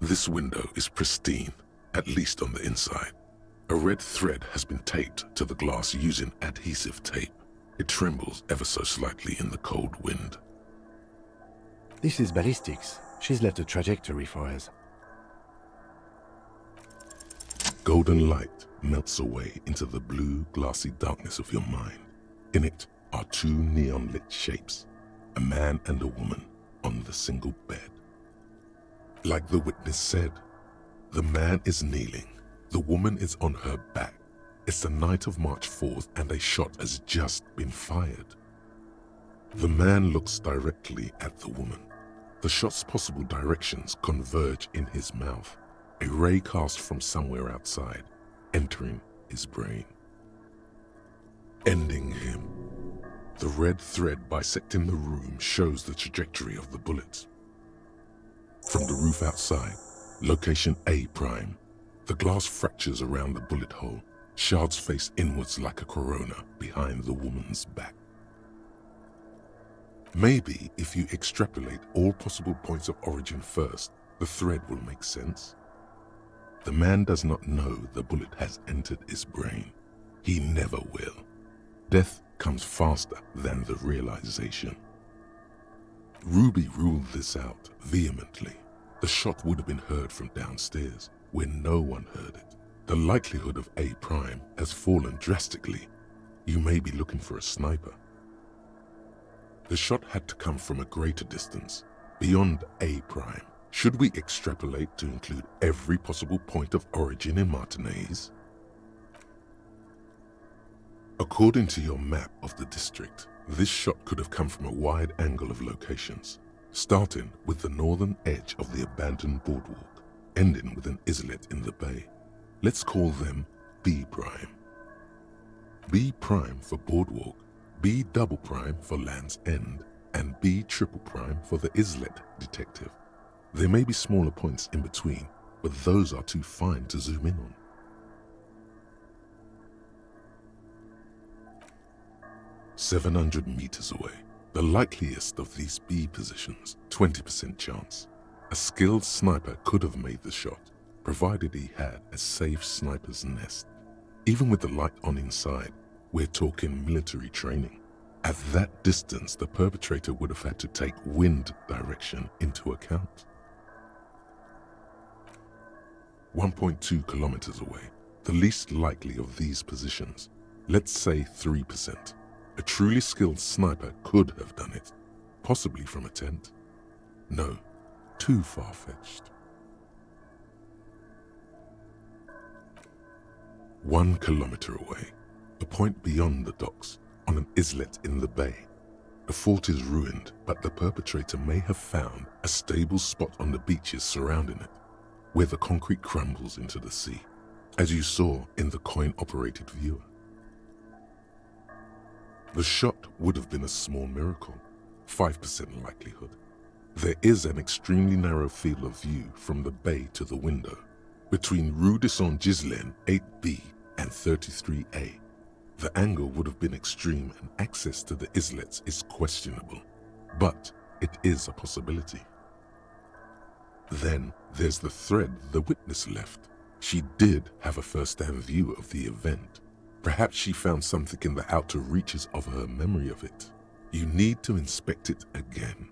This window is pristine, at least on the inside. A red thread has been taped to the glass using adhesive tape. It trembles ever so slightly in the cold wind. This is ballistics. She's left a trajectory for us. Golden light melts away into the blue, glassy darkness of your mind. In it are two neon-lit shapes, a man and a woman on the single bed. Like the witness said, the man is kneeling, the woman is on her back. It's the night of March 4th and a shot has just been fired. The man looks directly at the woman. The shot's possible directions converge in his mouth, a ray cast from somewhere outside, entering his brain. Ending him. The red thread bisecting the room shows the trajectory of the bullet. From the roof outside, location A prime, the glass fractures around the bullet hole, shards face inwards like a corona behind the woman's back. Maybe if you extrapolate all possible points of origin first, the thread will make sense. The man does not know the bullet has entered his brain. He never will. Death comes faster than the realization. Ruby ruled this out vehemently. The shot would have been heard from downstairs, where no one heard it. The likelihood of A prime has fallen drastically. You may be looking for a sniper. The shot had to come from a greater distance, beyond A prime. Should we extrapolate to include every possible point of origin in Martinez? According to your map of the district, this shot could have come from a wide angle of locations, starting with the northern edge of the abandoned boardwalk, ending with an islet in the bay. Let's call them B prime. B prime for boardwalk, B double prime for Land's End, and B triple prime for the islet detective. There may be smaller points in between, but those are too fine to zoom in on. "700 meters away, the likeliest of these B positions, 20% chance. A skilled sniper could have made the shot, provided he had a safe sniper's nest. Even with the light on inside, we're talking military training. At that distance, the perpetrator would have had to take wind direction into account. 1.2 kilometers away, the least likely of these positions, let's say 3%. A truly skilled sniper could have done it, possibly from a tent. No, too far-fetched. 1 kilometer away, a point beyond the docks, on an islet in the bay. The fort is ruined, but the perpetrator may have found a stable spot on the beaches surrounding it, where the concrete crumbles into the sea, as you saw in the coin-operated viewer. The shot would have been a small miracle, 5% likelihood. There is an extremely narrow field of view from the bay to the window, between Rue de Saint-Ghislain 8B and 33A. The angle would have been extreme and access to the islets is questionable, but it is a possibility. Then there's the thread the witness left. She did have a first-hand view of the event. Perhaps she found something in the outer reaches of her memory of it. You need to inspect it again.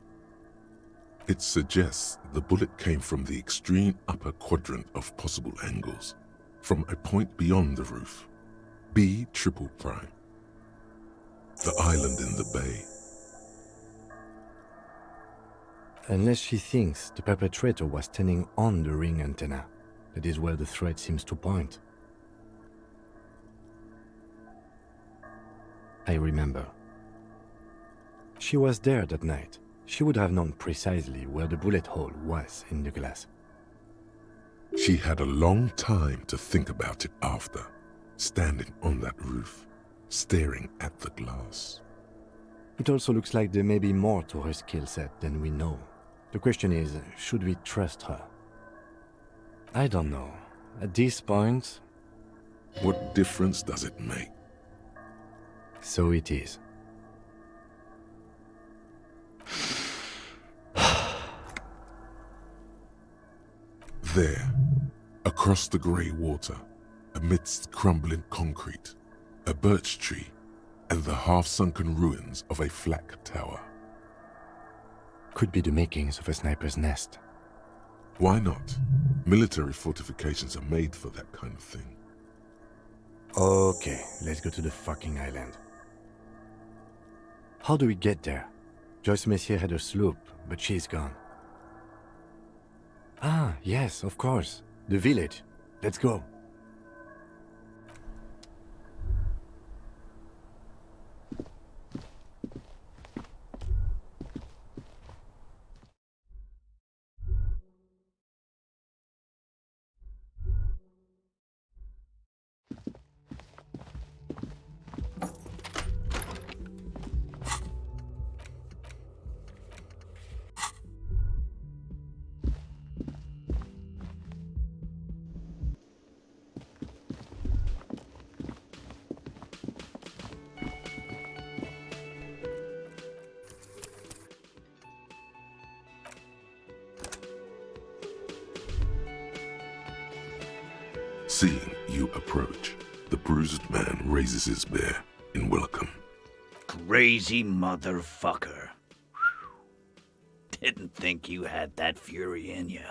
It suggests the bullet came from the extreme upper quadrant of possible angles, from a point beyond the roof. B triple prime. The island in the bay. Unless she thinks the perpetrator was standing on the ring antenna. That is where the thread seems to point. I remember. She was there that night. She would have known precisely where the bullet hole was in the glass. She had a long time to think about it after, standing on that roof, staring at the glass. It also looks like there may be more to her skill set than we know. The question is, should we trust her? I don't know. At this point... What difference does it make? So it is. There, across the grey water, amidst crumbling concrete, a birch tree, and the half-sunken ruins of a flak tower. Could be the makings of a sniper's nest. Why not? Military fortifications are made for that kind of thing. Okay, let's go to the fucking island. How do we get there? Joyce Messier had a sloop, but she's gone. Ah, yes, of course. The village. Let's go. Seeing you approach, the bruised man raises his spear in welcome. Crazy motherfucker. Didn't think you had that fury in you.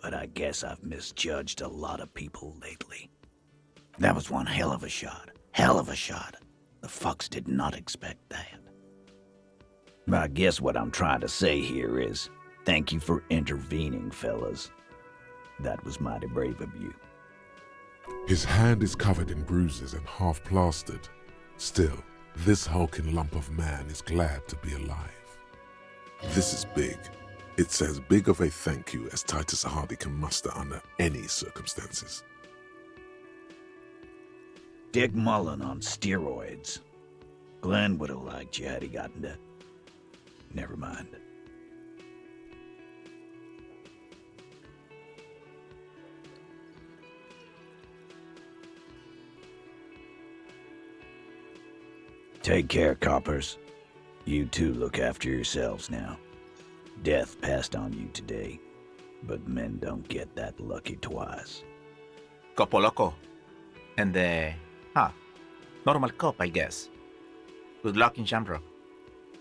But I guess I've misjudged a lot of people lately. That was one hell of a shot. Hell of a shot. The fucks did not expect that. I guess what I'm trying to say here is, thank you for intervening, fellas. That was mighty brave of you. His hand is covered in bruises and half plastered. Still, this hulking lump of man is glad to be alive. This is big. It's as big of a thank you as Titus Hardy can muster under any circumstances. Dick Mullen on steroids. Glenn would have liked you had he gotten to... Never mind. Take care, coppers. You two look after yourselves now. Death passed on you today, but men don't get that lucky twice. Copo Loco. And normal cop, I guess. Good luck in Shamrock.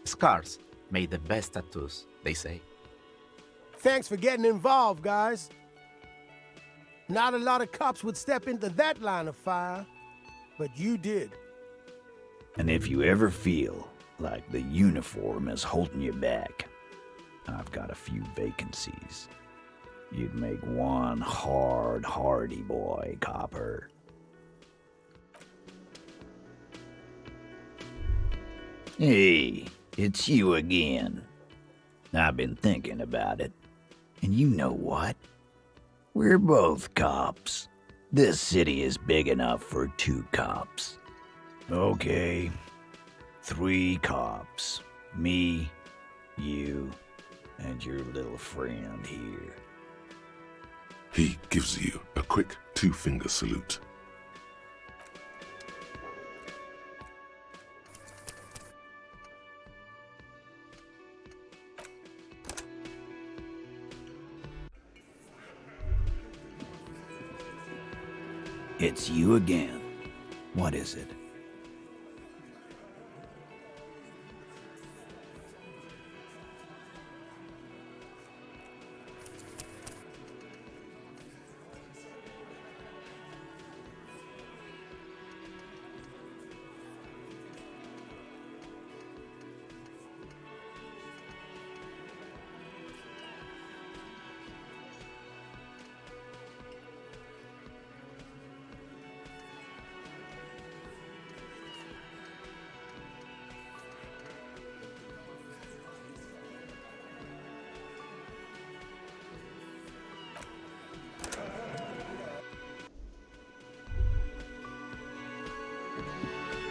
Scars made the best tattoos, they say. Thanks for getting involved, guys. Not a lot of cops would step into that line of fire, but you did. And if you ever feel like the uniform is holding you back, I've got a few vacancies. You'd make one hardy boy, copper. Hey, it's you again. I've been thinking about it. And you know what? We're both cops. This city is big enough for 2 cops. Okay, 3 cops. Me, you, and your little friend here. He gives you a quick 2-finger salute. It's you again. What is it?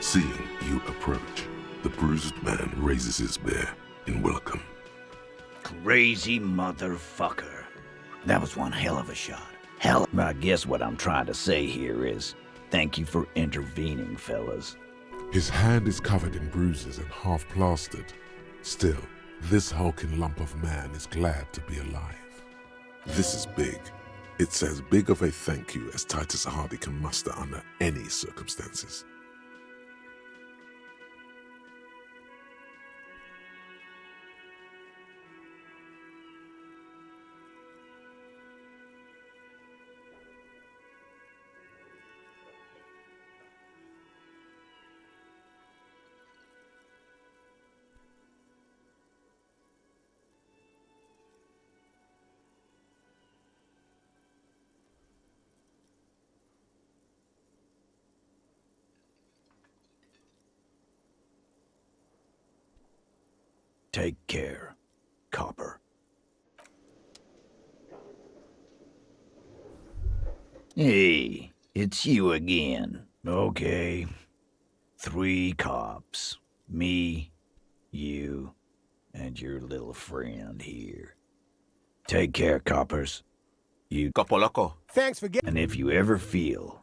Seeing you approach, the bruised man raises his spear in welcome. Crazy motherfucker. That was one hell of a shot. I guess what I'm trying to say here is, thank you for intervening, fellas. His hand is covered in bruises and half plastered. Still, this hulking lump of man is glad to be alive. This is big. It's as big of a thank you as Titus Hardy can muster under any circumstances. Take care, Copper. Hey, it's you again. Okay. 3 cops. Me, you, and your little friend here. Take care, coppers. You. Copo Loco. Thanks for getting. And if you ever feel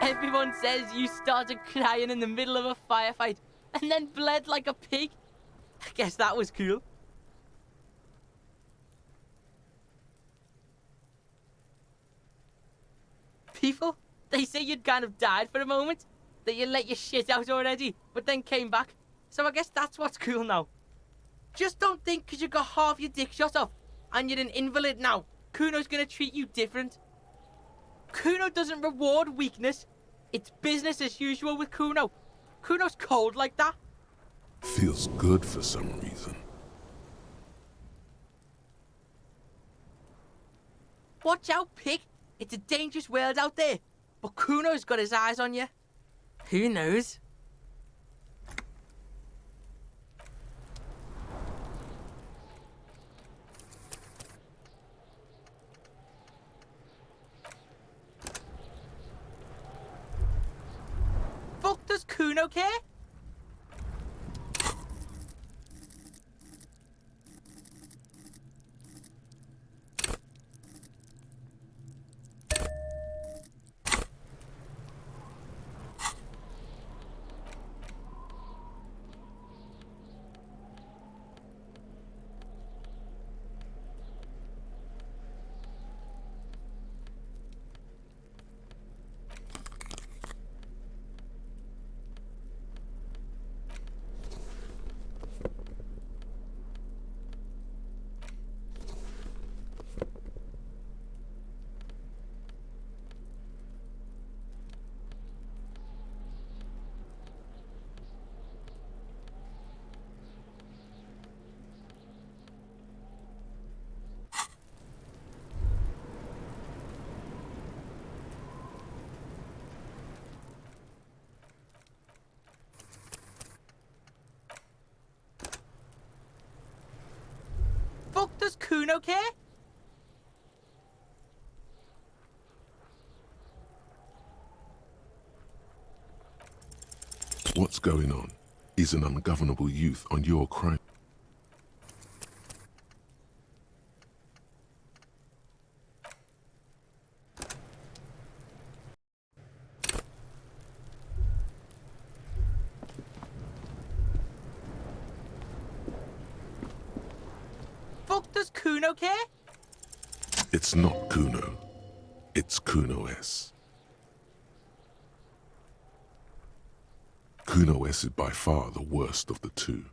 Everyone says you started crying in the middle of a firefight and then bled like a pig. I guess that was cool. People, they say you'd kind of died for a moment, that you let your shit out already, but then came back. So I guess that's what's cool now. Just don't think because you got half your dick shot off and you're an invalid now, Kuno's gonna treat you different. Kuno doesn't reward weakness. It's business as usual with Kuno. Kuno's cold like that. Feels good for some reason. Watch out, pig. It's a dangerous world out there. But Kuno's got his eyes on you. Who knows? Fuck does Kuno care? Fuck does Kuno care? What's going on? Is an ungovernable youth on your crime? Fuck does Kuno care? It's not Kuno. It's Kuno S. Kuno S is by far the worst of the two.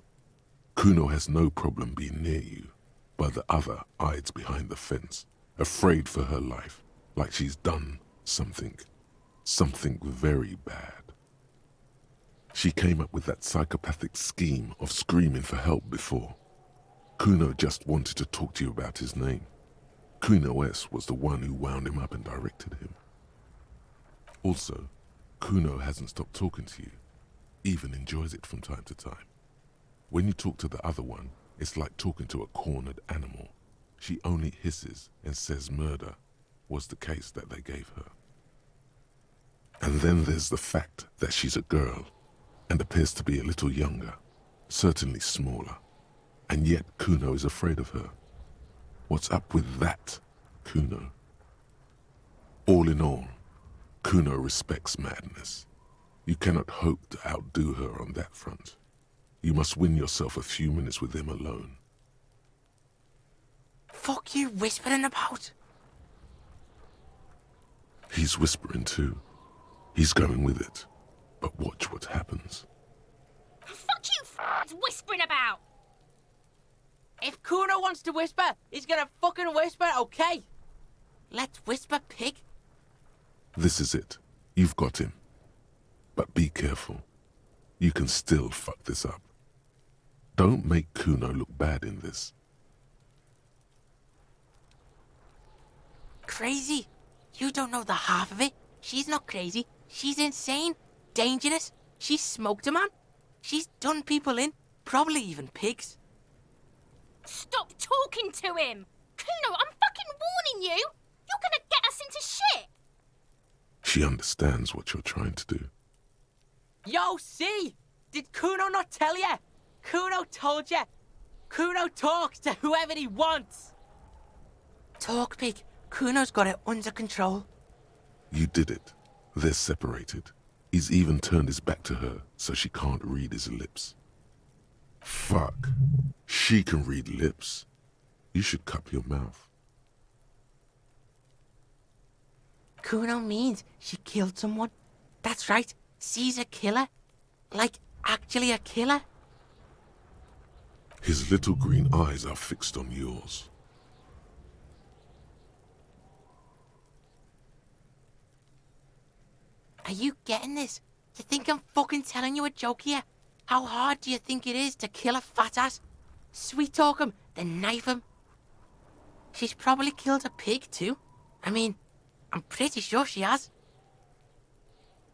Kuno has no problem being near you, but the other hides behind the fence, afraid for her life, like she's done something very bad. She came up with that psychopathic scheme of screaming for help before. Kuno just wanted to talk to you about his name. Kuno S was the one who wound him up and directed him. Also, Kuno hasn't stopped talking to you, even enjoys it from time to time. When you talk to the other one, it's like talking to a cornered animal. She only hisses and says murder was the case that they gave her. And then there's the fact that she's a girl, and appears to be a little younger, certainly smaller. And yet Kuno is afraid of her. What's up with that, Kuno? All in all, Kuno respects Madness. You cannot hope to outdo her on that front. You must win yourself a few minutes with him alone. Fuck you whispering about? He's whispering too. He's going with it. But watch what happens. Fuck you whispering about! If Kuno wants to whisper, he's gonna fucking whisper, okay? Let's whisper, pig. This is it. You've got him. But be careful. You can still fuck this up. Don't make Kuno look bad in this. Crazy? You don't know the half of it. She's not crazy. She's insane. Dangerous. She's smoked a man. She's done people in. Probably even pigs. Stop talking to him! Kuno, I'm fucking warning you! You're gonna get us into shit! She understands what you're trying to do. Yo, see? Did Kuno not tell ya? Kuno told ya. Kuno talks to whoever he wants. Talk, pig. Kuno's got it under control. You did it. They're separated. He's even turned his back to her so she can't read his lips. Fuck. She can read lips. You should cup your mouth. Kuno means she killed someone. That's right. She's a killer. Like, actually a killer. His little green eyes are fixed on yours. Are you getting this? You think I'm fucking telling you a joke here? How hard do you think it is to kill a fat ass? Sweet talk him, then knife him. She's probably killed a pig too. I mean, I'm pretty sure she has.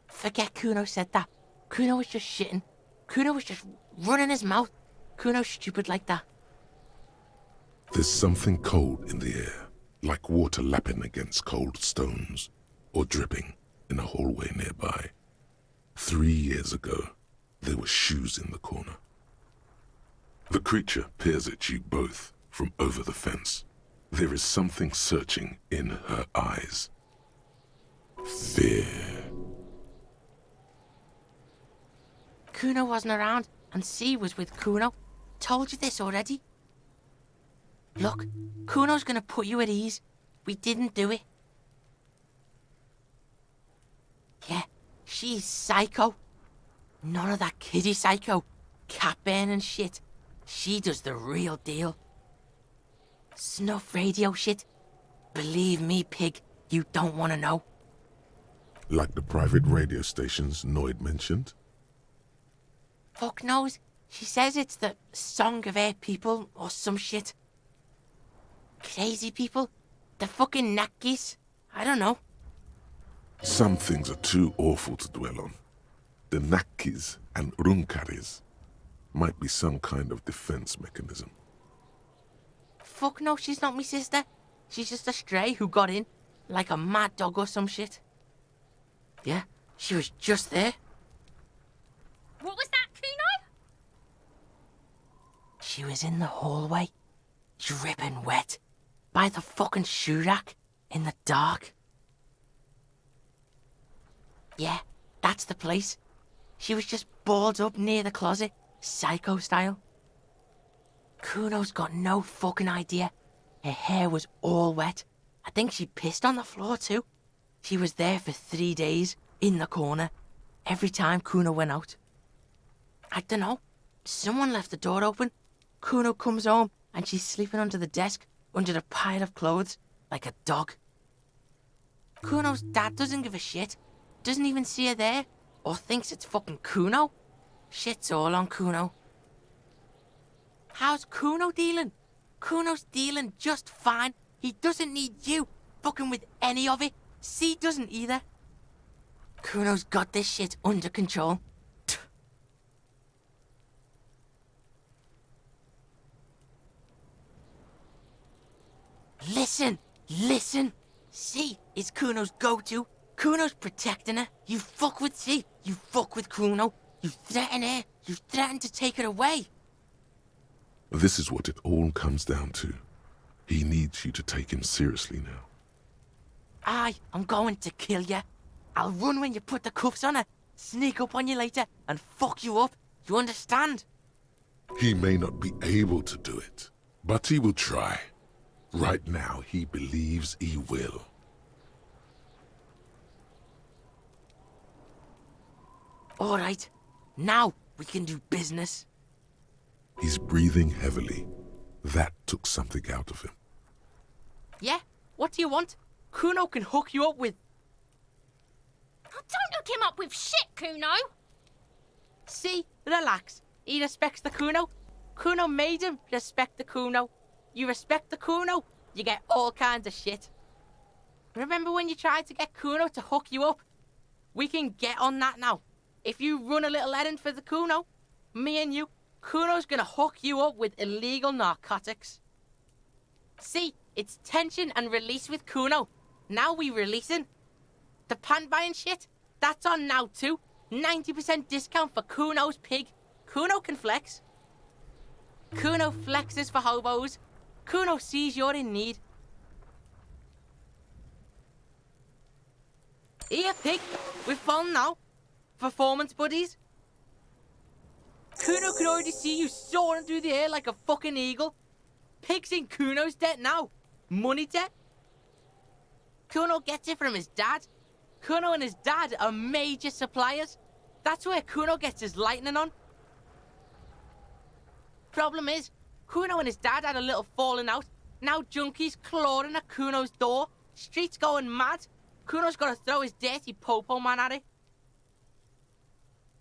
Forget Kuno said that. Kuno was just shitting. Kuno was just running his mouth. Kuno's stupid like that. There's something cold in the air, like water lapping against cold stones, or dripping in a hallway nearby. 3 years ago, there were shoes in the corner. The creature peers at you both from over the fence. There is something searching in her eyes. Fear. Kuno wasn't around, and C was with Kuno. Told you this already. Look, Kuno's gonna put you at ease. We didn't do it. Yeah, she's psycho. None of that kiddie psycho, cat burning shit. She does the real deal. Snuff radio shit. Believe me, pig, you don't want to know. Like the private radio stations Noid mentioned? Fuck knows. She says it's the Song of Air people or some shit. Crazy people. The fucking Nakis. I don't know. Some things are too awful to dwell on. The Nakis and Runkaris might be some kind of defense mechanism. Fuck no, she's not me sister. She's just a stray who got in, like a mad dog or some shit. Yeah, she was just there. What was that, Kuno? She was in the hallway, dripping wet, by the fucking shoe rack, in the dark. Yeah, that's the place. She was just balled up near the closet, psycho style. Kuno's got no fucking idea. Her hair was all wet. I think she pissed on the floor too. She was there for 3 days, in the corner, every time Kuno went out. I dunno. Someone left the door open. Kuno comes home and she's sleeping under the desk, under the pile of clothes, like a dog. Kuno's dad doesn't give a shit. Doesn't even see her there, or thinks it's fucking Kuno. Shit's all on Kuno. How's Kuno dealing? Kuno's dealing just fine. He doesn't need you fucking with any of it. C doesn't either. Kuno's got this shit under control. Listen, listen. C is Kuno's go-to. Kuno's protecting her. You fuck with C, you fuck with Kuno. You threaten her. You threaten to take her away. This is what it all comes down to. He needs you to take him seriously now. I'm going to kill you. I'll run when you put the cuffs on her, sneak up on you later, and fuck you up. You understand? He may not be able to do it, but he will try. Right now, he believes he will. All right. Now we can do business. He's breathing heavily. That took something out of him. Yeah? What do you want? Kuno can hook you up with... Oh, don't hook him up with shit, Kuno. See? Relax. He respects the Kuno. Kuno made him respect the Kuno. You respect the Kuno, you get all kinds of shit. Remember when you tried to get Kuno to hook you up? We can get on that now. If you run a little errand for the Kuno, me and you, Kuno's gonna hook you up with illegal narcotics. See, it's tension and release with Kuno. Now we releasing. The pan buying shit, that's on now too. 90% discount for Kuno's pig. Kuno can flex. Kuno flexes for hobos. Kuno sees you're in need. Here, pig. We're falling now. Performance buddies. Kuno can already see you soaring through the air like a fucking eagle. Pig's in Kuno's debt now. Money debt. Kuno gets it from his dad. Kuno and his dad are major suppliers. That's where Kuno gets his lightning on. Problem is, Kuno and his dad had a little falling out. Now junkies clawing at Kuno's door. Streets going mad. Kuno's got to throw his dirty popo man at it.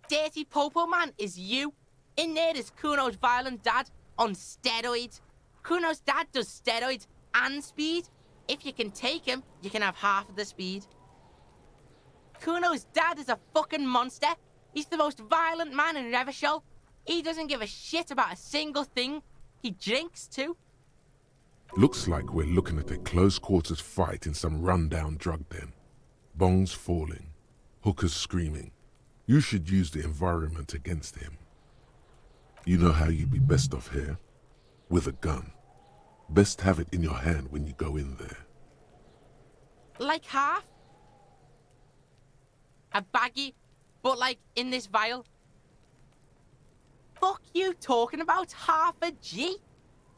Dirty popo man is you. In there is Kuno's violent dad on steroids. Kuno's dad does steroids and speed. If you can take him, you can have half of the speed. Kuno's dad is a fucking monster. He's the most violent man in Revachol. He doesn't give a shit about a single thing. He drinks too. Looks like we're looking at a close-quarters fight in some rundown drug den. Bongs falling, hookers screaming. You should use the environment against him. You know how you'd be best off here? With a gun. Best have it in your hand when you go in there. Like half? A baggie, but like in this vial. Fuck you talking about half a G?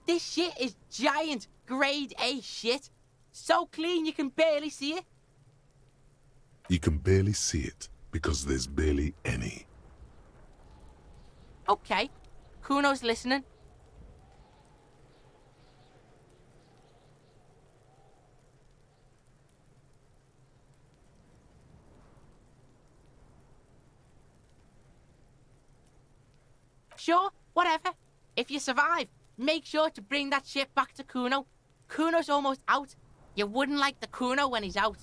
This shit is giant, grade A shit. So clean you can barely see it. You can barely see it because there's barely any. Okay, Kuno's listening. Sure, whatever. If you survive, make sure to bring that shit back to Kuno. Kuno's almost out. You wouldn't like the Kuno when he's out.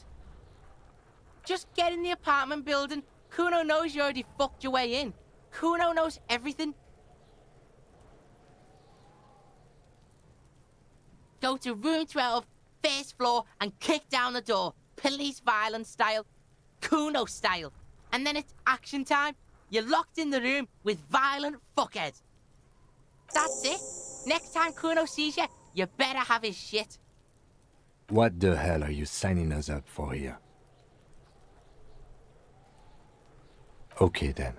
Just get in the apartment building. Kuno knows you already fucked your way in. Kuno knows everything. Go to room 12, first floor, and kick down the door. Police violence style. Kuno style. And then it's action time. You're locked in the room with violent fuckheads. That's it. Next time Kuno sees you, you better have his shit. What the hell are you signing us up for here? Okay then.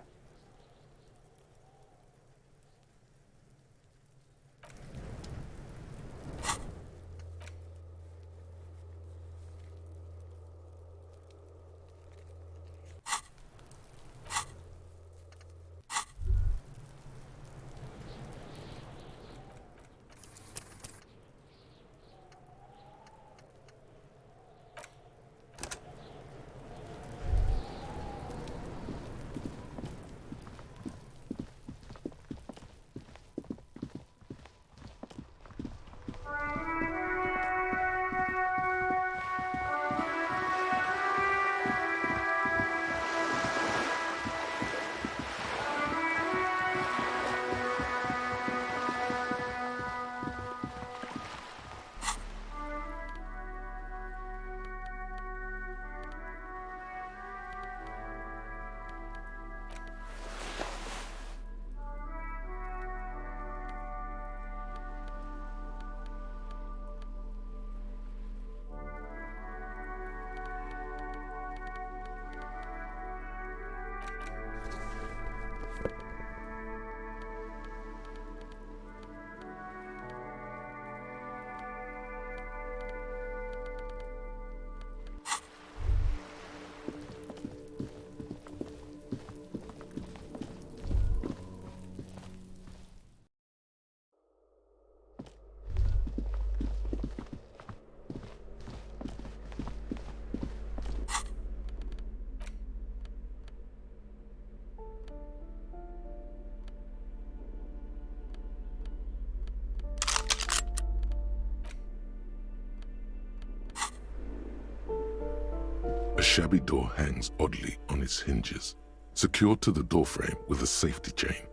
A shabby door hangs oddly on its hinges, secured to the doorframe with a safety chain.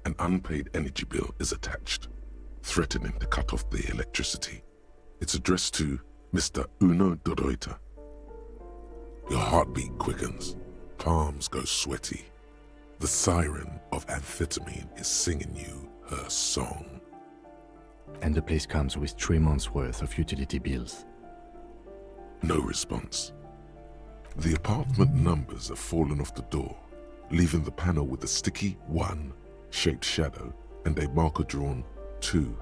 An unpaid energy bill is attached, threatening to cut off the electricity. It's addressed to Mr. Uno Doroita. Your heartbeat quickens, palms go sweaty. The siren of amphetamine is singing you her song. And the place comes with 3 months' worth of utility bills. No response. The apartment numbers have fallen off the door, leaving the panel with a sticky 1 shaped shadow and a marker drawn 2.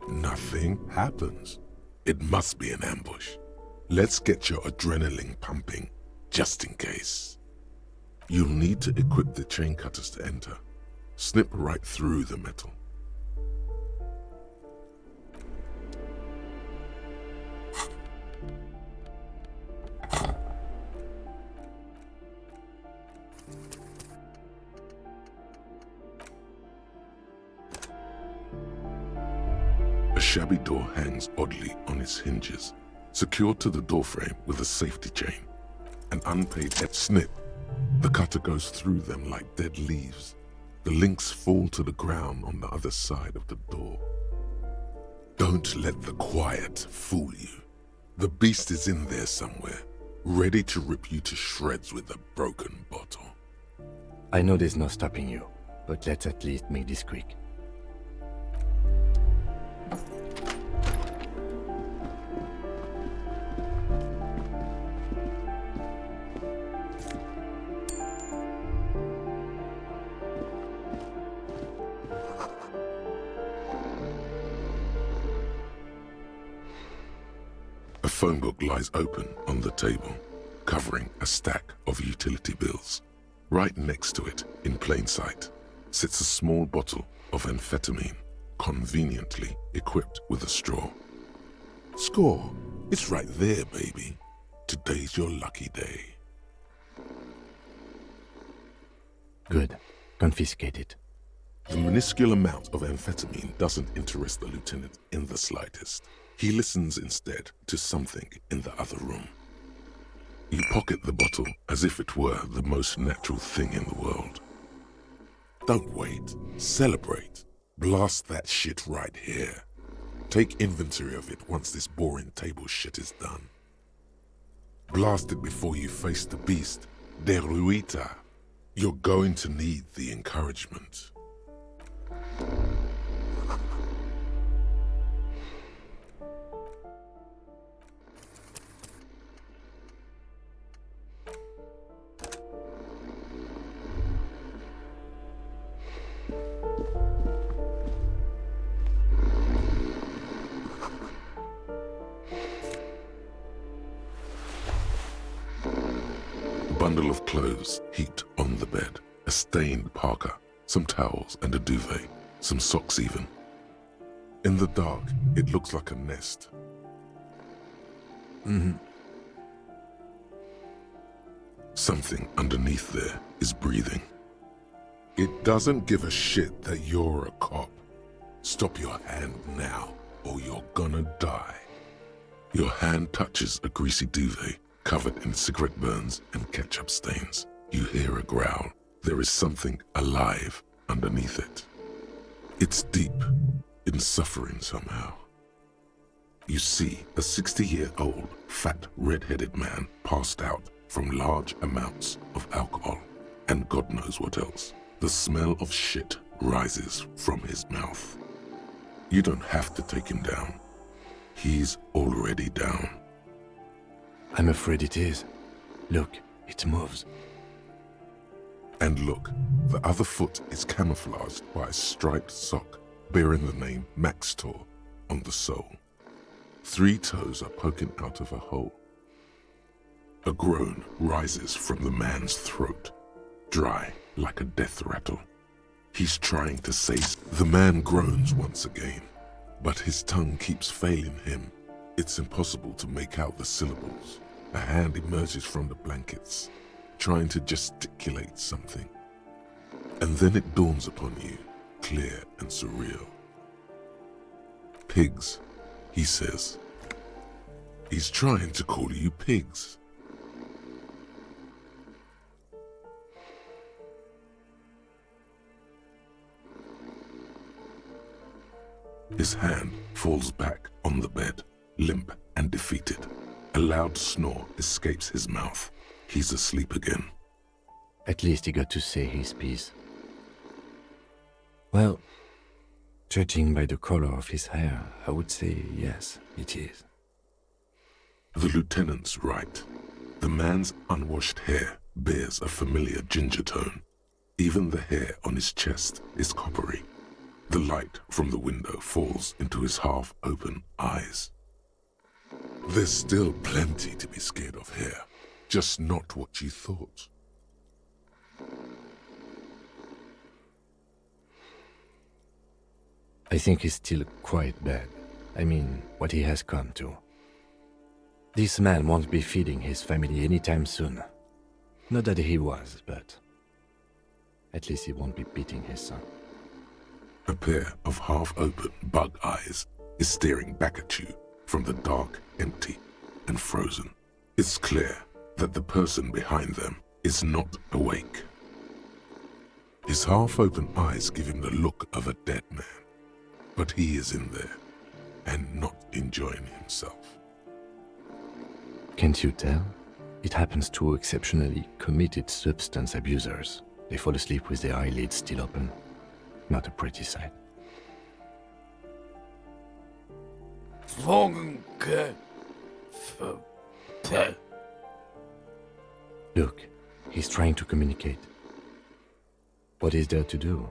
Nothing happens. It must be an ambush. Let's get your adrenaline pumping, just in case. You'll need to equip the chain cutters to enter. Snip right through the metal. A shabby door hangs oddly on its hinges, secured to the doorframe with a safety chain. An unpaid snip. The cutter goes through them like dead leaves. The links fall to the ground on the other side of the door. Don't let the quiet fool you. The beast is in there somewhere, ready to rip you to shreds with a broken bottle. I know there's no stopping you, but let's at least make this quick. A phone book lies open on the table, covering a stack of utility bills. Right next to it, in plain sight, sits a small bottle of amphetamine, conveniently equipped with a straw. Score! It's right there, baby. Today's your lucky day. Good. Confiscate it. The minuscule amount of amphetamine doesn't interest the lieutenant in the slightest. He listens instead to something in the other room. You pocket the bottle as if it were the most natural thing in the world. Don't wait. Celebrate. Blast that shit right here. Take inventory of it once this boring table shit is done. Blast it before you face the beast, Deruita. You're going to need the encouragement. Bundle of clothes heaped on the bed, a stained parka, some towels and a duvet, some socks even. In the dark, it looks like a nest. Something underneath there is breathing. It doesn't give a shit that you're a cop. Stop your hand now, or you're gonna die. Your hand touches a greasy duvet, covered in cigarette burns and ketchup stains. You hear a growl. There is something alive underneath it. It's deep, in suffering somehow. You see a 60-year-old, fat, red-headed man passed out from large amounts of alcohol, and God knows what else. The smell of shit rises from his mouth. You don't have to take him down. He's already down. I'm afraid it is. Look, it moves. And look, the other foot is camouflaged by a striped sock bearing the name Maxtor on the sole. 3 toes are poking out of a hole. A groan rises from the man's throat, dry like a death rattle. He's trying to say. The man groans once again, but his tongue keeps failing him. It's impossible to make out the syllables. A hand emerges from the blankets, trying to gesticulate something. And then it dawns upon you, clear and surreal. Pigs, he says. He's trying to call you pigs. His hand falls back on the bed, limp and defeated. A loud snore escapes his mouth. He's asleep again. At least he got to say his piece. Well, judging by the color of his hair, I would say yes, it is. The lieutenant's right. The man's unwashed hair bears a familiar ginger tone. Even the hair on his chest is coppery. The light from the window falls into his half-open eyes. There's still plenty to be scared of here, just not what you thought. I think he's still quite bad. I mean, what he has come to. This man won't be feeding his family anytime soon. Not that he was, but at least he won't be beating his son. A pair of half-open bug eyes is staring back at you from the dark, empty, and frozen. It's clear that the person behind them is not awake. His half-open eyes give him the look of a dead man, but he is in there and not enjoying himself. Can't you tell? It happens to exceptionally committed substance abusers. They fall asleep with their eyelids still open. Not a pretty sight. Look, he's trying to communicate. What is there to do?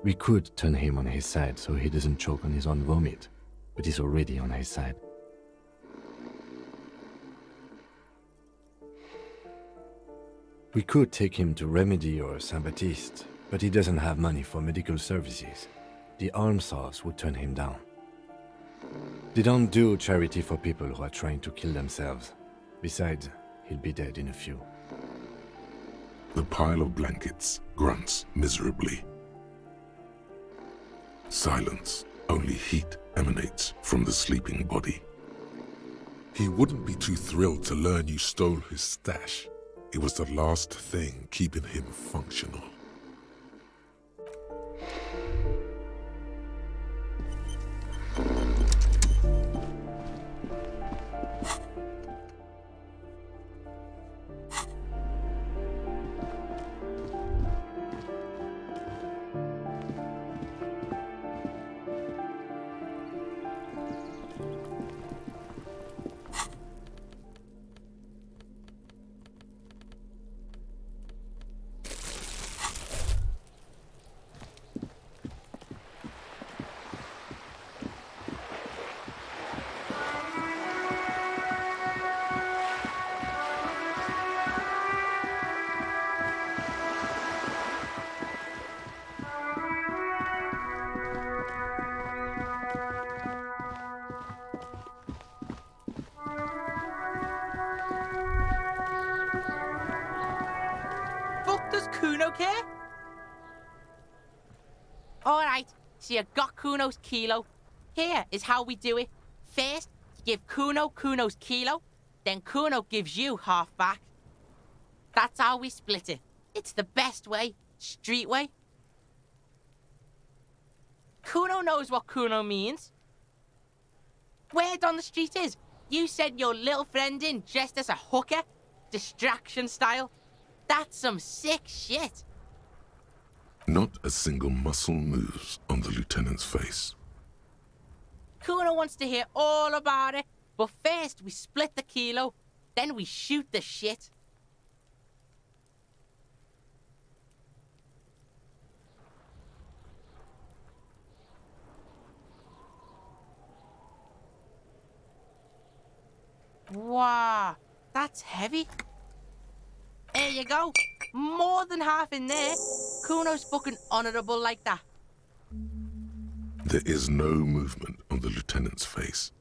We could turn him on his side so he doesn't choke on his own vomit, but he's already on his side. We could take him to Remedy or Saint-Baptiste, but he doesn't have money for medical services. The almshouse would turn him down. They don't do charity for people who are trying to kill themselves. Besides, he'll be dead in a few. The pile of blankets grunts miserably. Silence. Only heat emanates from the sleeping body. He wouldn't be too thrilled to learn you stole his stash. It was the last thing keeping him functional. Does Kuno care? Alright, so you got Kuno's kilo. Here is how we do it. First, you give Kuno Kuno's kilo, then Kuno gives you half back. That's how we split it. It's the best way, street way. Kuno knows what Kuno means. Word on the street is, you sent your little friend in dressed as a hooker, distraction style. That's some sick shit. Not a single muscle moves on the lieutenant's face. Kuno wants to hear all about it, but first we split the kilo, then we shoot the shit. Wow, that's heavy. There you go. More than half in there. Kuno's fucking honourable like that. There is no movement on the lieutenant's face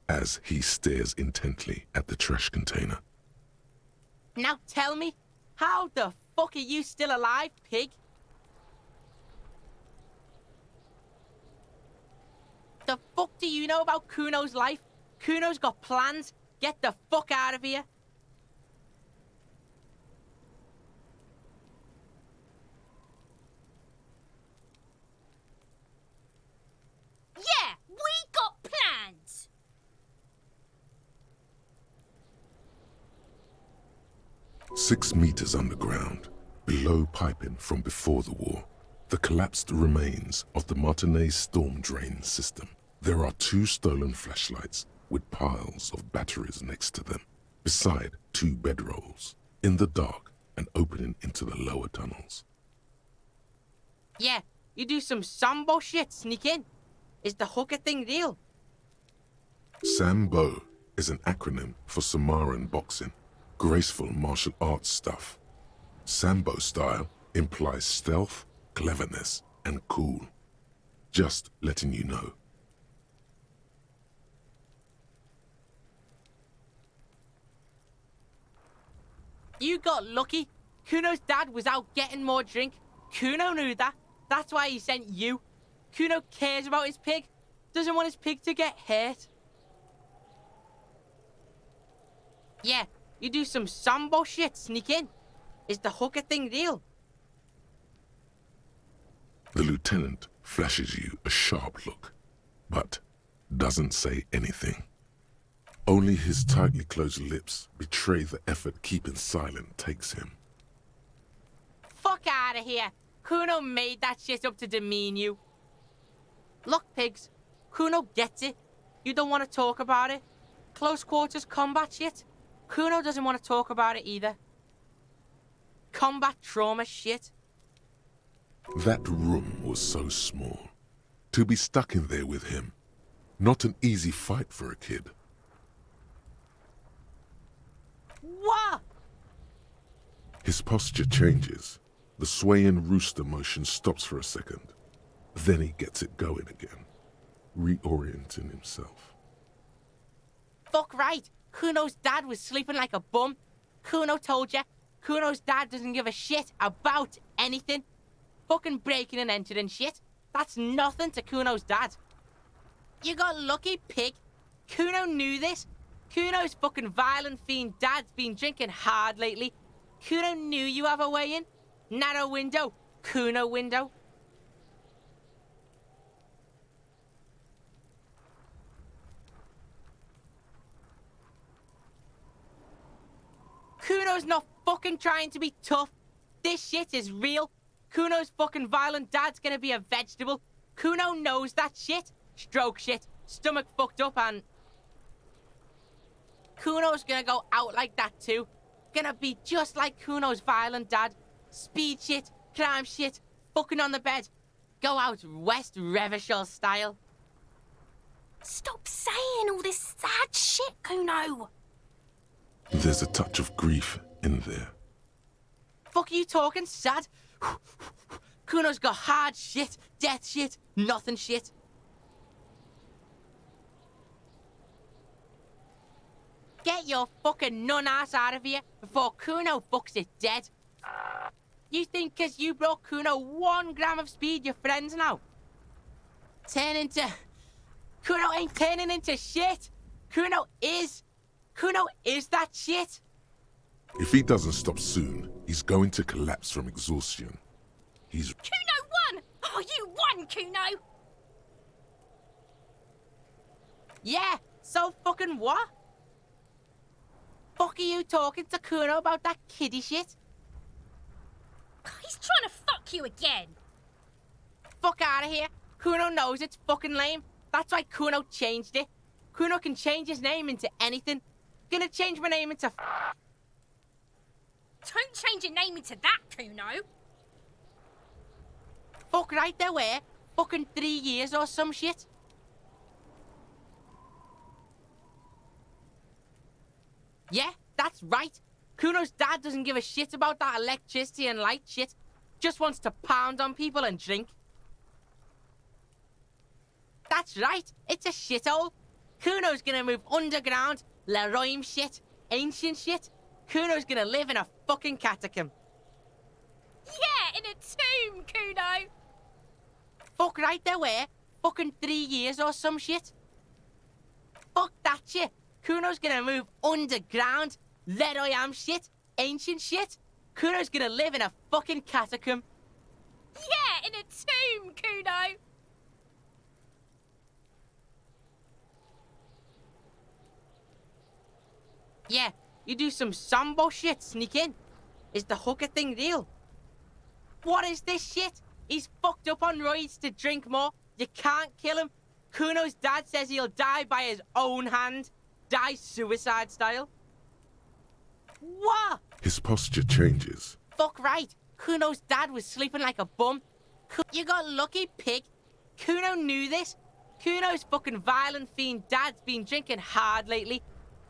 as he stares intently at the trash container. Now tell me, how the fuck are you still alive, pig? The fuck do you know about Kuno's life? Kuno's got plans. Get the fuck out of here. Yeah, we got plans. 6 meters underground, below piping from before the war, the collapsed remains of the Martinez storm drain system. There are 2 stolen flashlights with piles of batteries next to them, beside 2 bedrolls, in the dark and opening into the lower tunnels. Yeah, you do some Sambo shit, sneak in. Is the hooker thing real? Sambo is an acronym for Samoan boxing, graceful martial arts stuff. Sambo style implies stealth, cleverness, and cool. Just letting you know. You got lucky. Kuno's dad was out getting more drink. Kuno knew that. That's why he sent you. Kuno cares about his pig. Doesn't want his pig to get hurt. Yeah, you do some Sambo shit, sneak in. Is the hooker thing real? The lieutenant flashes you a sharp look, but doesn't say anything. Only his tightly closed lips betray the effort keeping silent takes him. Fuck out of here. Kuno made that shit up to demean you. Look, pigs. Kuno gets it. You don't want to talk about it. Close quarters combat shit. Kuno doesn't want to talk about it either. Combat trauma shit. That room was so small. To be stuck in there with him, not an easy fight for a kid. What? His posture changes. The swaying rooster motion stops for a second. Then he gets it going again, reorienting himself. Fuck right. Kuno's dad was sleeping like a bum. Kuno told ya. Kuno's dad doesn't give a shit about anything. Fucking breaking and entering shit. That's nothing to Kuno's dad. You got lucky, pig. Kuno knew this. Kuno's fucking violent fiend dad's been drinking hard lately. Kuno knew you have a way in. Narrow window. Kuno window. Kuno's not fucking trying to be tough. This shit is real. Kuno's fucking violent dad's gonna be a vegetable. Kuno knows that shit. Stroke shit. Stomach fucked up and... Kuno's gonna go out like that too. Gonna be just like Kuno's violent dad. Speed shit, crime shit, fucking on the bed. Go out West Revachol style. Stop saying all this sad shit, Kuno. There's a touch of grief in there. Fuck are you talking, sad? Kuno's got hard shit, death shit, nothing shit. Get your fucking nun ass out of here before Kuno fucks it dead. You think 'cause you brought Kuno 1 gram of speed, you're friends now? Turn into... Kuno ain't turning into shit. Kuno is that shit. If he doesn't stop soon, he's going to collapse from exhaustion. He's... Kuno won! Oh, you won, Kuno! Yeah, so fucking what? Fuck are you talking to Kuno about that kiddie shit? He's trying to fuck you again. Fuck out of here. Kuno knows it's fucking lame. That's why Kuno changed it. Kuno can change his name into anything. Gonna change my name into... Don't change your name into that, Kuno. Fuck right there where? Fucking 3 years or some shit. Yeah, that's right. Kuno's dad doesn't give a shit about that electricity and light shit. Just wants to pound on people and drink. That's right, it's a shithole. Kuno's gonna move underground, Leroy shit, ancient shit. Kuno's gonna live in a fucking catacomb. Yeah, in a tomb, Kuno. Fuck right there where? Fucking 3 years or some shit. Fuck that you. Kuno's gonna move underground. Lead I am shit. Ancient shit. Kuno's gonna live in a fucking catacomb. Yeah, in a tomb, Kuno. Yeah, you do some Sambo shit, sneak in. Is the hooker thing real? What is this shit? He's fucked up on roids to drink more. You can't kill him. Kuno's dad says he'll die by his own hand. Die suicide style. What? His posture changes. Fuck right. Kuno's dad was sleeping like a bum. You got lucky, pig. Kuno knew this. Kuno's fucking violent fiend dad's been drinking hard lately.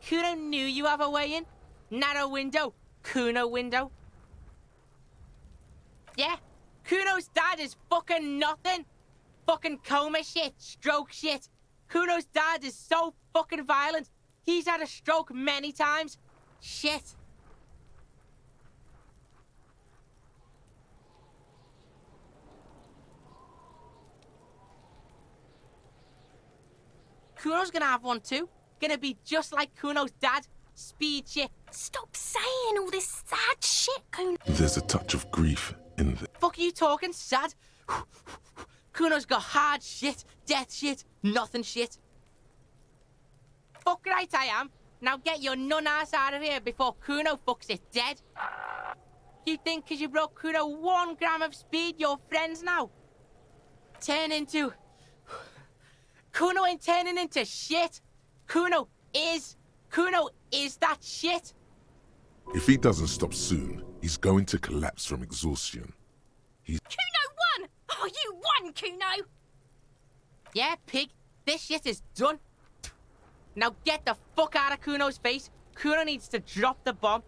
Kuno knew you have a way in. Narrow window. Kuno window. Yeah. Kuno's dad is fucking nothing. Fucking coma shit. Stroke shit. Kuno's dad is so fucking violent. He's had a stroke many times. Shit. Kuno's gonna have one too. Gonna be just like Kuno's dad. Speed shit. Stop saying all this sad shit, Kuno. There's a touch of grief in the... Fuck you talking, sad? Kuno's got hard shit, death shit, nothing shit. Fuck right I am. Now get your nun ass out of here before Kuno fucks it dead. You think because you broke Kuno 1 gram of speed, you're friends now? Turn into... Kuno ain't turning into shit. Kuno is that shit. If he doesn't stop soon, he's going to collapse from exhaustion. Kuno won! Oh, you won, Kuno! Yeah, pig, this shit is done. Now get the fuck out of Kuno's face. Kuno needs to drop the bomb.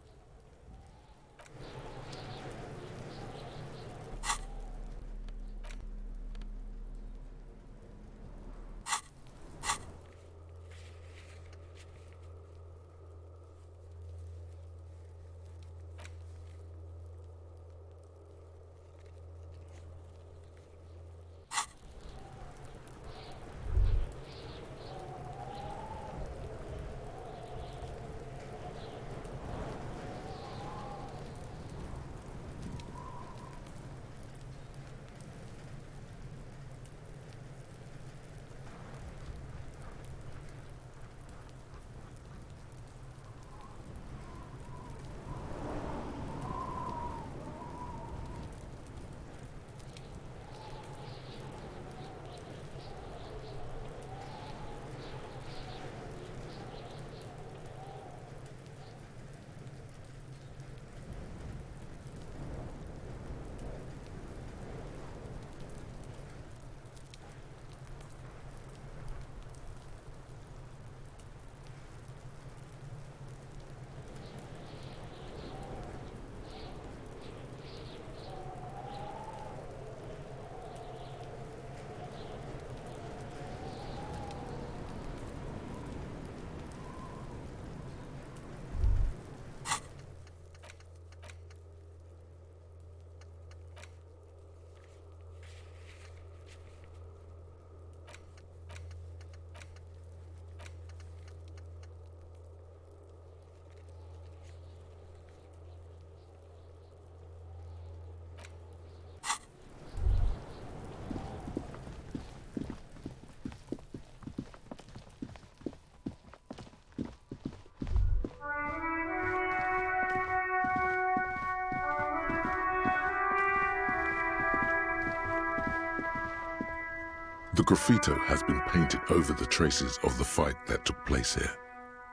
The graffito has been painted over the traces of the fight that took place here.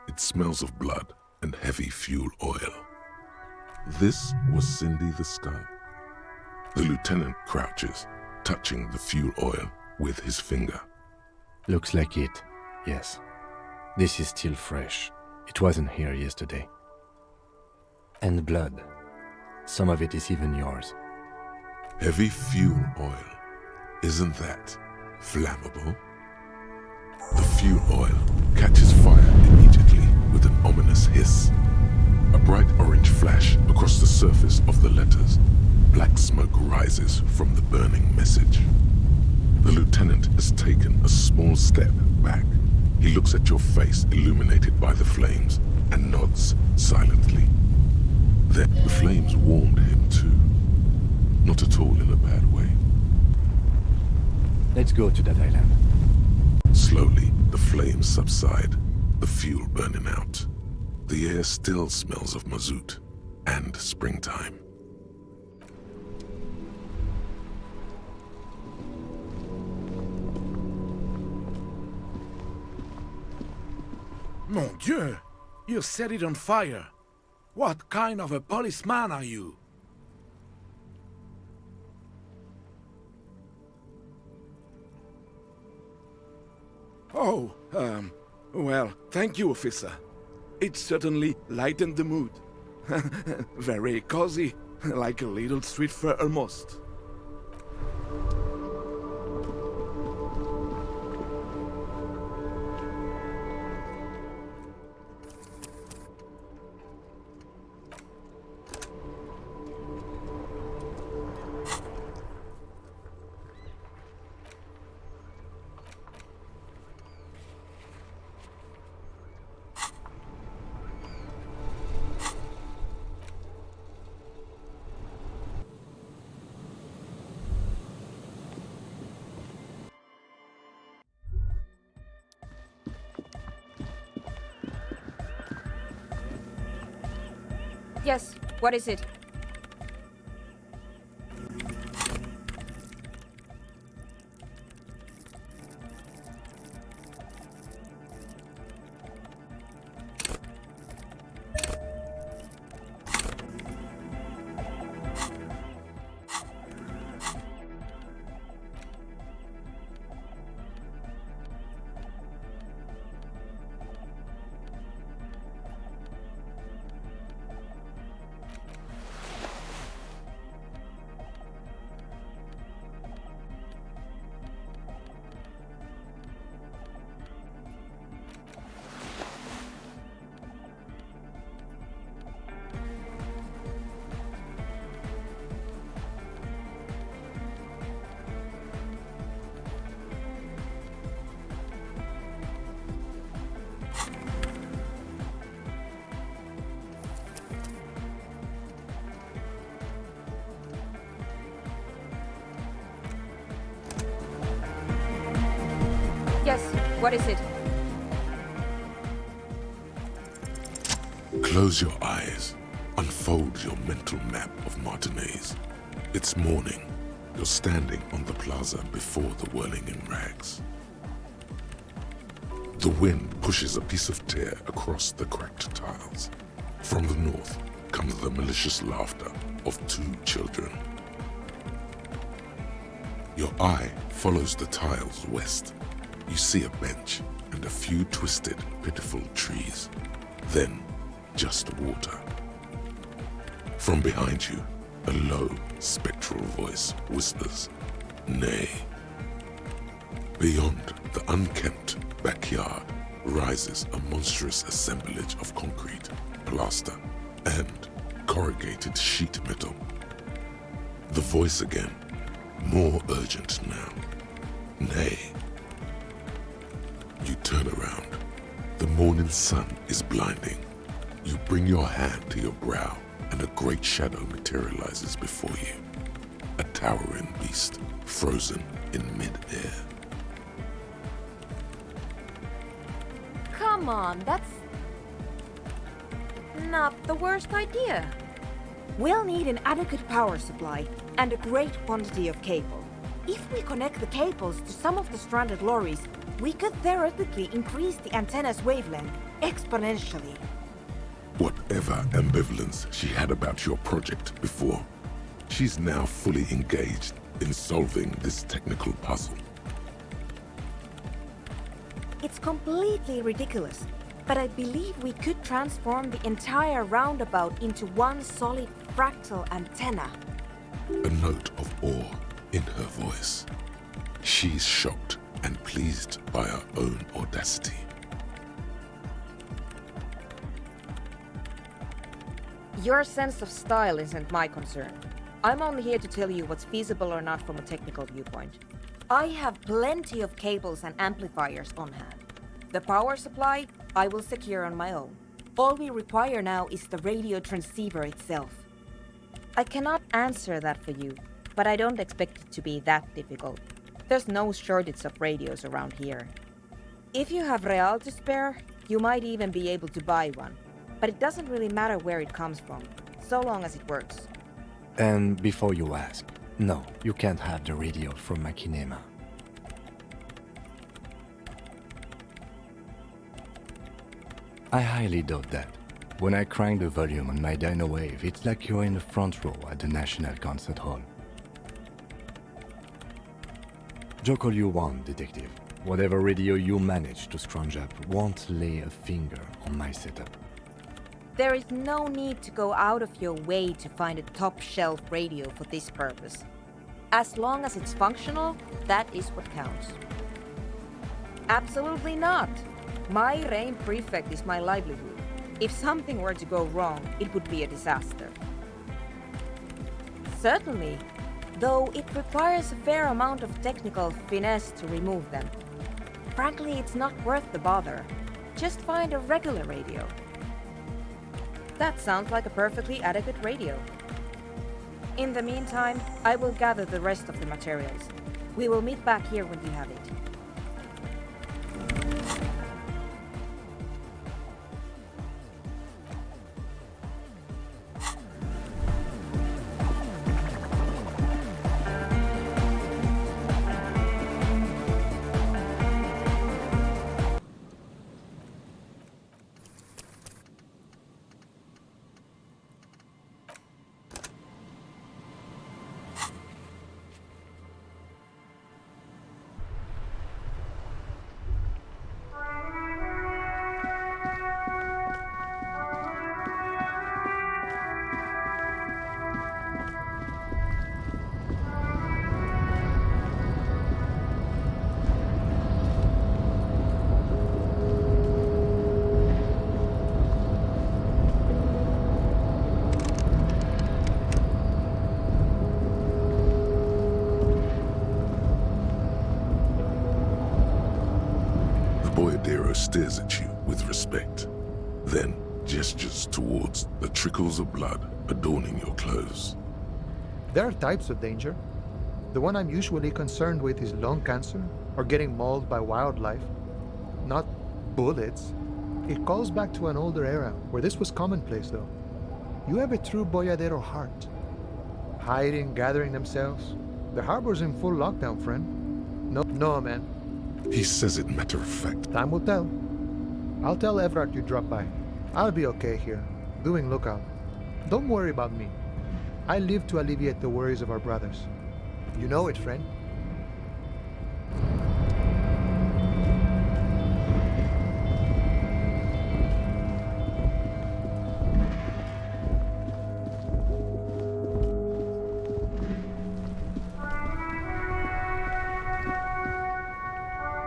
It smells of blood and heavy fuel oil. This was Cindy the Skull. The lieutenant crouches, touching the fuel oil with his finger. Looks like it, yes. This is still fresh. It wasn't here yesterday. And blood. Some of it is even yours. Heavy fuel oil. Isn't that flammable? The fuel oil catches fire immediately with an ominous hiss. A bright orange flash across the surface of the letters. Black smoke rises from the burning message. The lieutenant has taken a small step back. He looks at your face illuminated by the flames and nods silently. Then the flames warmed him too. Not at all in a bad way. Let's go to that island. Slowly, the flames subside, the fuel burning out. The air still smells of mazout and springtime. Mon Dieu! You set it on fire! What kind of a policeman are you? Oh, well, thank you, officer. It certainly lightened the mood. Very cozy, like a little street fair almost. Yes, what is it? Yes, what is it? Close your eyes. Unfold your mental map of Martinez. It's morning. You're standing on the plaza before the whirling in rags. The wind pushes a piece of tear across the cracked tiles. From the north comes the malicious laughter of two children. Your eye follows the tiles west. You see a bench and a few twisted, pitiful trees. Then, just water. From behind you, a low, spectral voice whispers, "Nay." Beyond the unkempt backyard rises a monstrous assemblage of concrete, plaster, and corrugated sheet metal. The voice again, more urgent now. "Nay." You turn around. The morning sun is blinding. You bring your hand to your brow, and a great shadow materializes before you. A towering beast, frozen in mid-air. Come on, that's not the worst idea. We'll need an adequate power supply and a great quantity of cable. If we connect the cables to some of the stranded lorries, we could theoretically increase the antenna's wavelength exponentially. Whatever ambivalence she had about your project before, she's now fully engaged in solving this technical puzzle. It's completely ridiculous, but I believe we could transform the entire roundabout into one solid fractal antenna. A note of awe in her voice. She's shocked and pleased by her own audacity. Your sense of style isn't my concern. I'm only here to tell you what's feasible or not from a technical viewpoint. I have plenty of cables and amplifiers on hand. The power supply, I will secure on my own. All we require now is the radio transceiver itself. I cannot answer that for you, but I don't expect it to be that difficult. There's no shortage of radios around here. If you have real to spare, you might even be able to buy one. But it doesn't really matter where it comes from, so long as it works. And before you ask, no, you can't have the radio from Machinima. I highly doubt that. When I crank the volume on my Dino Wave, it's like you're in the front row at the National Concert Hall. Joke all you want, Detective. Whatever radio you manage to scrounge up won't lay a finger on my setup. There is no need to go out of your way to find a top-shelf radio for this purpose. As long as it's functional, that is what counts. Absolutely not. My reign prefect is my livelihood. If something were to go wrong, it would be a disaster. Certainly, though it requires a fair amount of technical finesse to remove them. Frankly, it's not worth the bother. Just find a regular radio. That sounds like a perfectly adequate radio. In the meantime, I will gather the rest of the materials. We will meet back here when you have it. Boyadero stares at you with respect, then gestures towards the trickles of blood adorning your clothes. There are types of danger. The one I'm usually concerned with is lung cancer or getting mauled by wildlife, not bullets. It calls back to an older era where this was commonplace, though. You have a true Boyadero heart. Hiding, gathering themselves. The harbor's in full lockdown, friend. No, man. He says it matter of fact. Time will tell. I'll tell Evrart you dropped by. I'll be okay here, doing lookout. Don't worry about me. I live to alleviate the worries of our brothers. You know it, friend.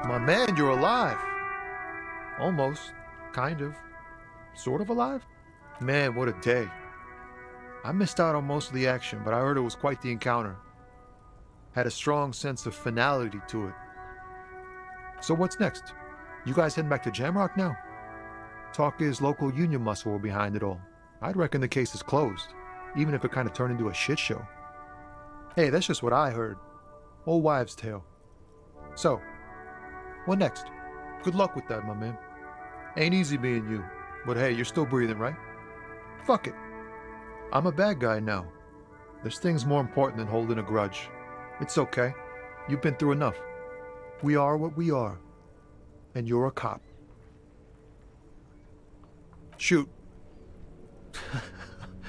My man, you're alive. Almost. Kind of. Sort of alive? Man, what a day. I missed out on most of the action, but I heard it was quite the encounter. Had a strong sense of finality to it. So what's next? You guys heading back to Jamrock now? Talk is local union muscle were behind it all. I'd reckon the case is closed, even if it kind of turned into a shit show. Hey, that's just what I heard. Old wives' tale. So, what next? Good luck with that, my man. Ain't easy being you, but hey, you're still breathing, right? Fuck it. I'm a bad guy now. There's things more important than holding a grudge. It's okay. You've been through enough. We are what we are. And you're a cop. Shoot.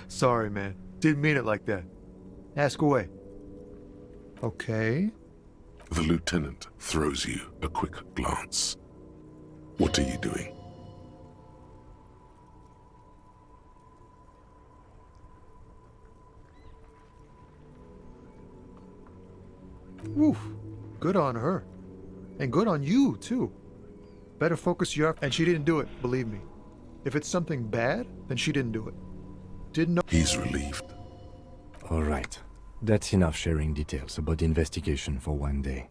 Sorry, man. Didn't mean it like that. Ask away. Okay. The lieutenant throws you a quick glance. What are you doing? Woof. Good on her. And good on you, too. Better focus your effort. And she didn't do it, believe me. If it's something bad, then she didn't do it. Didn't know. He's relieved. All right. That's enough sharing details about the investigation for one day.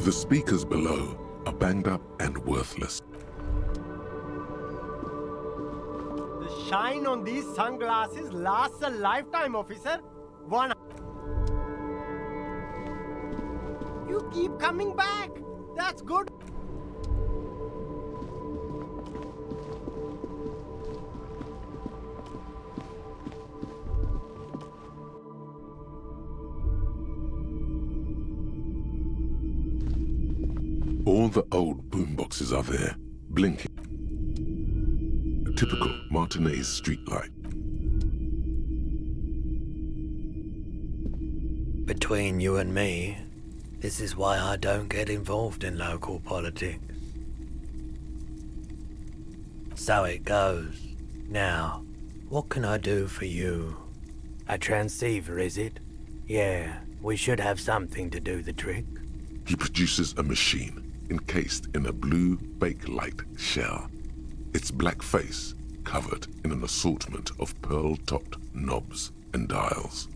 The speakers below are banged up and worthless. The shine on these sunglasses lasts a lifetime, officer. You keep coming back. That's good. All the old boomboxes are there, blinking. A typical Martinez streetlight. Between you and me, this is why I don't get involved in local politics. So it goes. Now, what can I do for you? A transceiver, is it? Yeah, we should have something to do the trick. He produces a machine encased in a blue Bakelite shell. Its black face covered in an assortment of pearl-topped knobs and dials.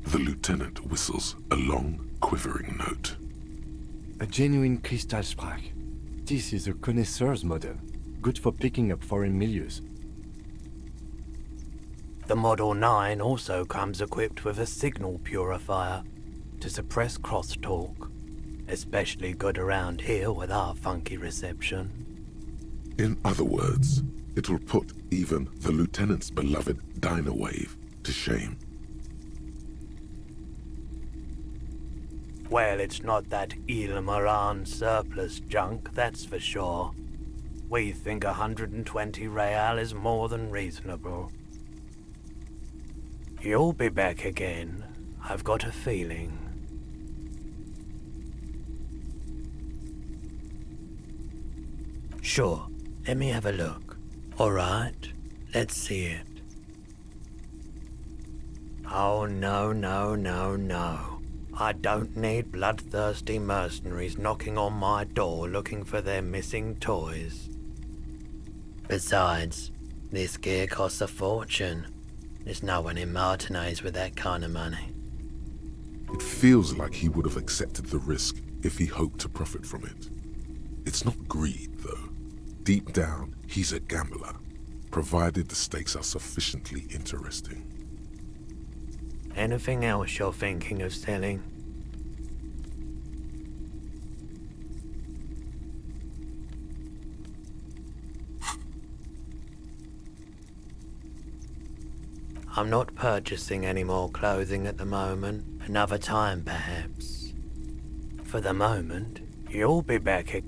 The lieutenant whistles a long, quivering note. A genuine Kristallsprach. This is a connoisseur's model, good for picking up foreign milieus. The Model 9 also comes equipped with a signal purifier to suppress crosstalk. Especially good around here with our funky reception. In other words, it will put even the lieutenant's beloved Dynawave to shame. Well, it's not that Ilmaran surplus junk, that's for sure. We think 120 real is more than reasonable. You'll be back again, I've got a feeling. Sure, let me have a look. Alright, let's see it. Oh no, no, no, no. I don't need bloodthirsty mercenaries knocking on my door looking for their missing toys. Besides, this gear costs a fortune. There's no one in Martinez with that kind of money. It feels like he would have accepted the risk if he hoped to profit from it. It's not greed, though. Deep down, he's a gambler, provided the stakes are sufficiently interesting. Anything else you're thinking of selling? I'm not purchasing any more clothing at the moment. Another time, perhaps. For the moment, you'll be back at...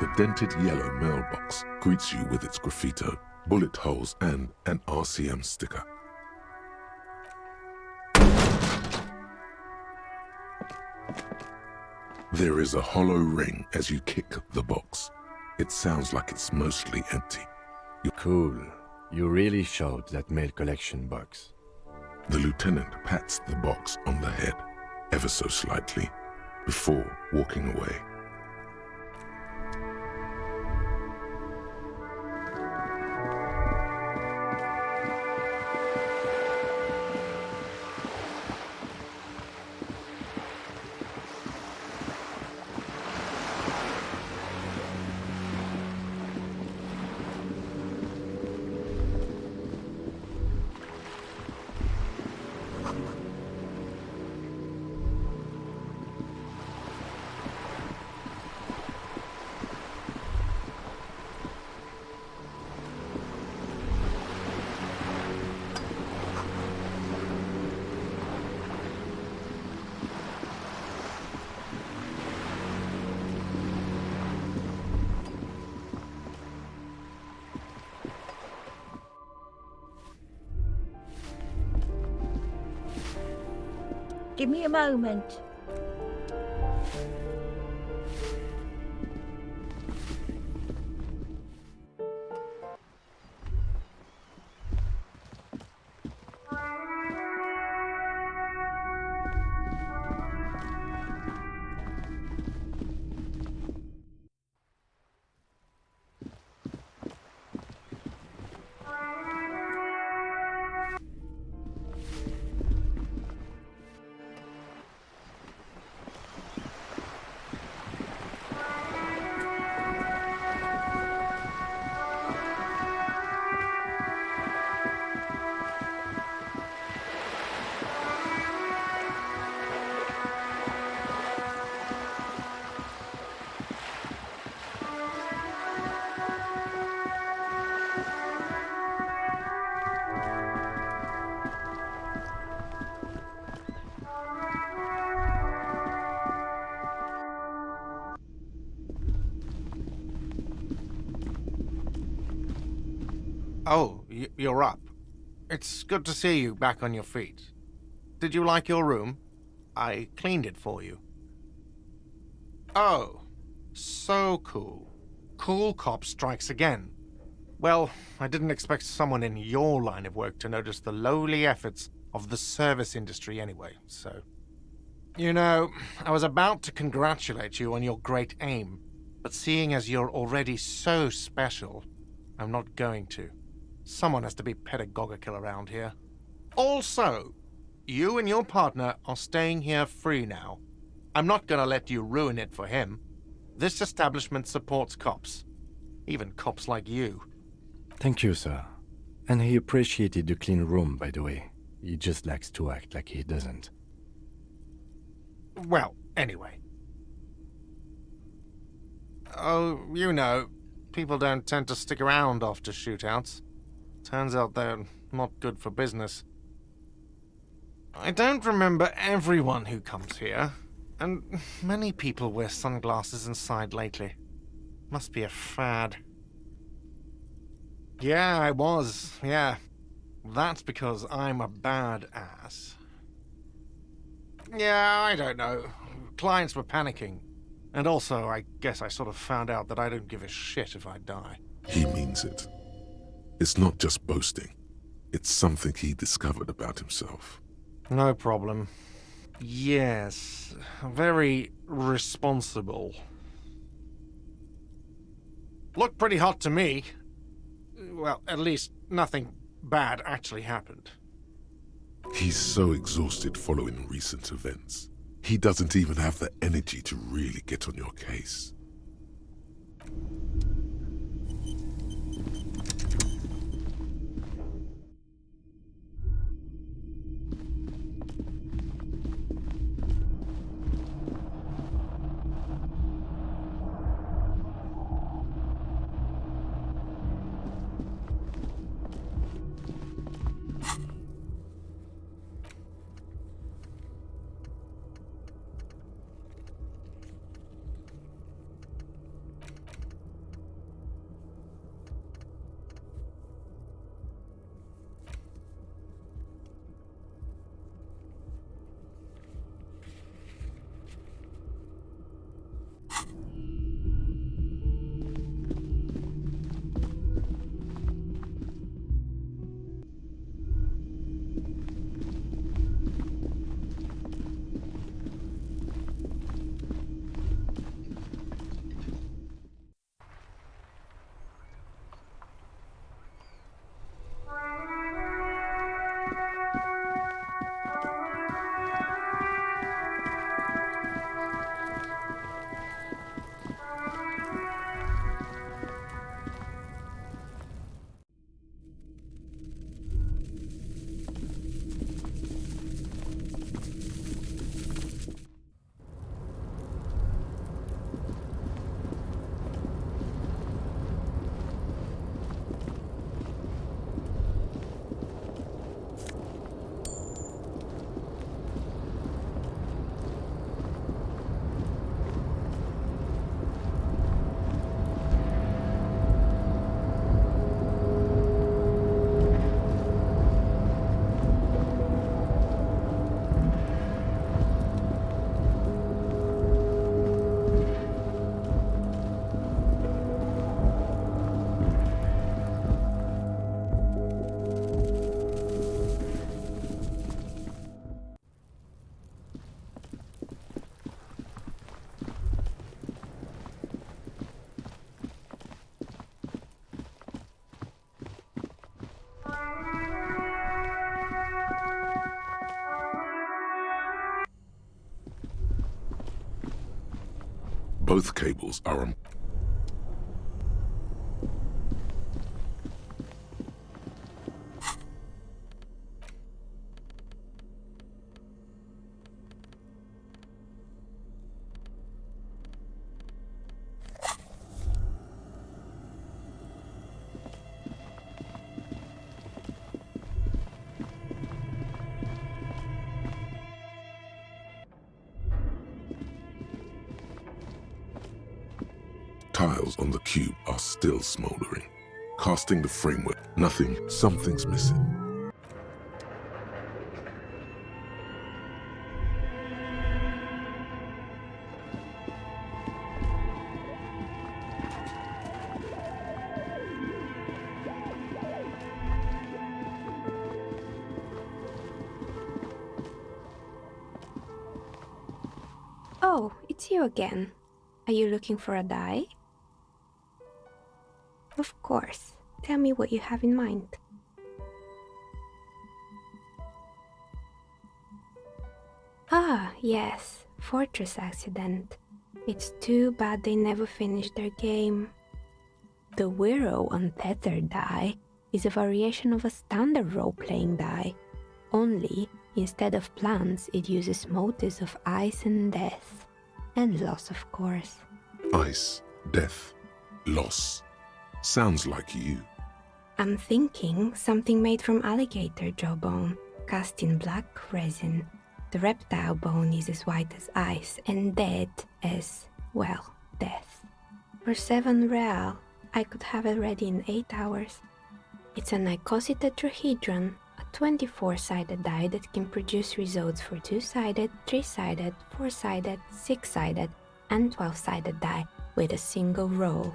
The dented yellow mailbox greets you with its graffito, bullet holes, and an RCM sticker. There is a hollow ring as you kick the box. It sounds like it's mostly empty. Cool. You really showed that mail collection box. The lieutenant pats the box on the head, ever so slightly, before walking away. Give me a moment. Oh, you're up. It's good to see you back on your feet. Did you like your room? I cleaned it for you. Oh, so cool. Cool cop strikes again. Well, I didn't expect someone in your line of work to notice the lowly efforts of the service industry anyway, so... You know, I was about to congratulate you on your great aim, but seeing as you're already so special, I'm not going to. Someone has to be pedagogical around here. Also, you and your partner are staying here free now. I'm not gonna let you ruin it for him. This establishment supports cops. Even cops like you. Thank you, sir. And he appreciated the clean room, by the way. He just likes to act like he doesn't. Well, anyway. Oh, you know, people don't tend to stick around after shootouts. Turns out they're not good for business. I don't remember everyone who comes here, and many people wear sunglasses inside lately. Must be a fad. Yeah, I was, yeah. That's because I'm a badass. Yeah, I don't know. Clients were panicking. And also, I guess I sort of found out that I don't give a shit if I die. He means it. It's not just boasting. It's something he discovered about himself. No problem. Yes, very responsible. Looked pretty hot to me. Well, at least nothing bad actually happened. He's so exhausted following recent events. He doesn't even have the energy to really get on your case. Both cables are on. Tiles on the cube are still smoldering. Casting the framework. Nothing. Something's missing. Oh, it's you again. Are you looking for a die? Of course. Tell me what you have in mind. Ah, yes. Fortress accident. It's too bad they never finished their game. The Wiro Untethered die is a variation of a standard role-playing die. Only, instead of plants, it uses motives of ice and death. And loss, of course. Ice, death, loss. Sounds like you. I'm thinking something made from alligator jawbone, cast in black resin. The reptile bone is as white as ice and dead as, well, death. For 7 real, I could have it ready in 8 hours. It's an icositetrahedron, a 24-sided die that can produce results for 2-sided, 3-sided, 4-sided, 6-sided, and 12-sided die with a single roll.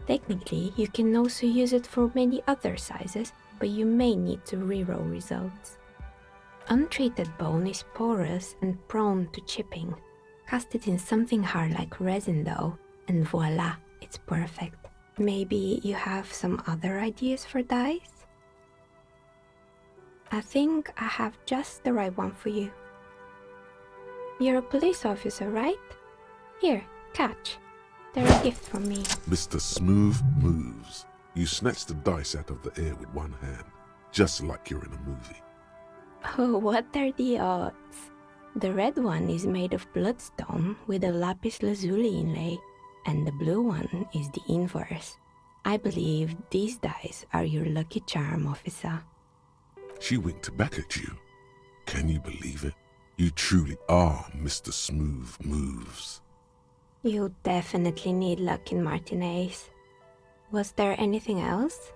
Technically, you can also use it for many other sizes, but you may need to reroll results. Untreated bone is porous and prone to chipping. Cast it in something hard like resin though, and voila, it's perfect. Maybe you have some other ideas for dies? I think I have just the right one for you. You're a police officer, right? Here, catch. They're a gift from me. Mr. Smooth Moves. You snatch the dice out of the air with one hand, just like you're in a movie. Oh, what are the odds? The red one is made of bloodstone with a lapis lazuli inlay, and the blue one is the inverse. I believe these dice are your lucky charm, officer. She winked back at you. Can you believe it? You truly are Mr. Smooth Moves. You definitely need luck in Martinez. Was there anything else?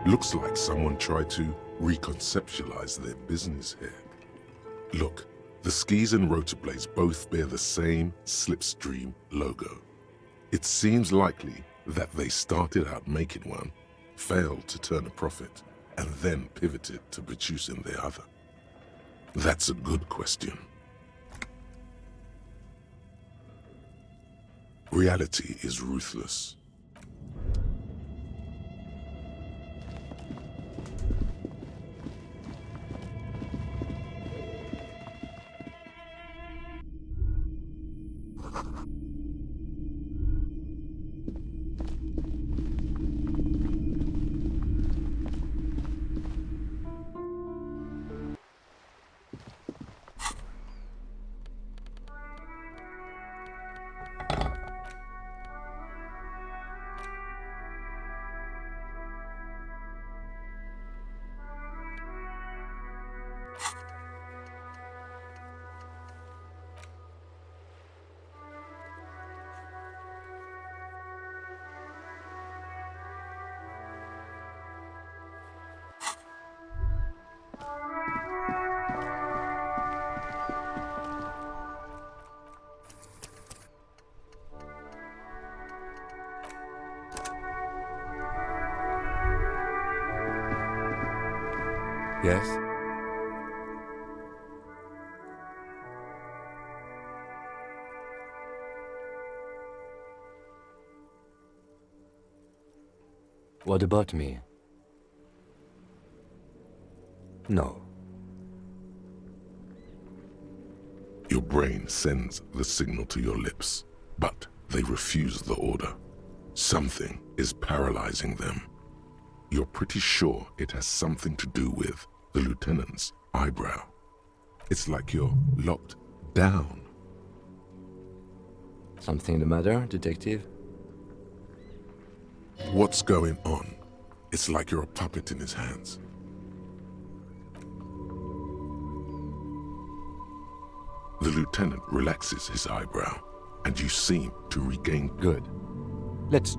Looks like someone tried to reconceptualize their business here. Look, the skis and rotor blades both bear the same Slipstream logo. It seems likely that they started out making one, failed to turn a profit, and then pivoted to producing the other. That's a good question. Reality is ruthless. Yes? What about me? No. Your brain sends the signal to your lips, but they refuse the order. Something is paralyzing them. You're pretty sure it has something to do with the lieutenant's eyebrow. It's like you're locked down. Something the matter, detective? What's going on? It's like you're a puppet in his hands. The lieutenant relaxes his eyebrow, and you seem to regain... Good. Let's...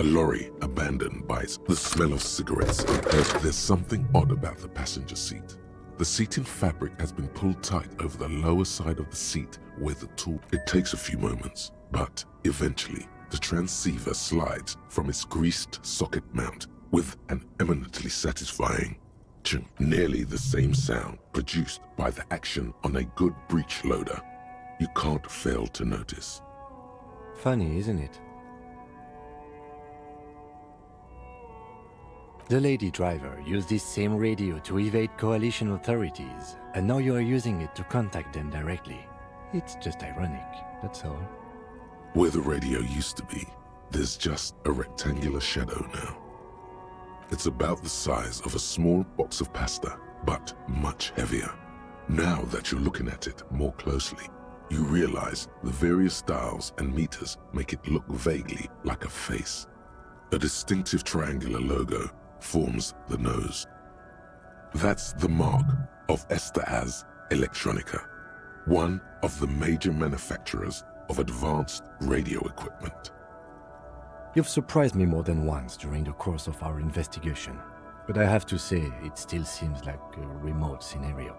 A lorry abandoned bites the smell of cigarettes. There's something odd about the passenger seat. The seating fabric has been pulled tight over the lower side of the seat where the tool... It takes a few moments, but eventually the transceiver slides from its greased socket mount with an eminently satisfying ching, nearly the same sound produced by the action on a good breech loader. You can't fail to notice. Funny, isn't it? The lady driver used this same radio to evade coalition authorities, and now you are using it to contact them directly. It's just ironic, that's all. Where the radio used to be, there's just a rectangular shadow now. It's about the size of a small box of pasta, but much heavier. Now that you're looking at it more closely, you realize the various dials and meters make it look vaguely like a face. A distinctive triangular logo forms the nose. That's the mark of Esteaz Electronica, one of the major manufacturers of advanced radio equipment. You've surprised me more than once during the course of our investigation, but I have to say it still seems like a remote scenario.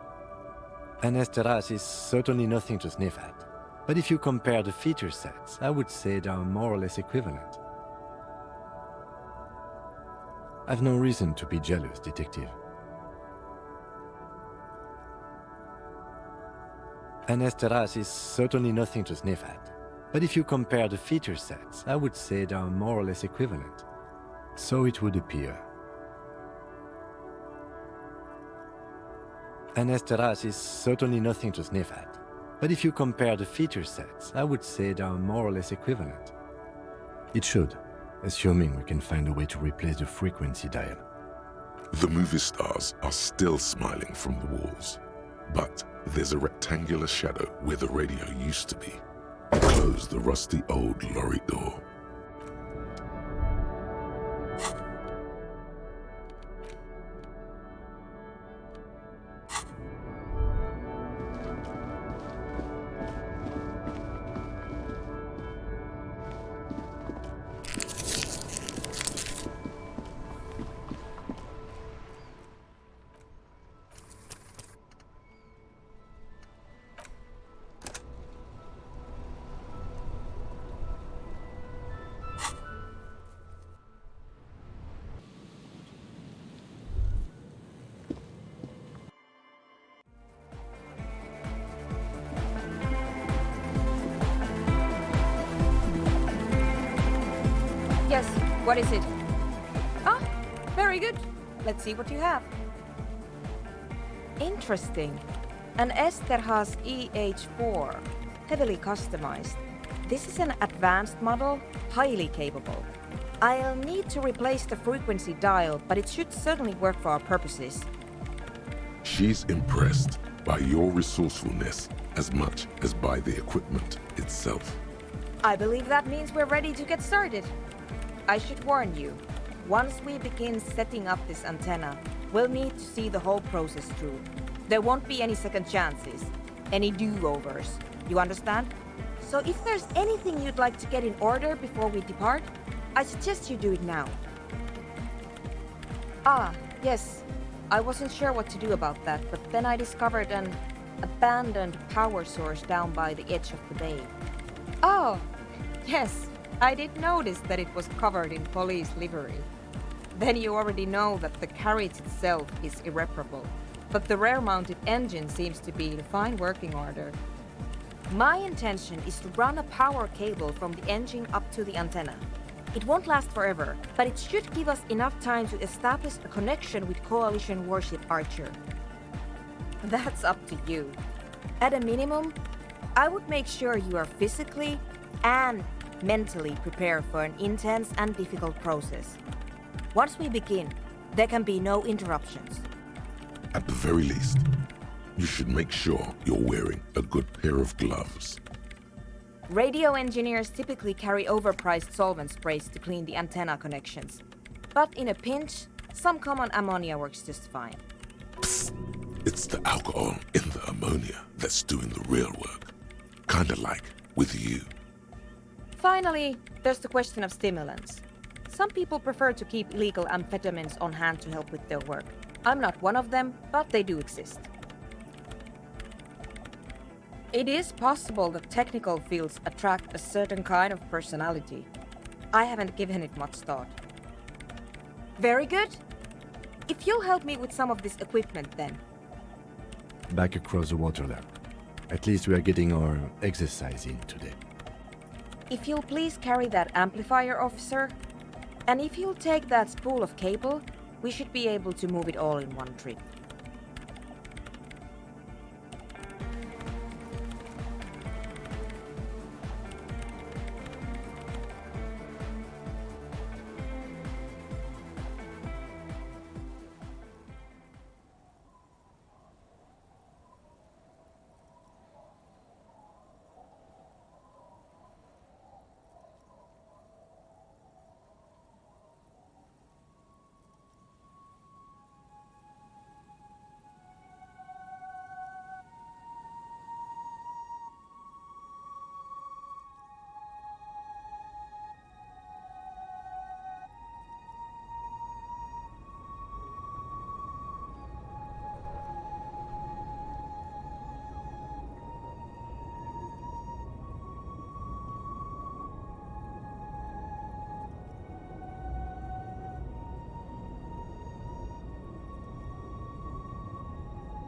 An Esteraz is certainly nothing to sniff at, but if you compare the feature sets, I would say they are more or less equivalent. I've no reason to be jealous, Detective. An Esteraz is certainly nothing to sniff at, but if you compare the feature sets, I would say they are more or less equivalent. So it would appear. An Esteraz is certainly nothing to sniff at, but if you compare the feature sets, I would say they are more or less equivalent. It should. Assuming we can find a way to replace the frequency dial. The movie stars are still smiling from the walls, but there's a rectangular shadow where the radio used to be. Close the rusty old lorry door. Yes, what is it? Ah, very good. Let's see what you have. Interesting. An Esterhazy EH4, heavily customized. This is an advanced model, highly capable. I'll need to replace the frequency dial, but it should certainly work for our purposes. She's impressed by your resourcefulness as much as by the equipment itself. I believe that means we're ready to get started. I should warn you, once we begin setting up this antenna, we'll need to see the whole process through. There won't be any second chances, any do-overs. You understand? So if there's anything you'd like to get in order before we depart, I suggest you do it now. Ah, yes. I wasn't sure what to do about that, but then I discovered an abandoned power source down by the edge of the bay. Oh, yes. I did notice that it was covered in police livery. Then you already know that the carriage itself is irreparable, but the rear-mounted engine seems to be in fine working order. My intention is to run a power cable from the engine up to the antenna. It won't last forever, but it should give us enough time to establish a connection with Coalition warship Archer. That's up to you. At a minimum, I would make sure you are physically and mentally prepared for an intense and difficult process. Once we begin, there can be no interruptions. At the very least, you should make sure you're wearing a good pair of gloves. Radio engineers typically carry overpriced solvent sprays to clean the antenna connections. But in a pinch, some common ammonia works just fine. Psst. It's the alcohol in the ammonia that's doing the real work. Kinda like with you. Finally, there's the question of stimulants. Some people prefer to keep illegal amphetamines on hand to help with their work. I'm not one of them, but they do exist. It is possible that technical fields attract a certain kind of personality. I haven't given it much thought. Very good. If you'll help me with some of this equipment then. Back across the water lab. At least we are getting our exercise in today. If you'll please carry that amplifier, officer, and if you'll take that spool of cable, we should be able to move it all in one trip.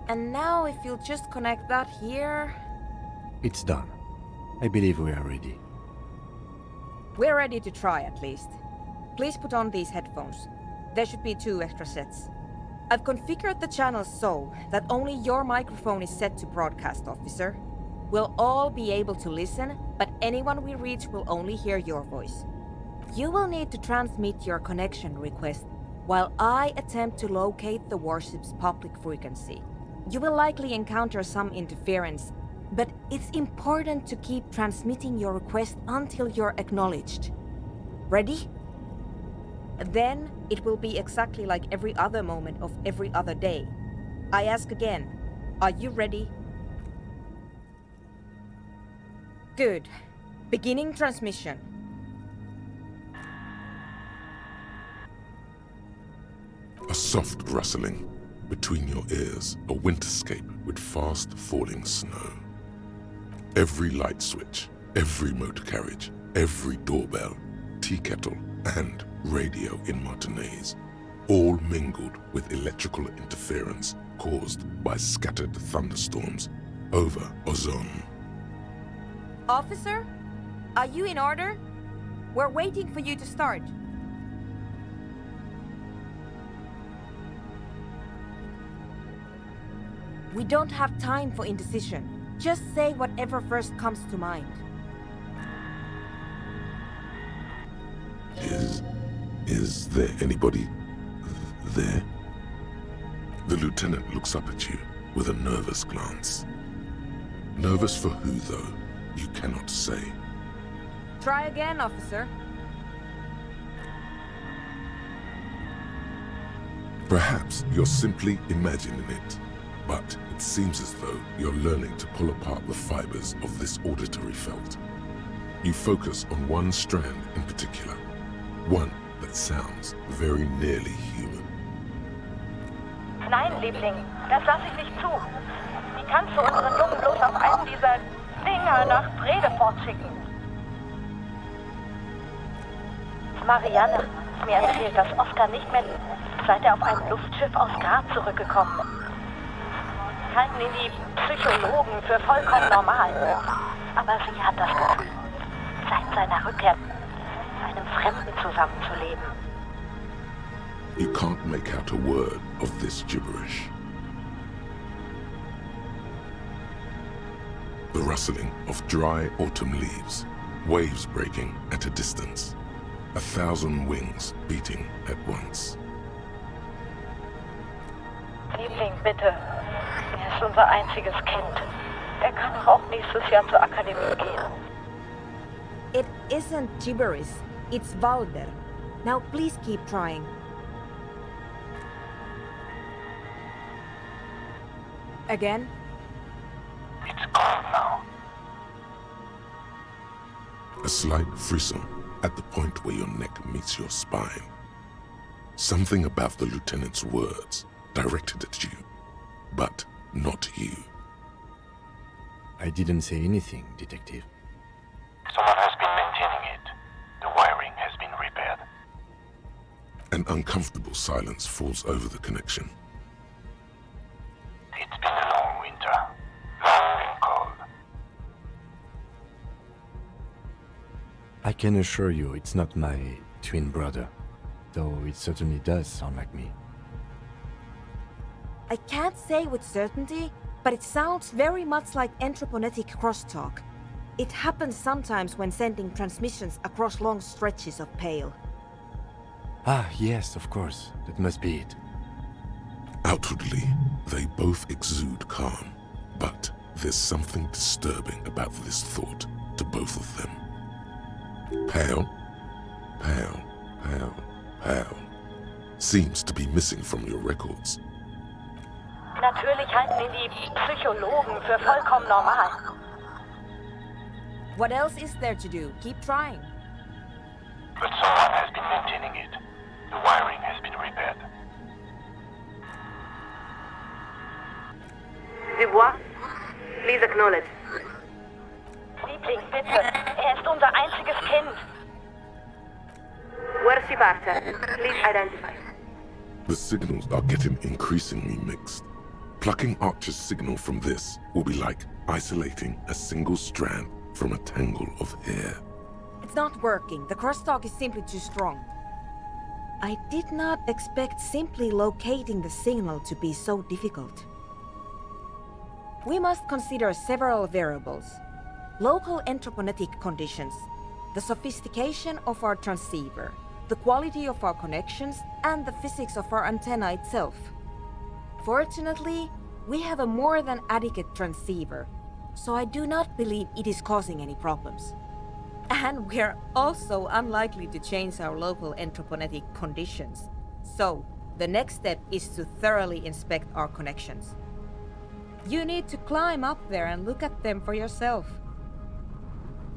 And now if you'll just connect that here... It's done. I believe we are ready. We're ready to try at least. Please put on these headphones. There should be 2 extra sets. I've configured the channels so that only your microphone is set to broadcast, officer. We'll all be able to listen, but anyone we reach will only hear your voice. You will need to transmit your connection request while I attempt to locate the warship's public frequency. You will likely encounter some interference, but it's important to keep transmitting your request until you're acknowledged. Ready? Then it will be exactly like every other moment of every other day. I ask again, are you ready? Good. Beginning transmission. A soft rustling. Between your ears, a winterscape with fast-falling snow. Every light switch, every motor carriage, every doorbell, tea kettle, and radio in Martinez, all mingled with electrical interference caused by scattered thunderstorms over Ozone. Officer, are you in order? We're waiting for you to start. We don't have time for indecision. Just say whatever first comes to mind. Is there anybody there? The lieutenant looks up at you with a nervous glance. Nervous for who, though, you cannot say. Try again, officer. Perhaps you're simply imagining it. But it seems as though you're learning to pull apart the fibers of this auditory felt. You focus on one strand in particular, one that sounds very nearly human. Nein, Liebling, das lasse ich nicht zu. Wie kannst du unseren Jungen bloß auf einen dieser Dinger nach Bredefort schicken? Marianne hat mir erzählt, dass Oscar nicht mehr, seit er auf einem Luftschiff aus Graz zurückgekommen ist. halten ihn die Psychologen für vollkommen normal. Aber sie hat das Gefühl, seit seiner Rückkehr mit einem Fremden zusammenzuleben. You can't make out a word of this gibberish. The rustling of dry autumn leaves, waves breaking at a distance, 1,000 wings beating at once. Liebling, bitte. Er ist unser einziges Kind. Er kann doch auch nächstes Jahr zur Akademie gehen. It isn't gibberish, it's Valder. Now please keep trying. Again? It's gone now. A slight frisson at the point where your neck meets your spine. Something about the lieutenant's words directed at you, but not you. I didn't say anything, Detective. Someone has been maintaining it. The wiring has been repaired. An uncomfortable silence falls over the connection. It's been a long winter. Long and cold. I can assure you it's not my twin brother, though it certainly does sound like me. I can't say with certainty, but it sounds very much like entroponetic crosstalk. It happens sometimes when sending transmissions across long stretches of Pale. Ah, yes, of course. That must be it. Outwardly, they both exude calm, but there's something disturbing about this thought to both of them. Pale, pale, pale, pale seems to be missing from your records. Natürlich halten ihn die Psychologen für vollkommen normal. What else is there to do? Keep trying. But someone has been maintaining it. The wiring has been repaired. Dubois, please acknowledge. Liebling, bitte. Er ist unser einziges Kind. Where's she Barter? Please identify. The signals are getting increasingly mixed. Plucking Archer's signal from this will be like isolating a single strand from a tangle of hair. It's not working. The crosstalk is simply too strong. I did not expect simply locating the signal to be so difficult. We must consider several variables. Local entroponetic conditions, the sophistication of our transceiver, the quality of our connections, and the physics of our antenna itself. Fortunately, we have a more than adequate transceiver, so I do not believe it is causing any problems. And we're also unlikely to change our local entroponetic conditions. So, the next step is to thoroughly inspect our connections. You need to climb up there and look at them for yourself.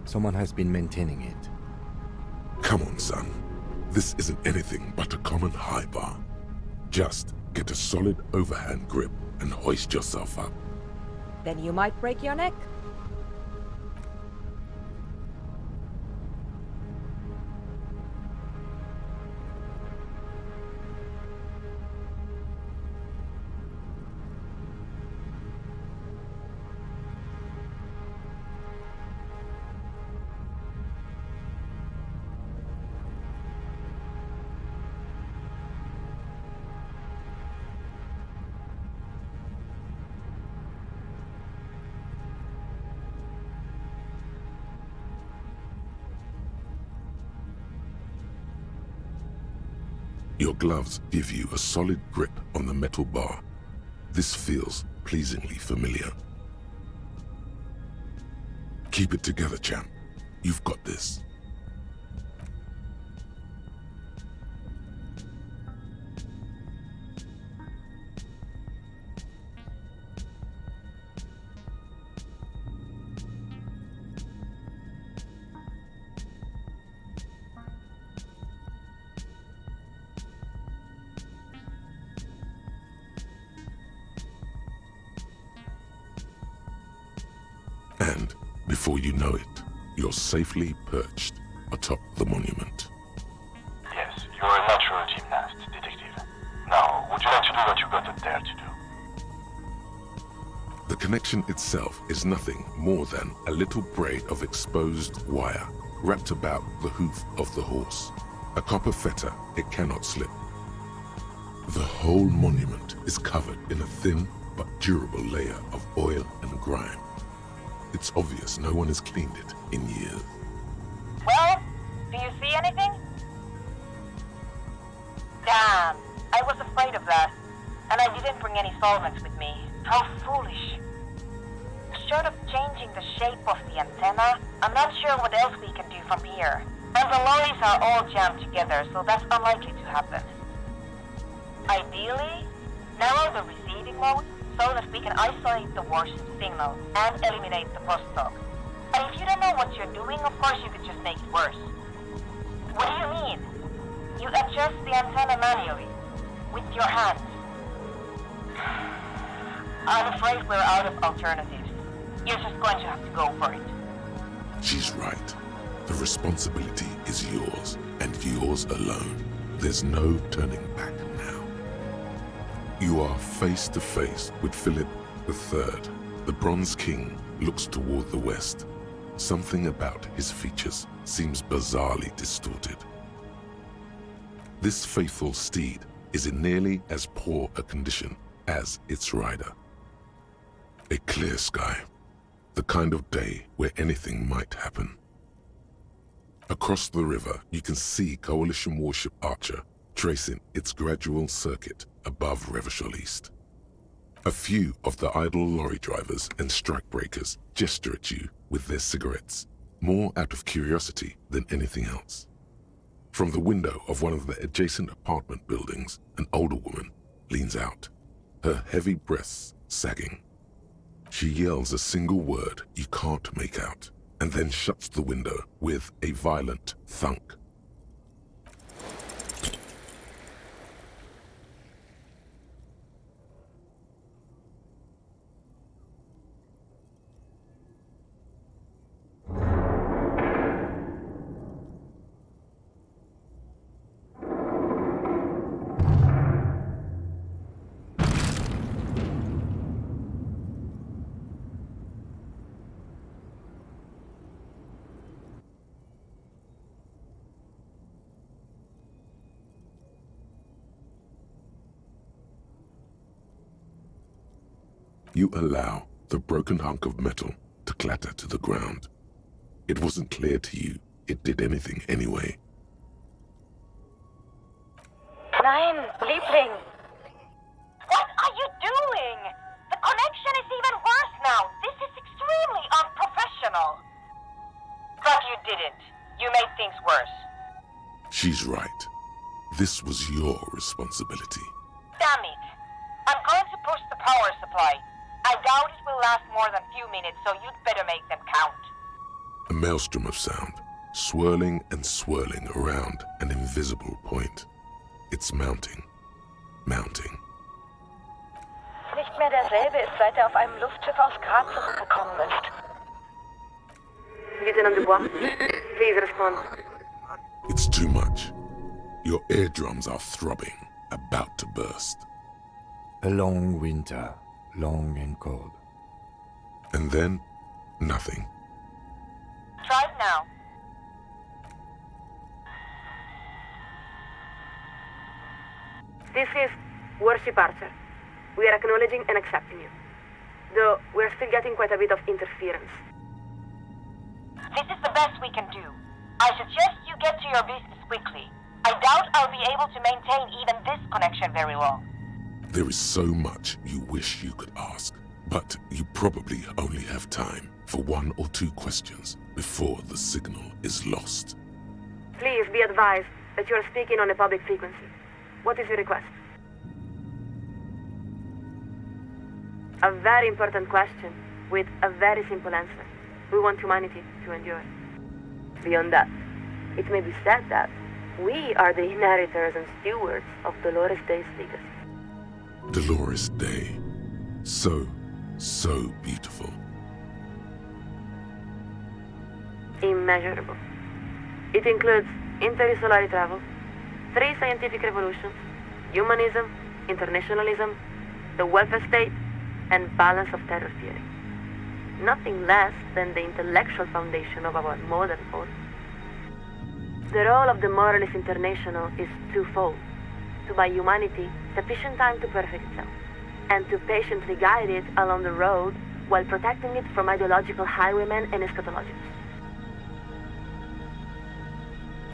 Someone has been maintaining it. Come on, son. This isn't anything but a common high bar. Just get a solid overhand grip and hoist yourself up. Then you might break your neck. Your gloves give you a solid grip on the metal bar. This feels pleasingly familiar. Keep it together, champ. You've got this. And before you know it, you're safely perched atop the monument. Yes, you're a natural gymnast, detective. Now, would you like to do what you got up there to do? connection itself is nothing more than a little braid of exposed wire wrapped about the hoof of the horse. A copper fetter it cannot slip. The whole monument is covered in a thin but durable layer of oil and grime. It's obvious no one has cleaned it in years. Well, do you see anything? Damn, I was afraid of that. And I didn't bring any solvents with me. How foolish. Short of changing the shape of the antenna, I'm not sure what else we can do from here. And the lorries are all jammed together, so that's unlikely to happen. Ideally, narrow the receiving mode so that we can isolate the warship signal and eliminate the post dog. But if you don't know what you're doing, of course you could just make it worse. What do you mean? You adjust the antenna manually, with your hands. I'm afraid we're out of alternatives. You're just going to have to go for it. She's right. The responsibility is yours, and yours alone. There's no turning back now. You are face to face with Philip III. The Bronze King looks toward the west. Something about his features seems bizarrely distorted. This faithful steed is in nearly as poor a condition as its rider. A clear sky, the kind of day where anything might happen. Across the river, you can see Coalition warship Archer tracing its gradual circuit above Revachol East. A few of the idle lorry drivers and strikebreakers gesture at you with their cigarettes, more out of curiosity than anything else. From the window of one of the adjacent apartment buildings, an older woman leans out, her heavy breasts sagging. She yells a single word you can't make out, and then shuts the window with a violent thunk. You allow the broken hunk of metal to clatter to the ground. It wasn't clear to you it did anything anyway. Nein, Liebling! What are you doing? The connection is even worse now. This is extremely unprofessional. But you didn't. You made things worse. She's right. This was your responsibility. Damn it. I'm going to push the power supply. I doubt it will last more than a few minutes, so you'd better make them count. A maelstrom of sound, swirling and swirling around an invisible point. It's mounting, mounting. Nicht mehr derselbe ist, seit auf einem Luftschiff aus Graz zurückgekommen ist. Lieutenant Dubois, please respond. It's too much. Your eardrums are throbbing, about to burst. A long winter, long and cold. And then, nothing. Try it now. This is Warship Archer. We are acknowledging and accepting you. Though we're still getting quite a bit of interference. This is the best we can do. I suggest you get to your business quickly. I doubt I'll be able to maintain even this connection very long. There is so much you wish you could ask, but you probably only have time for 1 or 2 questions before the signal is lost. Please be advised that you are speaking on a public frequency. What is your request? A very important question with a very simple answer. We want humanity to endure. Beyond that, it may be said that we are the inheritors and stewards of Dolores Day's legacy. Dolores Day. So beautiful. Immeasurable. It includes interstellar travel, 3 scientific revolutions, humanism, internationalism, the welfare state, and balance of terror theory. Nothing less than the intellectual foundation of our modern order. The role of the Moralist International is twofold: to buy humanity sufficient time to perfect itself, and to patiently guide it along the road while protecting it from ideological highwaymen and eschatologists.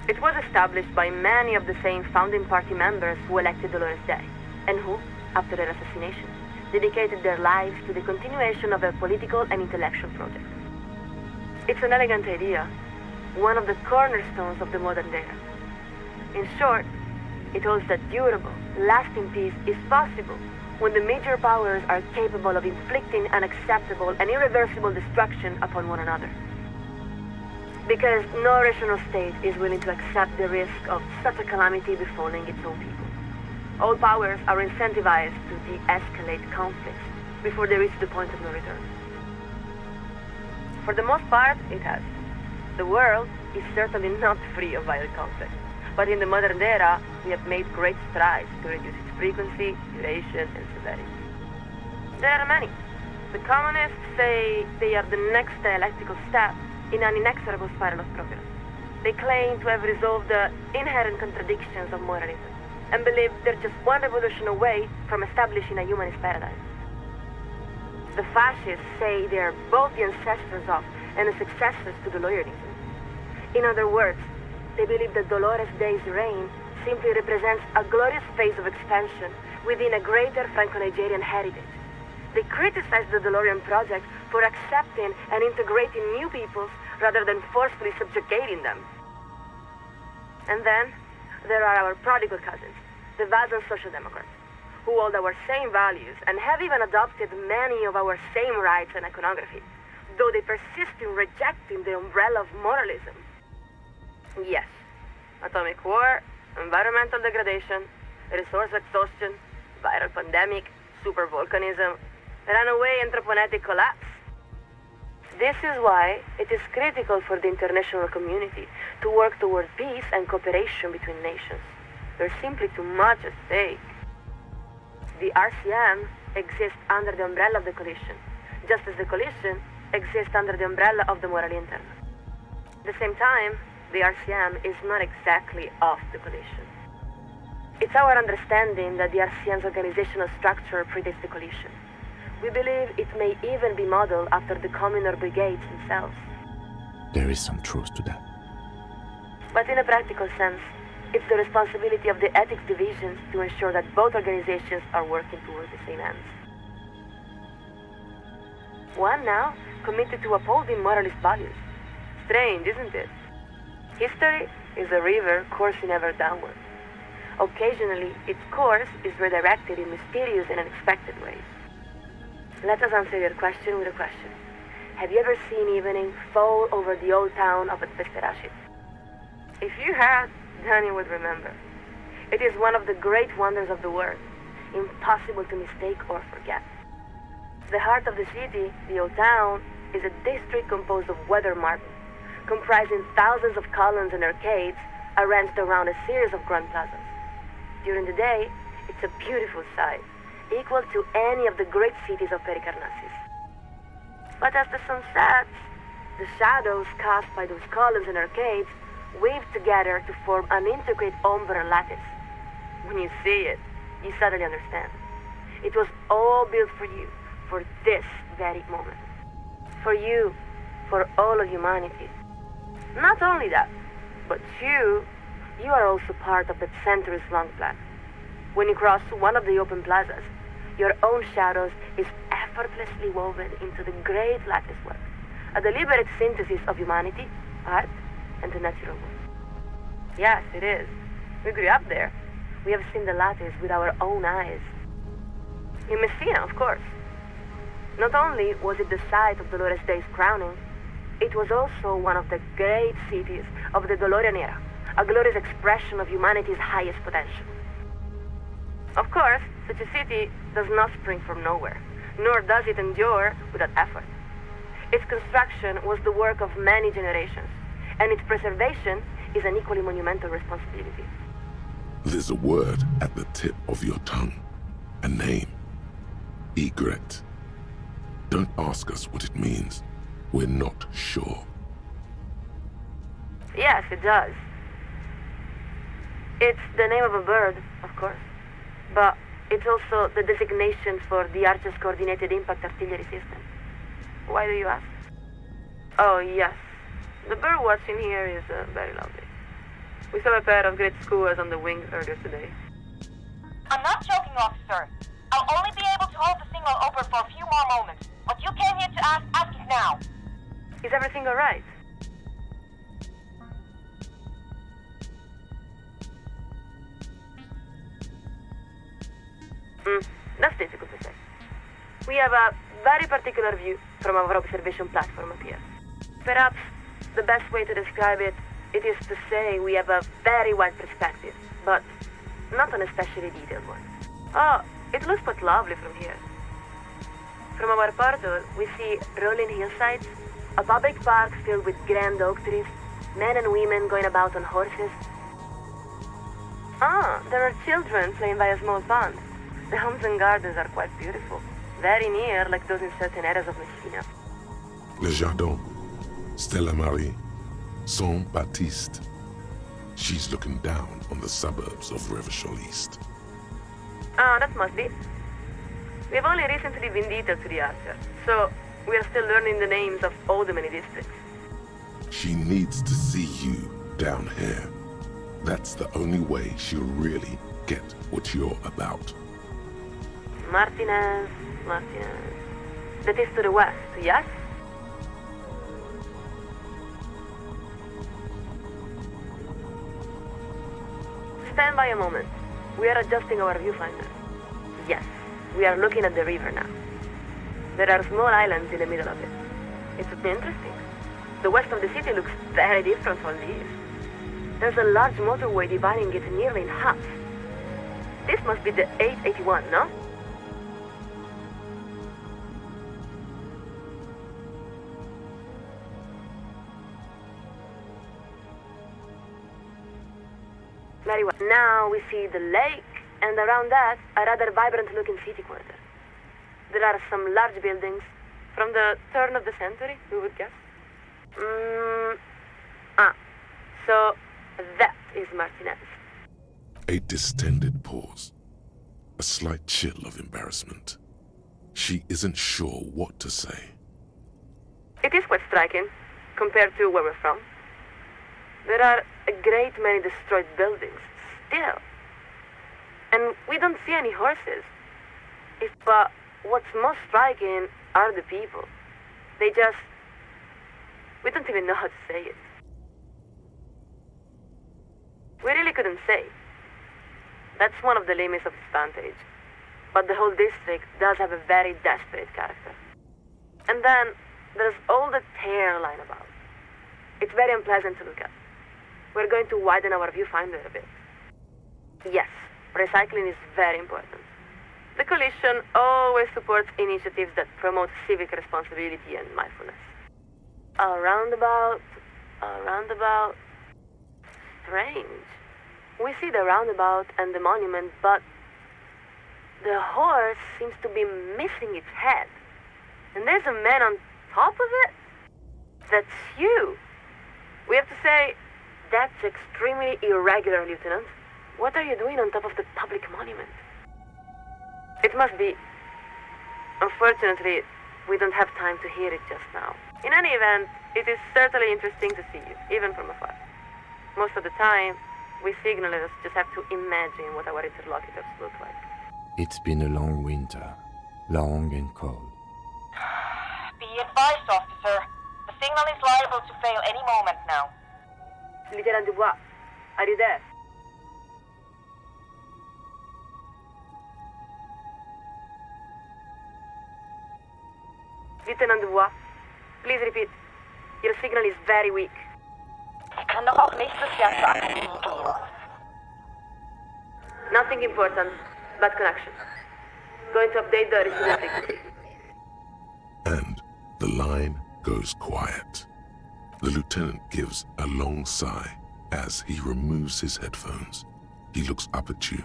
It was established by many of the same founding party members who elected Dolores Day, and who, after her assassination, dedicated their lives to the continuation of her political and intellectual project. It's an elegant idea, one of the cornerstones of the modern era. In short, it holds that durable, lasting peace is possible when the major powers are capable of inflicting unacceptable and irreversible destruction upon one another. Because no rational state is willing to accept the risk of such a calamity befalling its own people. All powers are incentivized to de-escalate conflicts before they reach the point of no return. For the most part, it has. The world is certainly not free of violent conflict, but in the modern era, we have made great strides to reduce its frequency, duration, and severity. There are many. The communists say they are the next dialectical step in an inexorable spiral of progress. They claim to have resolved the inherent contradictions of moralism, and believe they're just one revolution away from establishing a humanist paradigm. The fascists say they are both the ancestors of and the successors to Deloreanism. In other words, they believe that Dolores Day's reign simply represents a glorious phase of expansion within a greater Franco-Nigerian heritage. They criticize the DeLorean project for accepting and integrating new peoples rather than forcefully subjugating them. And then, there are our prodigal cousins, the Vazan Social Democrats, who hold our same values and have even adopted many of our same rights and iconography, though they persist in rejecting the umbrella of moralism. Yes, atomic war, environmental degradation, resource exhaustion, viral pandemic, supervolcanism, runaway anthropogenetic collapse. This is why it is critical for the international community to work toward peace and cooperation between nations. There's simply too much at stake. The RCM exists under the umbrella of the coalition, just as the coalition exists under the umbrella of the Morally Internal. At the same time, the RCM is not exactly of the coalition. It's our understanding that the RCM's organizational structure predates the coalition. We believe it may even be modeled after the communal brigades themselves. There is some truth to that. But in a practical sense, it's the responsibility of the ethics divisions to ensure that both organizations are working toward the same ends. One now committed to upholding moralist values. Strange, isn't it? History is a river coursing ever downward. Occasionally, its course is redirected in mysterious and unexpected ways. Let us answer your question with a question. Have you ever seen evening fall over the old town of Al-Festarashid? If you had, then you would remember. It is one of the great wonders of the world, impossible to mistake or forget. The heart of the city, the old town, is a district composed of weather marble, comprising thousands of columns and arcades arranged around a series of grand plazas. During the day, it's a beautiful sight, equal to any of the great cities of Pericarnassus. But as the sun sets, the shadows cast by those columns and arcades weave together to form an intricate ombre lattice. When you see it, you suddenly understand. It was all built for you, for this very moment. For you, for all of humanity. Not only that, but you are also part of that centuries-long plan. When you cross one of the open plazas, your own shadows is effortlessly woven into the great lattice work, a deliberate synthesis of humanity, art, and the natural world. Yes, it is. We grew up there. We have seen the lattice with our own eyes. In Messina, of course. Not only was it the site of Dolores Day's crowning, it was also one of the great cities of the Delorean era, a glorious expression of humanity's highest potential. Of course, such a city does not spring from nowhere, nor does it endure without effort. Its construction was the work of many generations, and its preservation is an equally monumental responsibility. There's a word at the tip of your tongue. A name. Egret. Don't ask us what it means. We're not sure. Yes, it does. It's the name of a bird, of course. But it's also the designation for the Archer's Coordinated Impact Artillery System. Why do you ask? Oh, yes. The bird watching here is very lovely. We saw a pair of great skuas on the wing earlier today. I'm not joking, officer. I'll only be able to hold the signal open for a few more moments. What you came here to ask it now. Is everything alright? That's difficult to say. We have a very particular view from our observation platform up here. Perhaps the best way to describe it, it is to say we have a very wide perspective, but not an especially detailed one. Oh, it looks quite lovely from here. From our portal, we see rolling hillsides, a public park filled with grand oak trees, men and women going about on horses. Ah, there are children playing by a small pond. The homes and gardens are quite beautiful, very near like those in certain areas of Messina. Le Jardin, Stella Marie, Saint-Baptiste. She's looking down on the suburbs of Revachol East. Ah, that must be. We have only recently been detailed to the Archer, so we are still learning the names of all the many districts. She needs to see you down here. That's the only way she'll really get what you're about. Martinez. That is to the west, yes? Stand by a moment. We are adjusting our viewfinder. Yes, we are looking at the river now. There are small islands in the middle of it. It's interesting. The west of the city looks very different from this. There's a large motorway dividing it nearly in half. This must be the 881, no? Very well. Now we see the lake, and around that, a rather vibrant-looking city quarter. There are some large buildings from the turn of the century, we would guess. So that is Martinez. A distended pause. A slight chill of embarrassment. She isn't sure what to say. It is quite striking, compared to where we're from. There are a great many destroyed buildings, still. And we don't see any horses. What's most striking are the people. We don't even know how to say it. We really couldn't say. That's one of the limits of disadvantage. But the whole district does have a very desperate character. And then there's all the tear lying about. It's very unpleasant to look at. We're going to widen our viewfinder a bit. Yes, recycling is very important. The Coalition always supports initiatives that promote civic responsibility and mindfulness. A roundabout. Strange. We see the roundabout and the monument, but the horse seems to be missing its head. And there's a man on top of it? That's you. We have to say, that's extremely irregular, Lieutenant. What are you doing on top of the public monument? It must be. Unfortunately, we don't have time to hear it just now. In any event, it is certainly interesting to see you, even from afar. Most of the time, we signalers just have to imagine what our interlocutors look like. It's been a long winter, long and cold. Be advised, officer. The signal is liable to fail any moment now. Lieutenant Dubois, are you there? Lieutenant Dubois, please repeat. Your signal is very weak. Ich kann doch auch nächstes Jahr zur Akademie gehen. Nothing important. Bad connection. Going to update the receiver frequency. And the line goes quiet. The lieutenant gives a long sigh as he removes his headphones. He looks up at you.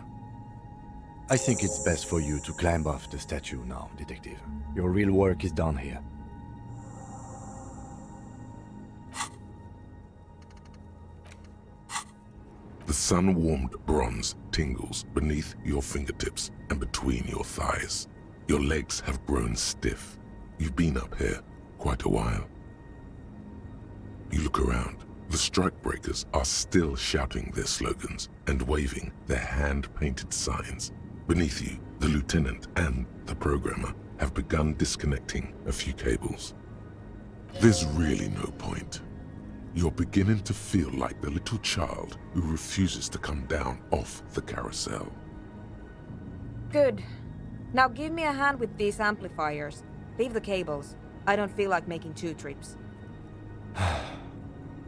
I think it's best for you to climb off the statue now, Detective. Your real work is done here. The sun-warmed bronze tingles beneath your fingertips and between your thighs. Your legs have grown stiff. You've been up here quite a while. You look around. The strikebreakers are still shouting their slogans and waving their hand-painted signs. Beneath you, the lieutenant and the programmer have begun disconnecting a few cables. There's really no point. You're beginning to feel like the little child who refuses to come down off the carousel. Good. Now give me a hand with these amplifiers. Leave the cables. I don't feel like making 2 trips.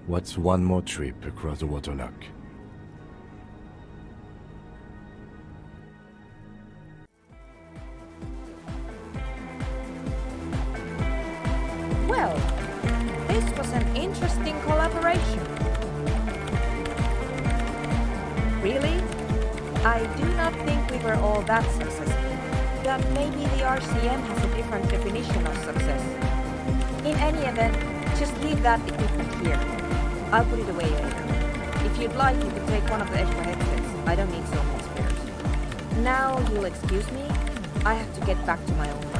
What's one more trip across the waterlock? Well, this was an interesting collaboration. Really? I do not think we were all that successful. But maybe the RCM has a different definition of success. In any event, just leave that equipment here. I'll put it away later. If you'd like, you can take one of the extra headsets. I don't need so many spares. Now, you'll excuse me. I have to get back to my own work.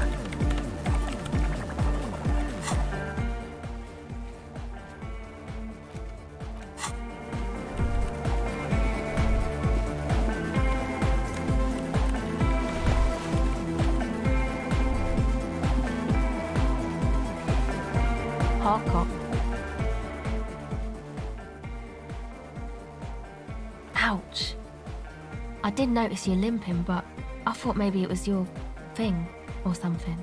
Harcourt. Ouch. I did notice you limping, but I thought maybe it was your thing or something.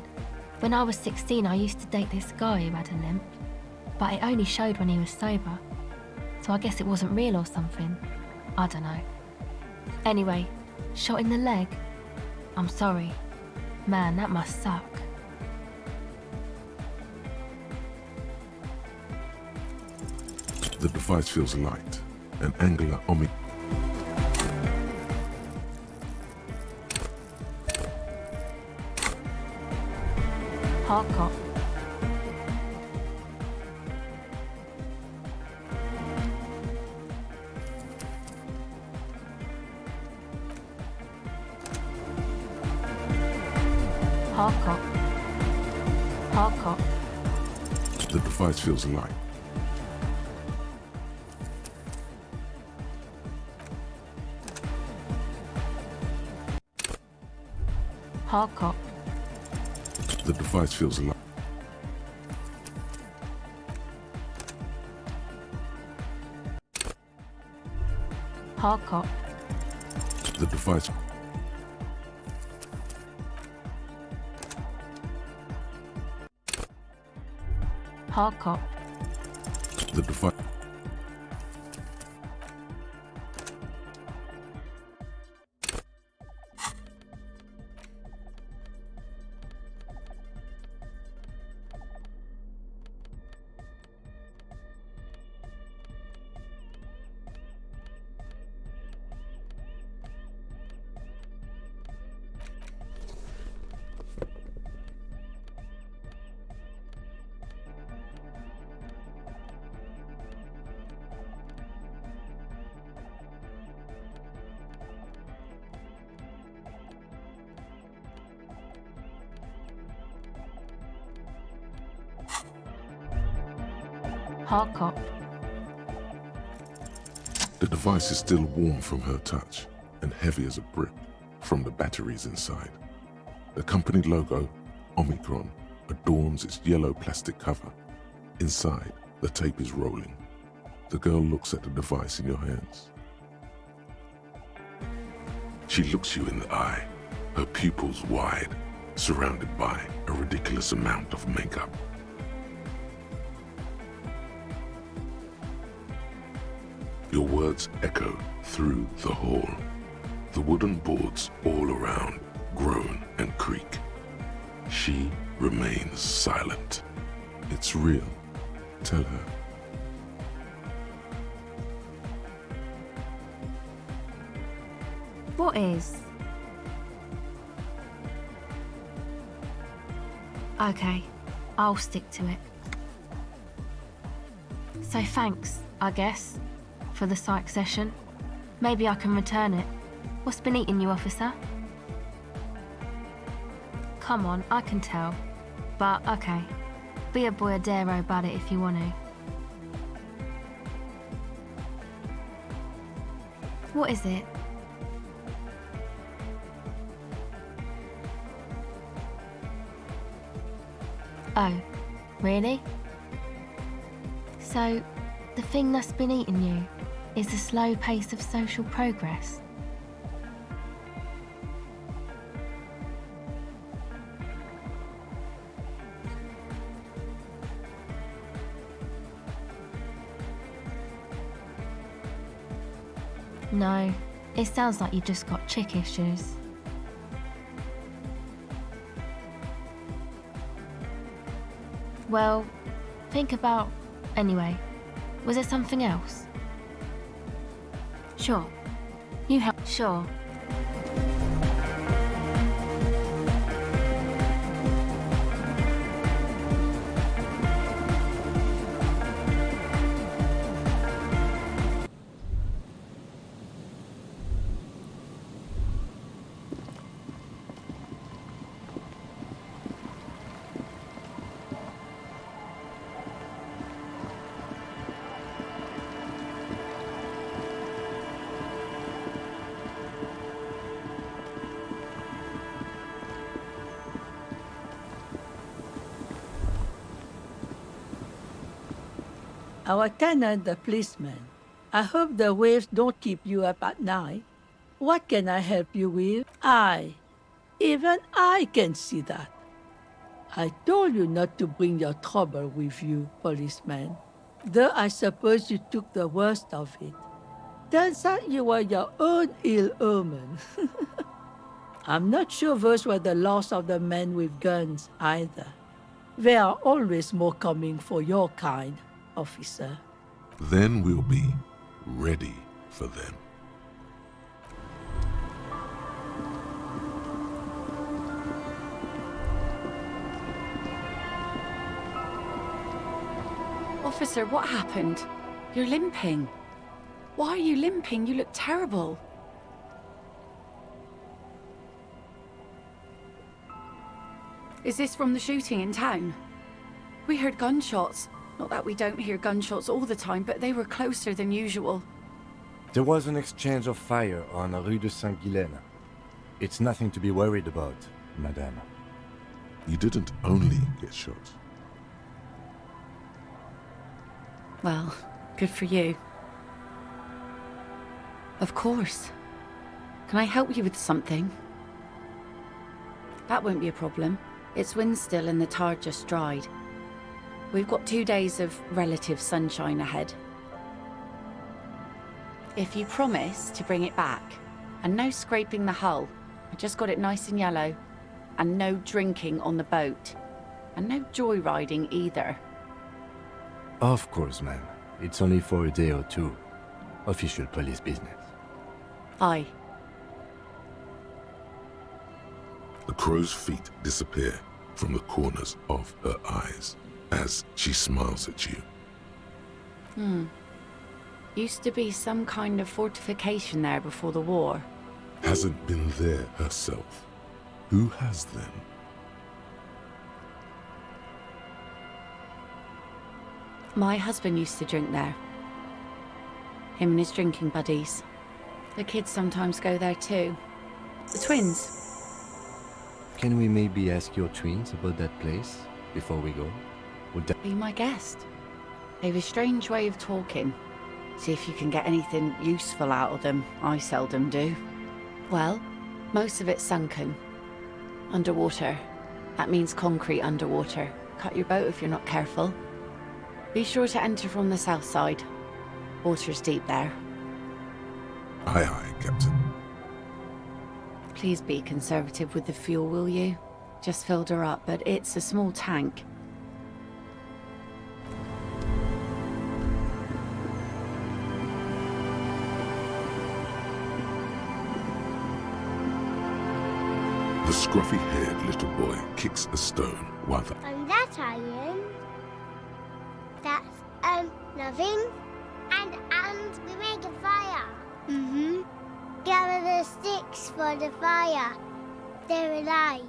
When I was 16, I used to date this guy who had a limp, but it only showed when he was sober. So I guess it wasn't real or something. I don't know. Anyway, shot in the leg? I'm sorry. Man, that must suck. The device feels light, an angular omic. Harcourt. Harcourt. Harcourt. The device feels light. Harcourt. The device feels light. Harcourt. The device. Harcourt. The device. Harcourt. The device is still warm from her touch and heavy as a brick from the batteries inside. The company logo, Omicron, adorns its yellow plastic cover. Inside, the tape is rolling. The girl looks at the device in your hands. She looks you in the eye, her pupils wide, surrounded by a ridiculous amount of makeup. Your words echo through the hall. The wooden boards all around groan and creak. She remains silent. It's real. Tell her. What is? Okay, I'll stick to it. So thanks, I guess, for the psych session. Maybe I can return it. What's been eating you, officer? Come on, I can tell. But okay, be a boyadero about it if you want to. What is it? Oh, really? So, the thing that's been eating you is the slow pace of social progress? No, it sounds like you just got chick issues. Well, think about... Anyway, was there something else? Sure. You have... Sure. Our tenant, the policeman. I hope the waves don't keep you up at night. What can I help you with? Even I can see that. I told you not to bring your trouble with you, policeman. Though I suppose you took the worst of it. Turns out you were your own ill omen. I'm not sure those were the last of the men with guns either. There are always more coming for your kind, officer. Then we'll be ready for them. Officer, what happened? You're limping. Why are you limping? You look terrible. Is this from the shooting in town? We heard gunshots. Not that we don't hear gunshots all the time, but they were closer than usual. There was an exchange of fire on Rue de Saint-Guylaine. It's nothing to be worried about, madame. You didn't only get shot. Well, good for you. Of course. Can I help you with something? That won't be a problem. It's wind still and the tar just dried. We've got 2 days of relative sunshine ahead. If you promise to bring it back, and no scraping the hull, I just got it nice and yellow, and no drinking on the boat, and no joyriding either. Of course, ma'am. It's only for a day or two. Official police business. Aye. The crow's feet disappear from the corners of her eyes as she smiles at you. Used to be some kind of fortification there before the war. Hasn't been there herself. Who has then? My husband used to drink there. Him and his drinking buddies. The kids sometimes go there too. The twins. Can we maybe ask your twins about that place before we go? Would that Be my guest. They have a strange way of talking. See if you can get anything useful out of them. I seldom do. Well, most of it's sunken. Underwater. That means concrete underwater. Cut your boat if you're not careful. Be sure to enter from the south side. Water's deep there. Aye, aye, Captain. Please be conservative with the fuel, will you? Just filled her up, but it's a small tank. The scruffy-haired little boy kicks a stone while the I'm that iron. That's, nothing. And we make a fire. Mm-hmm. Gather the sticks for the fire. They're nice.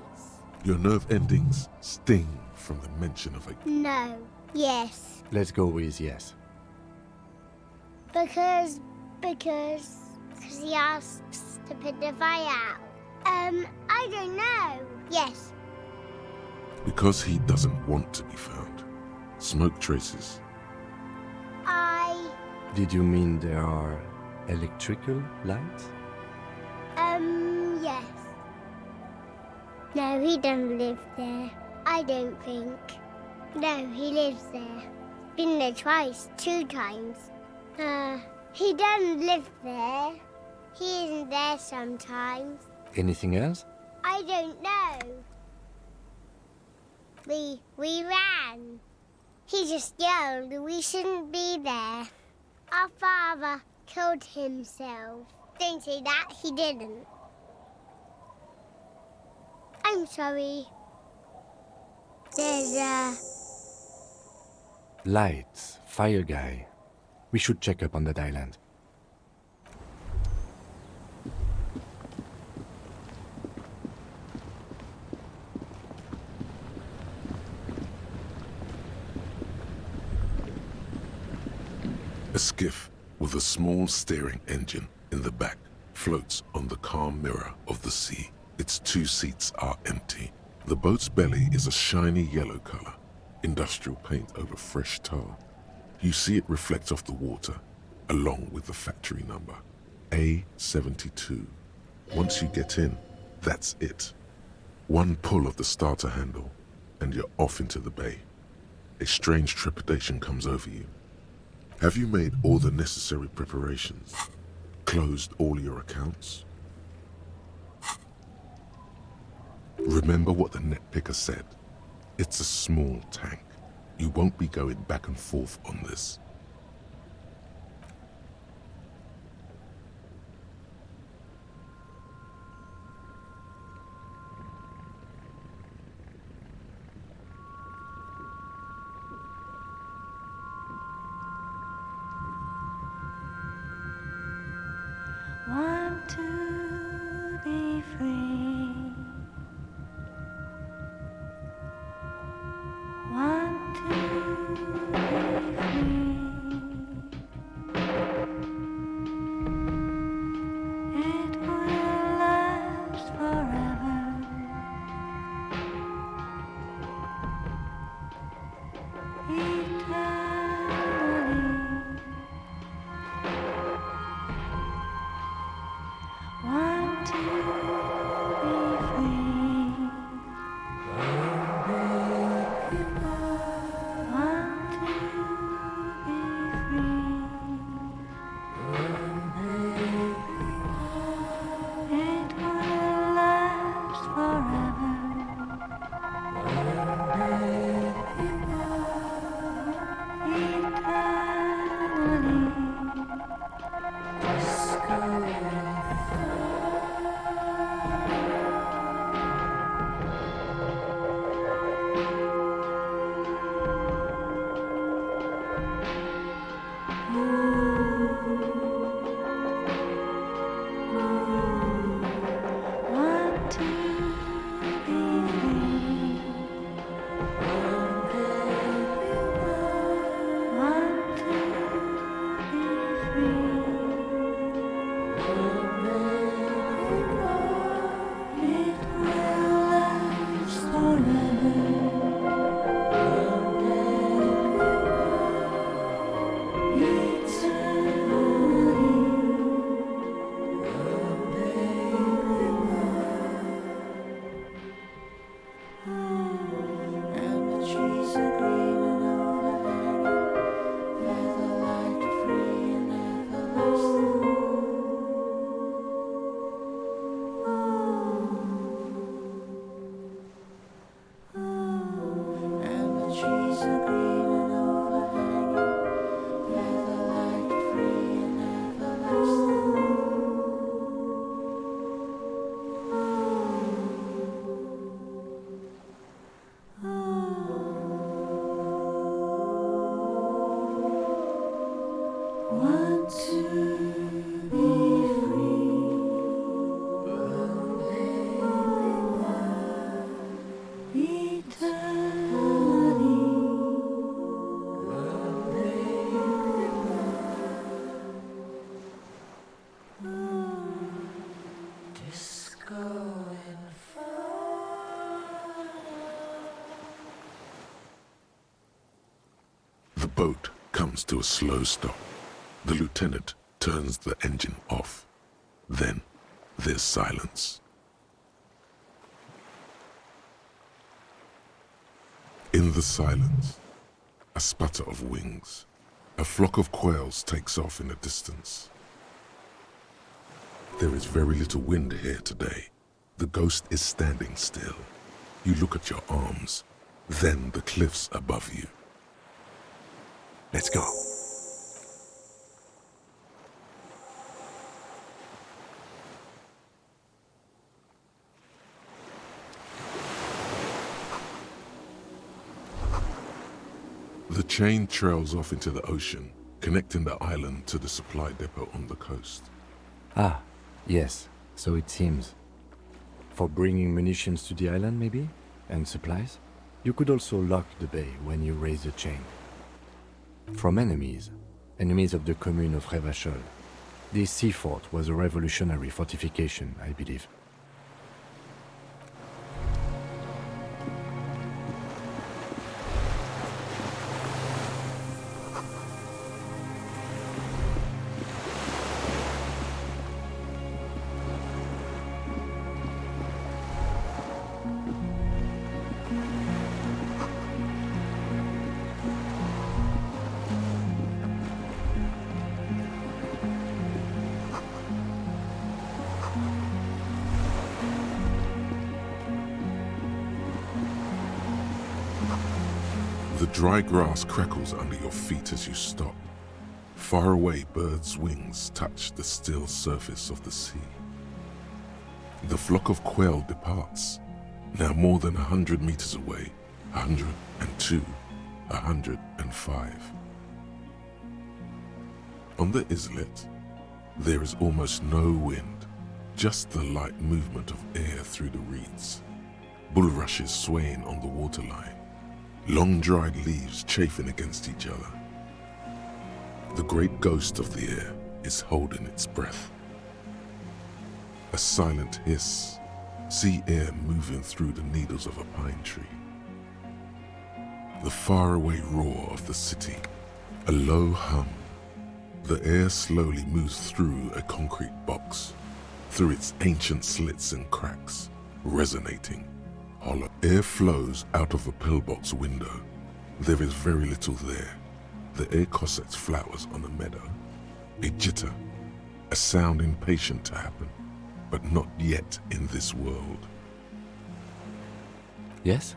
Your nerve endings sting from the mention of a... No. Yes. Let's go with yes. Because he asks to put the fire out. I don't know. Yes. Because he doesn't want to be found. Smoke traces. Did you mean there are electrical lights? Yes. No, he doesn't live there. I don't think. No, he lives there. Been there twice, 2 times. He doesn't live there. He isn't there sometimes. Anything else? I don't know. We ran. He just yelled we shouldn't be there. Our father killed himself. Don't say that, he didn't. I'm sorry. There's Lights, fire guy. We should check up on that island. A skiff with a small steering engine in the back floats on the calm mirror of the sea. Its 2 seats are empty. The boat's belly is a shiny yellow color, industrial paint over fresh tar. You see it reflect off the water, along with the factory number, A72. Once you get in, that's it. One pull of the starter handle, and you're off into the bay. A strange trepidation comes over you. Have you made all the necessary preparations? Closed all your accounts? Remember what the net picker said. It's a small tank. You won't be going back and forth on this. Want to be free. Want to be free. boat comes to a slow stop. The lieutenant turns the engine off. Then there's silence. In the silence, a sputter of wings. A flock of quails takes off in the distance. There is very little wind here today. The ghost is standing still. You look at your arms, then the cliffs above you. Let's go. The chain trails off into the ocean, connecting the island to the supply depot on the coast. Ah, yes, so it seems. For bringing munitions to the island, maybe? And supplies? You could also lock the bay when you raise the chain. From enemies of the commune of Revachol. This sea fort was a revolutionary fortification, I believe. The dry grass crackles under your feet as you stop. Far away, birds' wings touch the still surface of the sea. The flock of quail departs, now more than 100 meters away, 102, 105. On the islet, there is almost no wind, just the light movement of air through the reeds. Bulrushes swaying on the waterline. Long-dried leaves chafing against each other. The great ghost of the air is holding its breath. A silent hiss, sea air moving through the needles of a pine tree. The faraway roar of the city, a low hum. The air slowly moves through a concrete box, through its ancient slits and cracks, resonating. Hollow air flows out of a pillbox window. There is very little there. The air cossets flowers on a meadow. A jitter, a sound impatient to happen, but not yet in this world. Yes?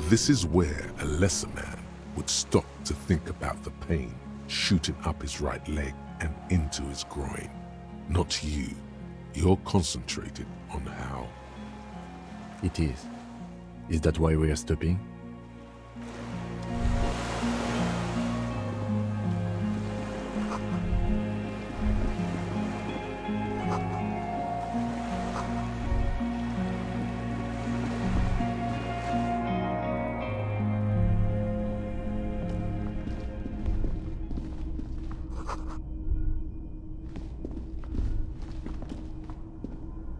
This is where a lesser man would stop to think about the pain shooting up his right leg and into his groin. Not you. You're concentrated on how. It is. Is that why we are stopping?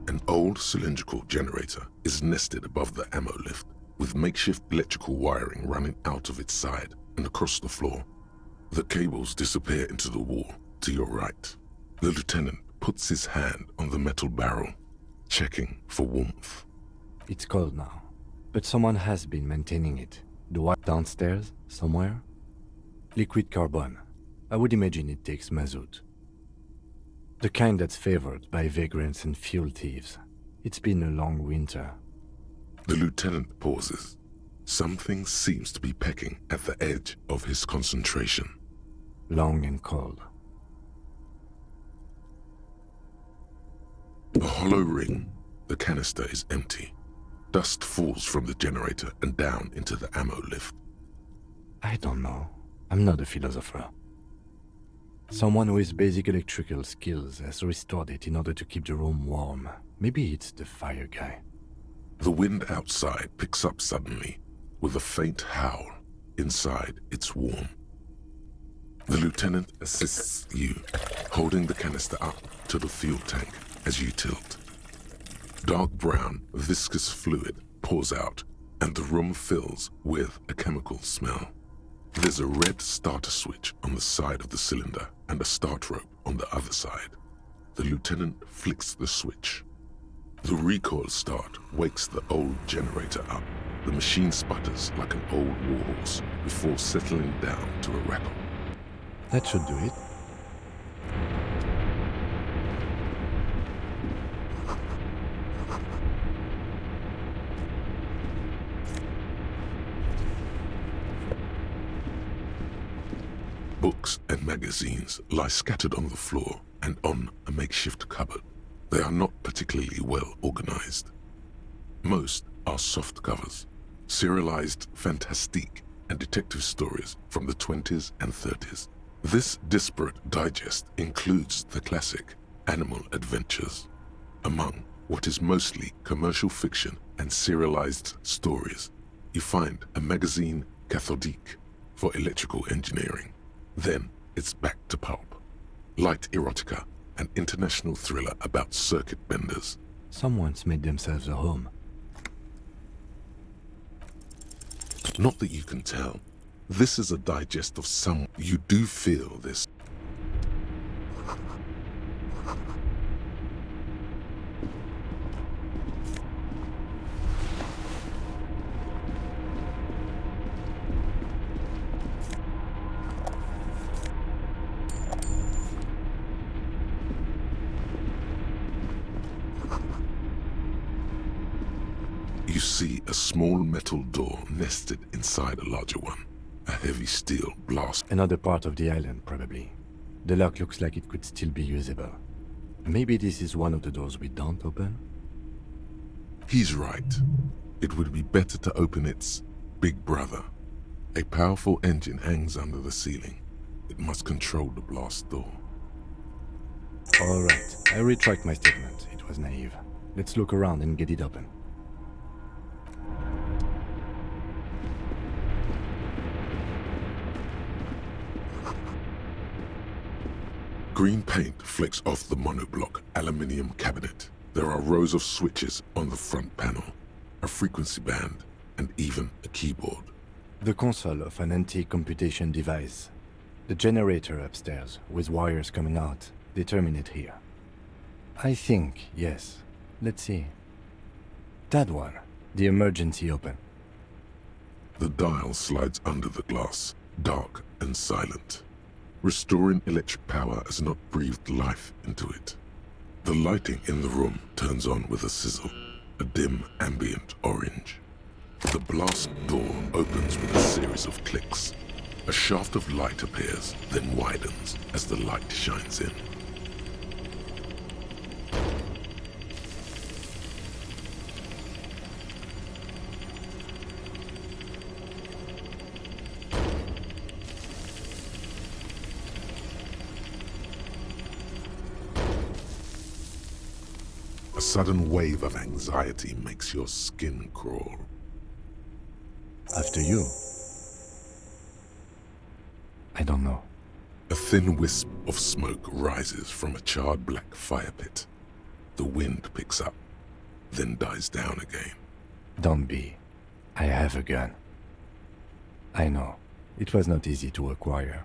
An old cylindrical generator is nested above the ammo lift, with makeshift electrical wiring running out of its side and across the floor. The cables disappear into the wall to your right. The lieutenant puts his hand on the metal barrel, checking for warmth. It's cold now, but someone has been maintaining it. The one downstairs, somewhere? Liquid carbon. I would imagine it takes mazout. The kind that's favored by vagrants and fuel thieves. It's been a long winter. The lieutenant pauses. Something seems to be pecking at the edge of his concentration. Long and cold. A hollow ring. The canister is empty. Dust falls from the generator and down into the ammo lift. I don't know. I'm not a philosopher. Someone with basic electrical skills has restored it in order to keep the room warm. Maybe it's the fire guy. The wind outside picks up suddenly, with a faint howl. Inside, it's warm. The lieutenant assists you, holding the canister up to the fuel tank as you tilt. Dark brown, viscous fluid pours out, and the room fills with a chemical smell. There's a red starter switch on the side of the cylinder and a start rope on the other side. The lieutenant flicks the switch. The recoil start wakes the old generator up. The machine sputters like an old warhorse before settling down to a rattle. That should do it. Books and magazines lie scattered on the floor and on a makeshift cupboard. They are not particularly well organized. Most are soft covers, serialized fantastique and detective stories from the 20s and 30s. This disparate digest includes the classic Animal Adventures. Among what is mostly commercial fiction and serialized stories, you find a magazine cathodique for electrical engineering. Then it's back to pulp. Light erotica, an international thriller about circuit benders. Someone's made themselves a home. Not that you can tell. This is a digest of some. You do feel this. You see a small metal door nested inside a larger one. A heavy steel blast. Another part of the island, probably. The lock looks like it could still be usable. Maybe this is one of the doors we don't open? He's right. It would be better to open its big brother. A powerful engine hangs under the ceiling. It must control the blast door. All right, I retract my statement. It was naive. Let's look around and get it open. Green paint flecks off the monoblock aluminium cabinet. There are rows of switches on the front panel, a frequency band, and even a keyboard. The console of an antique computation device. The generator upstairs, with wires coming out, they terminate here. I think, yes. Let's see. That one. The emergency open. The dial slides under the glass, dark and silent. Restoring electric power has not breathed life into it. The lighting in the room turns on with a sizzle, a dim ambient orange. The blast door opens with a series of clicks. A shaft of light appears, then widens as the light shines in. A sudden wave of anxiety makes your skin crawl. After you. I don't know. A thin wisp of smoke rises from a charred black fire pit. The wind picks up, then dies down again. Don't be. I have a gun. I know. It was not easy to acquire.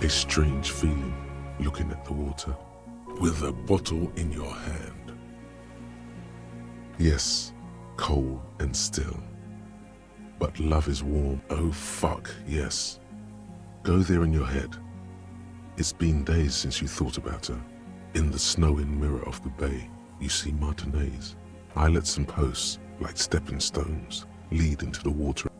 A strange feeling, looking at the water, with a bottle in your hand. Yes, cold and still. But love is warm. Oh fuck, yes. Go there in your head. It's been days since you thought about her. In the snowing mirror of the bay, you see Martinez. Islets and posts, like stepping stones, lead into the water.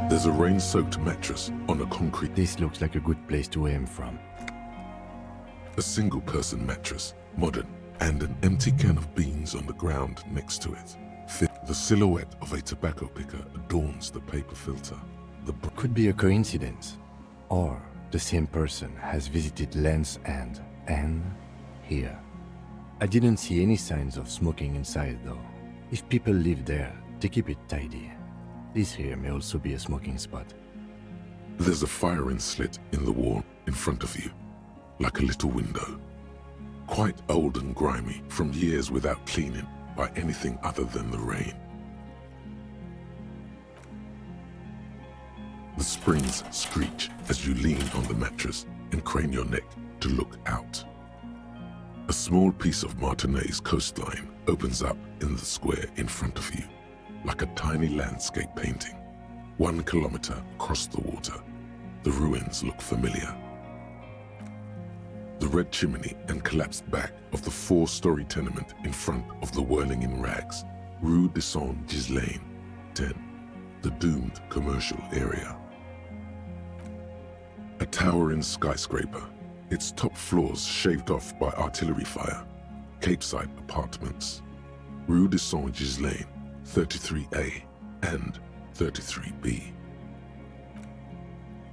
There's a rain-soaked mattress on a concrete. This looks like a good place to aim from. A single-person mattress, modern, and an empty can of beans on the ground next to it. The silhouette of a tobacco picker adorns the paper filter. Could be a coincidence. Or the same person has visited Land's End and here. I didn't see any signs of smoking inside though. If people live there, they keep it tidy. This here may also be a smoking spot. There's a firing slit in the wall in front of you, like a little window. Quite old and grimy from years without cleaning by anything other than the rain. The springs screech as you lean on the mattress and crane your neck to look out. A small piece of Martinez coastline opens up in the square in front of you, like a tiny landscape painting. 1 kilometer across the water, the ruins look familiar. The red chimney and collapsed back of the 4-story tenement in front of the Whirling in Rags, Rue de Saint-Ghislain, 10, the doomed commercial area. A towering skyscraper, its top floors shaved off by artillery fire, Capeside apartments, Rue de Saint-Ghislain, 33A and 33B.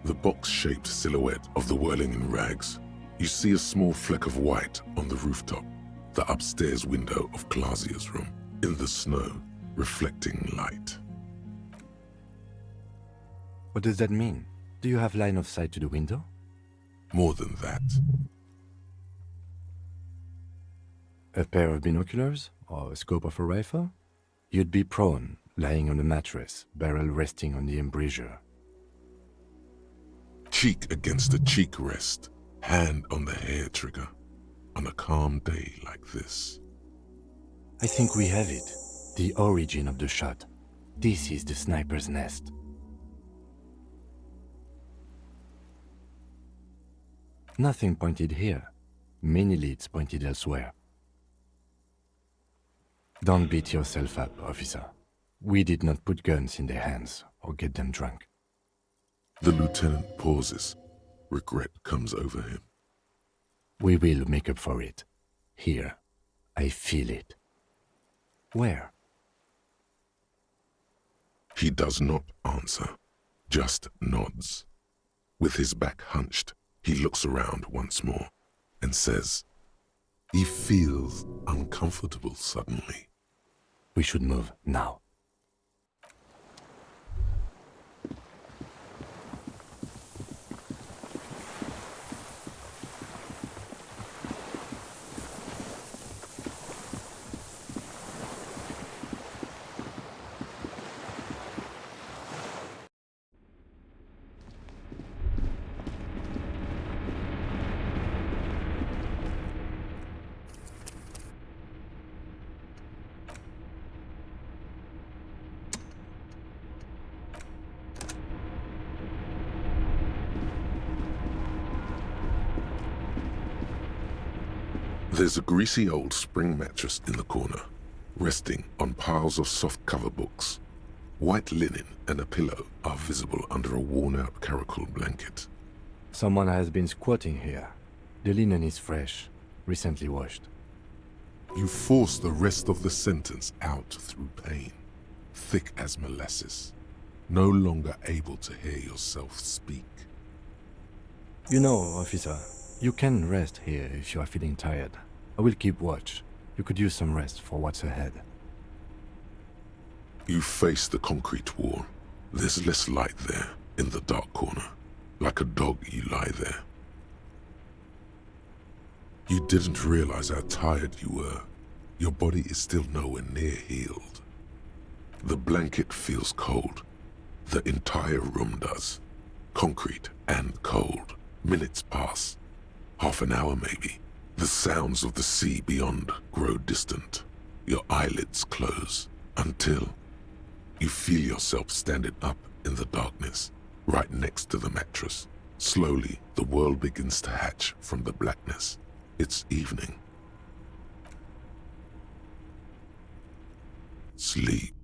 The box-shaped silhouette of the Whirling in Rags. You see a small fleck of white on the rooftop, the upstairs window of Glasia's room, in the snow, reflecting light. What does that mean? Do you have line of sight to the window? More than that. A pair of binoculars? Or a scope of a rifle? You'd be prone, lying on a mattress, barrel resting on the embrasure. Cheek against the cheek rest, hand on the hair trigger, on a calm day like this. I think we have it. The origin of the shot. This is the sniper's nest. Nothing pointed here. Many leads pointed elsewhere. Don't beat yourself up, officer. We did not put guns in their hands or get them drunk. The lieutenant pauses. Regret comes over him. We will make up for it. Here. I feel it. Where? He does not answer, just nods. With his back hunched, he looks around once more and says, he feels uncomfortable suddenly. We should move now. There's a greasy old spring mattress in the corner, resting on piles of soft cover books. White linen and a pillow are visible under a worn-out caracal blanket. Someone has been squatting here. The linen is fresh, recently washed. You force the rest of the sentence out through pain, thick as molasses, no longer able to hear yourself speak. You know, officer, you can rest here if you are feeling tired. I will keep watch. You could use some rest for what's ahead. You face the concrete wall. There's less light there, in the dark corner. Like a dog, you lie there. You didn't realize how tired you were. Your body is still nowhere near healed. The blanket feels cold. The entire room does. Concrete and cold. Minutes pass. Half an hour maybe. The sounds of the sea beyond grow distant. Your eyelids close until you feel yourself standing up in the darkness, right next to the mattress. Slowly, the world begins to hatch from the blackness. It's evening. Sleep.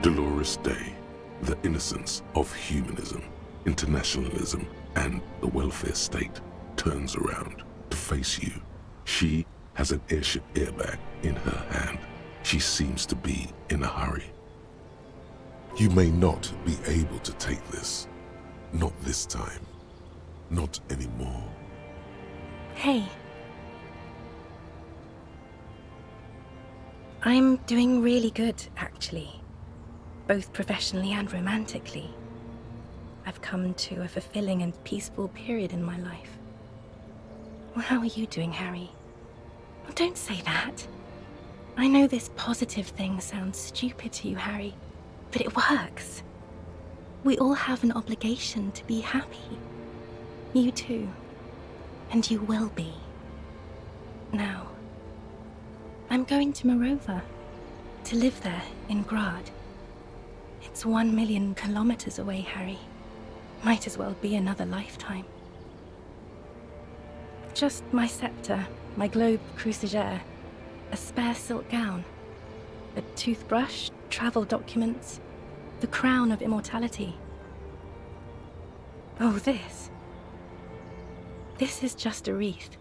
Dolores Day, the innocence of humanism, internationalism, and the welfare state turns around to face you. She has an airship airbag in her hand. She seems to be in a hurry. You may not be able to take this. Not this time. Not anymore. Hey. I'm doing really good, actually. Both professionally and romantically. I've come to a fulfilling and peaceful period in my life. Well, how are you doing, Harry? Oh, don't say that. I know this positive thing sounds stupid to you, Harry, but it works. We all have an obligation to be happy. You too. And you will be. Now, I'm going to Morova, to live there in Grad. It's 1 million kilometers away, Harry. Might as well be another lifetime. Just my scepter, my globe cruciger, a spare silk gown, a toothbrush, travel documents, the crown of immortality. Oh, this. This is just a wreath.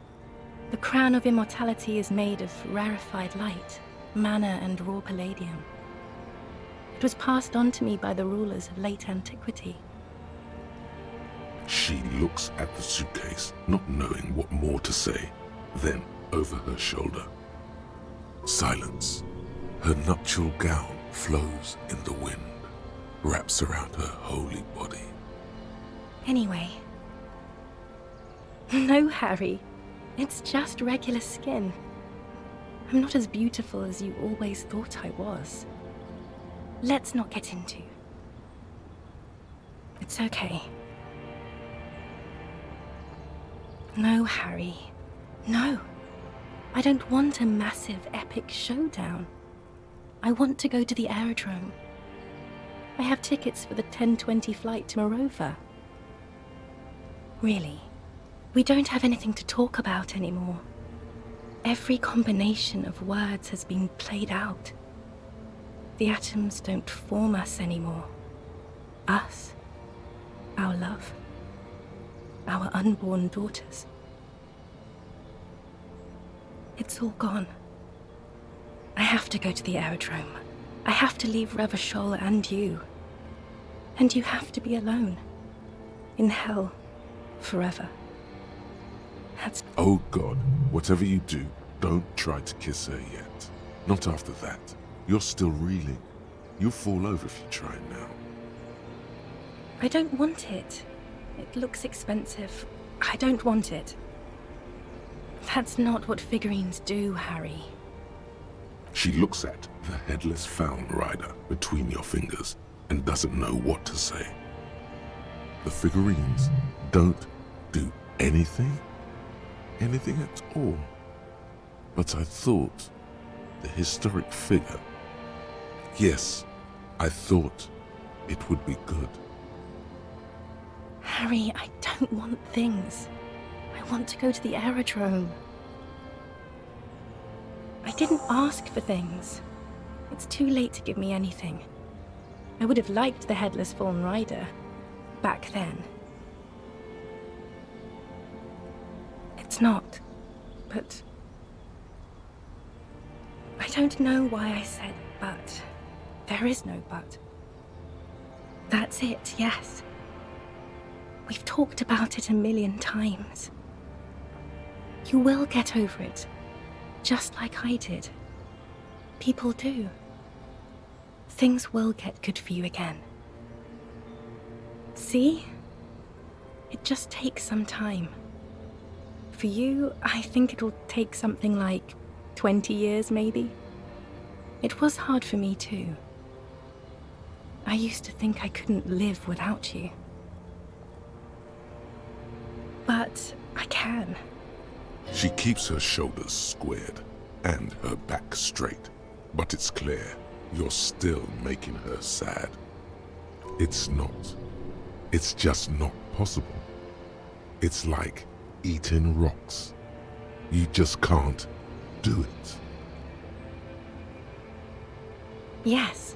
The crown of immortality is made of rarefied light, mana and raw palladium. It was passed on to me by the rulers of late antiquity. She looks at the suitcase, not knowing what more to say. Then, over her shoulder, silence. Her nuptial gown flows in the wind, wraps around her holy body. Anyway. No, Harry. It's just regular skin. I'm not as beautiful as you always thought I was. Let's not get into. It's okay. No, Harry. No. I don't want a massive, epic showdown. I want to go to the aerodrome. I have tickets for the 10:20 flight to Morova. Really, we don't have anything to talk about anymore. Every combination of words has been played out. The atoms don't form us anymore. Us. Our love. Our unborn daughters. It's all gone. I have to go to the aerodrome. I have to leave Revachol and you. And you have to be alone. In hell. Forever. That's... Oh God, whatever you do, don't try to kiss her yet. Not after that. You're still reeling. You'll fall over if you try now. I don't want it. It looks expensive. I don't want it. That's not what figurines do, Harry. She looks at the headless Found Rider between your fingers and doesn't know what to say. The figurines don't do anything? Anything at all? But I thought the historic figure. Yes, I thought it would be good. Harry, I don't want things. I want to go to the aerodrome. I didn't ask for things. It's too late to give me anything. I would have liked the headless Fallen Rider back then. It's not, but I don't know why I said but. There is no but. That's it, yes. We've talked about it a million times. You will get over it, just like I did. People do. Things will get good for you again. See? It just takes some time. For you, I think it'll take something like 20 years, maybe. It was hard for me too. I used to think I couldn't live without you. But I can. She keeps her shoulders squared and her back straight, but it's clear you're still making her sad. It's not. It's just not possible. It's like eating rocks. You just can't do it. Yes.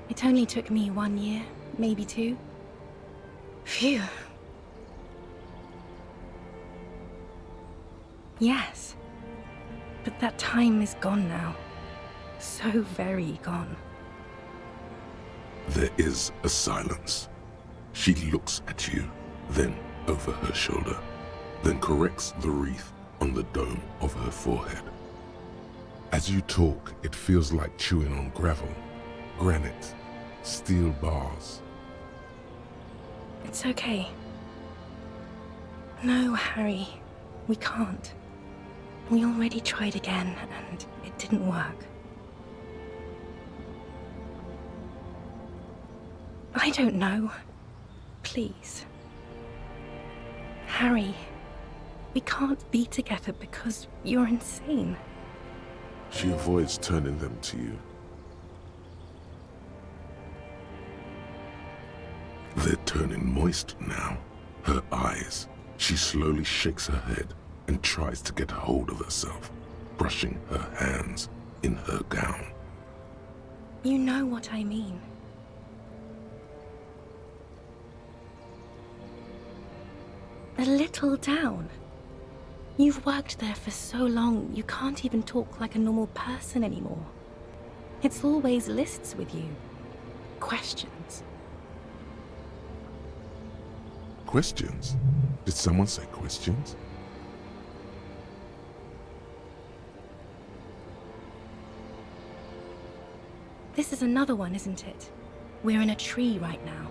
It only took me 1 year, maybe 2. Phew. Yes. But that time is gone now. So very gone. There is a silence. She looks at you, then over her shoulder, then corrects the wreath on the dome of her forehead. As you talk, it feels like chewing on gravel, granite, steel bars. It's okay. No, Harry. We can't. We already tried again, and it didn't work. I don't know. Please. Harry, we can't be together because you're insane. She avoids turning them to you. They're turning moist now. Her eyes. She slowly shakes her head and tries to get a hold of herself, brushing her hands in her gown. You know what I mean. A little down. You've worked there for so long, you can't even talk like a normal person anymore. It's always lists with you. Questions. Questions? Did someone say questions? This is another one, isn't it? We're in a tree right now.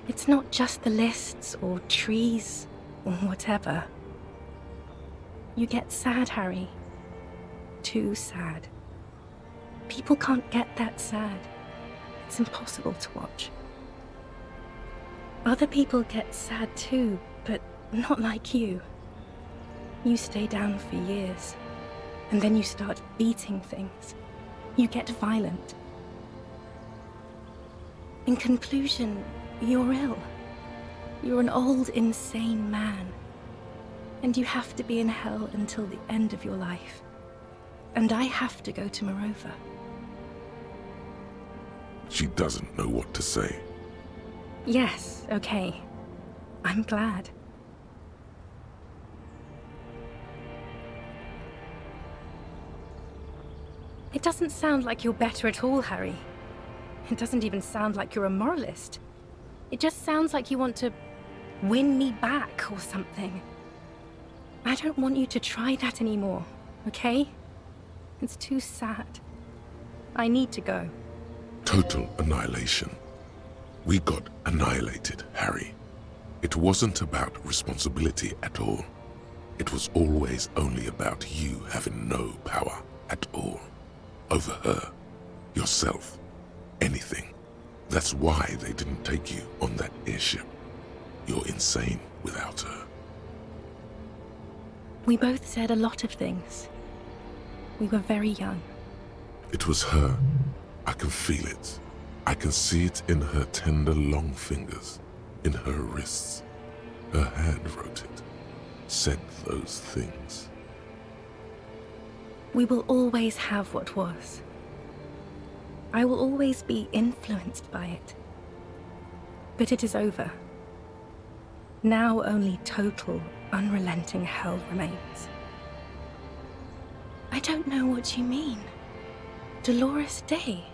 It's not just the lists or trees or whatever. You get sad, Harry. Too sad. People can't get that sad. It's impossible to watch. Other people get sad too, but not like you. You stay down for years, and then you start beating things. You get violent. In conclusion, you're ill. You're an old, insane man. And you have to be in hell until the end of your life. And I have to go to Morova. She doesn't know what to say. Yes, okay. I'm glad. It doesn't sound like you're better at all, Harry. It doesn't even sound like you're a moralist. It just sounds like you want to win me back or something. I don't want you to try that anymore, okay? It's too sad. I need to go. Total annihilation. We got annihilated, Harry. It wasn't about responsibility at all. It was always only about you having no power at all. Over her, yourself, anything. That's why they didn't take you on that airship. You're insane without her. We both said a lot of things. We were very young. It was her. I can feel it. I can see it in her tender, long fingers, in her wrists. Her hand wrote it, said those things. We will always have what was. I will always be influenced by it. But it is over. Now only total, unrelenting hell remains. I don't know what you mean. Dolores Day.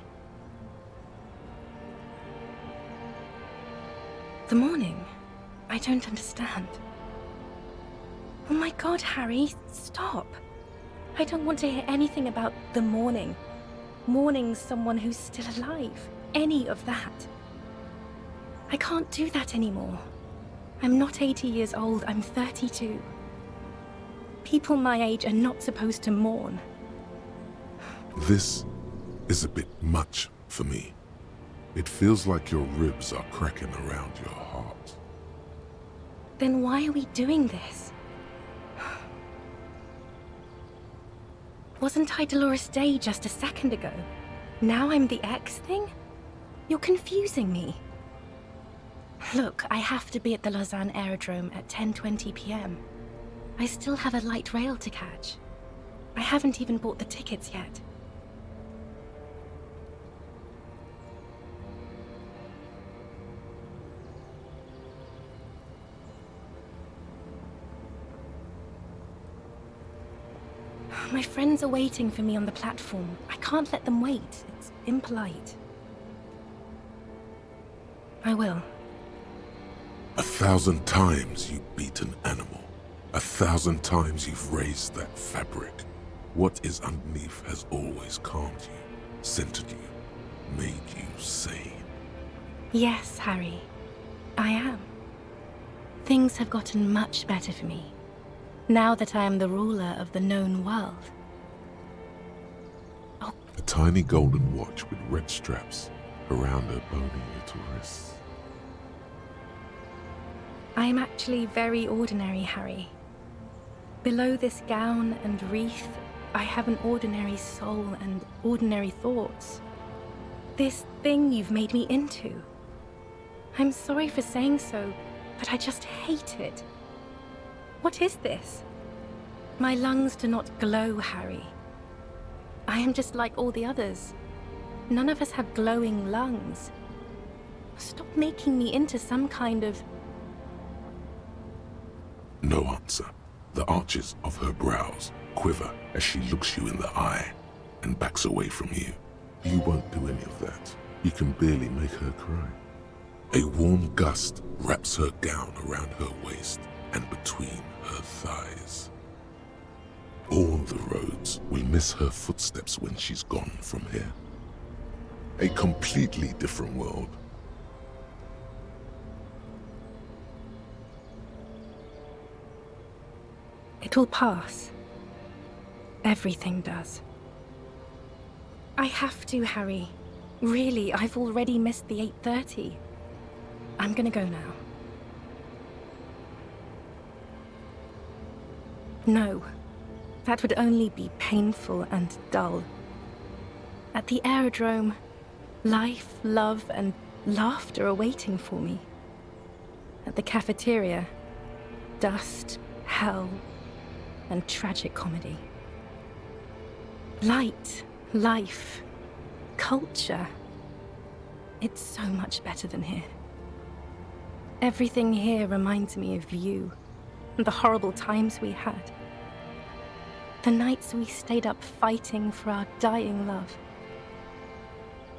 The morning? I don't understand. Oh my God, Harry, stop. I don't want to hear anything about the morning. Mourning someone who's still alive. Any of that. I can't do that anymore. I'm not 80 years old, I'm 32. People my age are not supposed to mourn. This is a bit much for me. It feels like your ribs are cracking around your heart. Then why are we doing this? Wasn't I Dolores Day just a second ago? Now I'm the X thing? You're confusing me. Look, I have to be at the Lausanne Aerodrome at 10:20 p.m. I still have a light rail to catch. I haven't even bought the tickets yet. My friends are waiting for me on the platform. I can't let them wait. It's impolite. I will. 1,000 times you beat an animal. 1,000 times you've raised that fabric. What is underneath has always calmed you, centered you, made you sane. Yes, Harry. I am. Things have gotten much better for me. Now that I am the ruler of the known world. A tiny golden watch with red straps around her bony little wrists. I am actually very ordinary, Harry. Below this gown and wreath, I have an ordinary soul and ordinary thoughts. This thing you've made me into. I'm sorry for saying so, but I just hate it. What is this? My lungs do not glow, Harry. I am just like all the others. None of us have glowing lungs. Stop making me into some kind of... No answer. The arches of her brows quiver as she looks you in the eye and backs away from you. You won't do any of that. You can barely make her cry. A warm gust wraps her gown around her waist and between her thighs. All the roads will miss her footsteps when she's gone from here. A completely different world. It will pass. Everything does. I have to, Harry. Really, I've already missed the 8:30. I'm gonna go now. No, that would only be painful and dull. At the aerodrome, life, love, and laughter are waiting for me. At the cafeteria, dust, hell, and tragic comedy. Light, life, culture. It's so much better than here. Everything here reminds me of you and the horrible times we had. The nights we stayed up fighting for our dying love.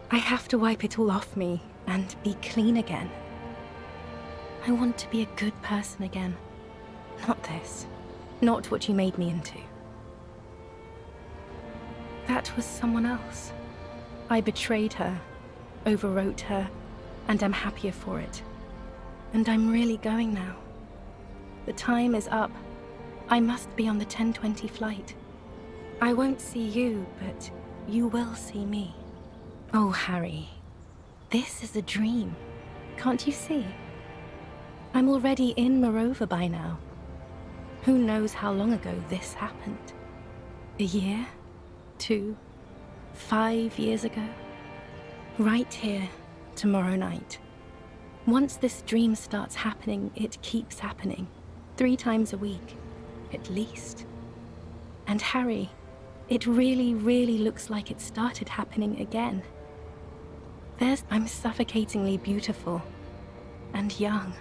I have to wipe it all off me and be clean again. I want to be a good person again. Not this. Not what you made me into. That was someone else. I betrayed her, overwrote her, and I'm happier for it. And I'm really going now. The time is up. I must be on the 10:20 flight. I won't see you, but you will see me. Oh, Harry, this is a dream. Can't you see? I'm already in Morova by now. Who knows how long ago this happened? A year? 2? 5 years ago? Right here, tomorrow night. Once this dream starts happening, it keeps happening. 3 times a week, at least. And Harry, it really, really looks like it started happening again. I'm suffocatingly beautiful and young,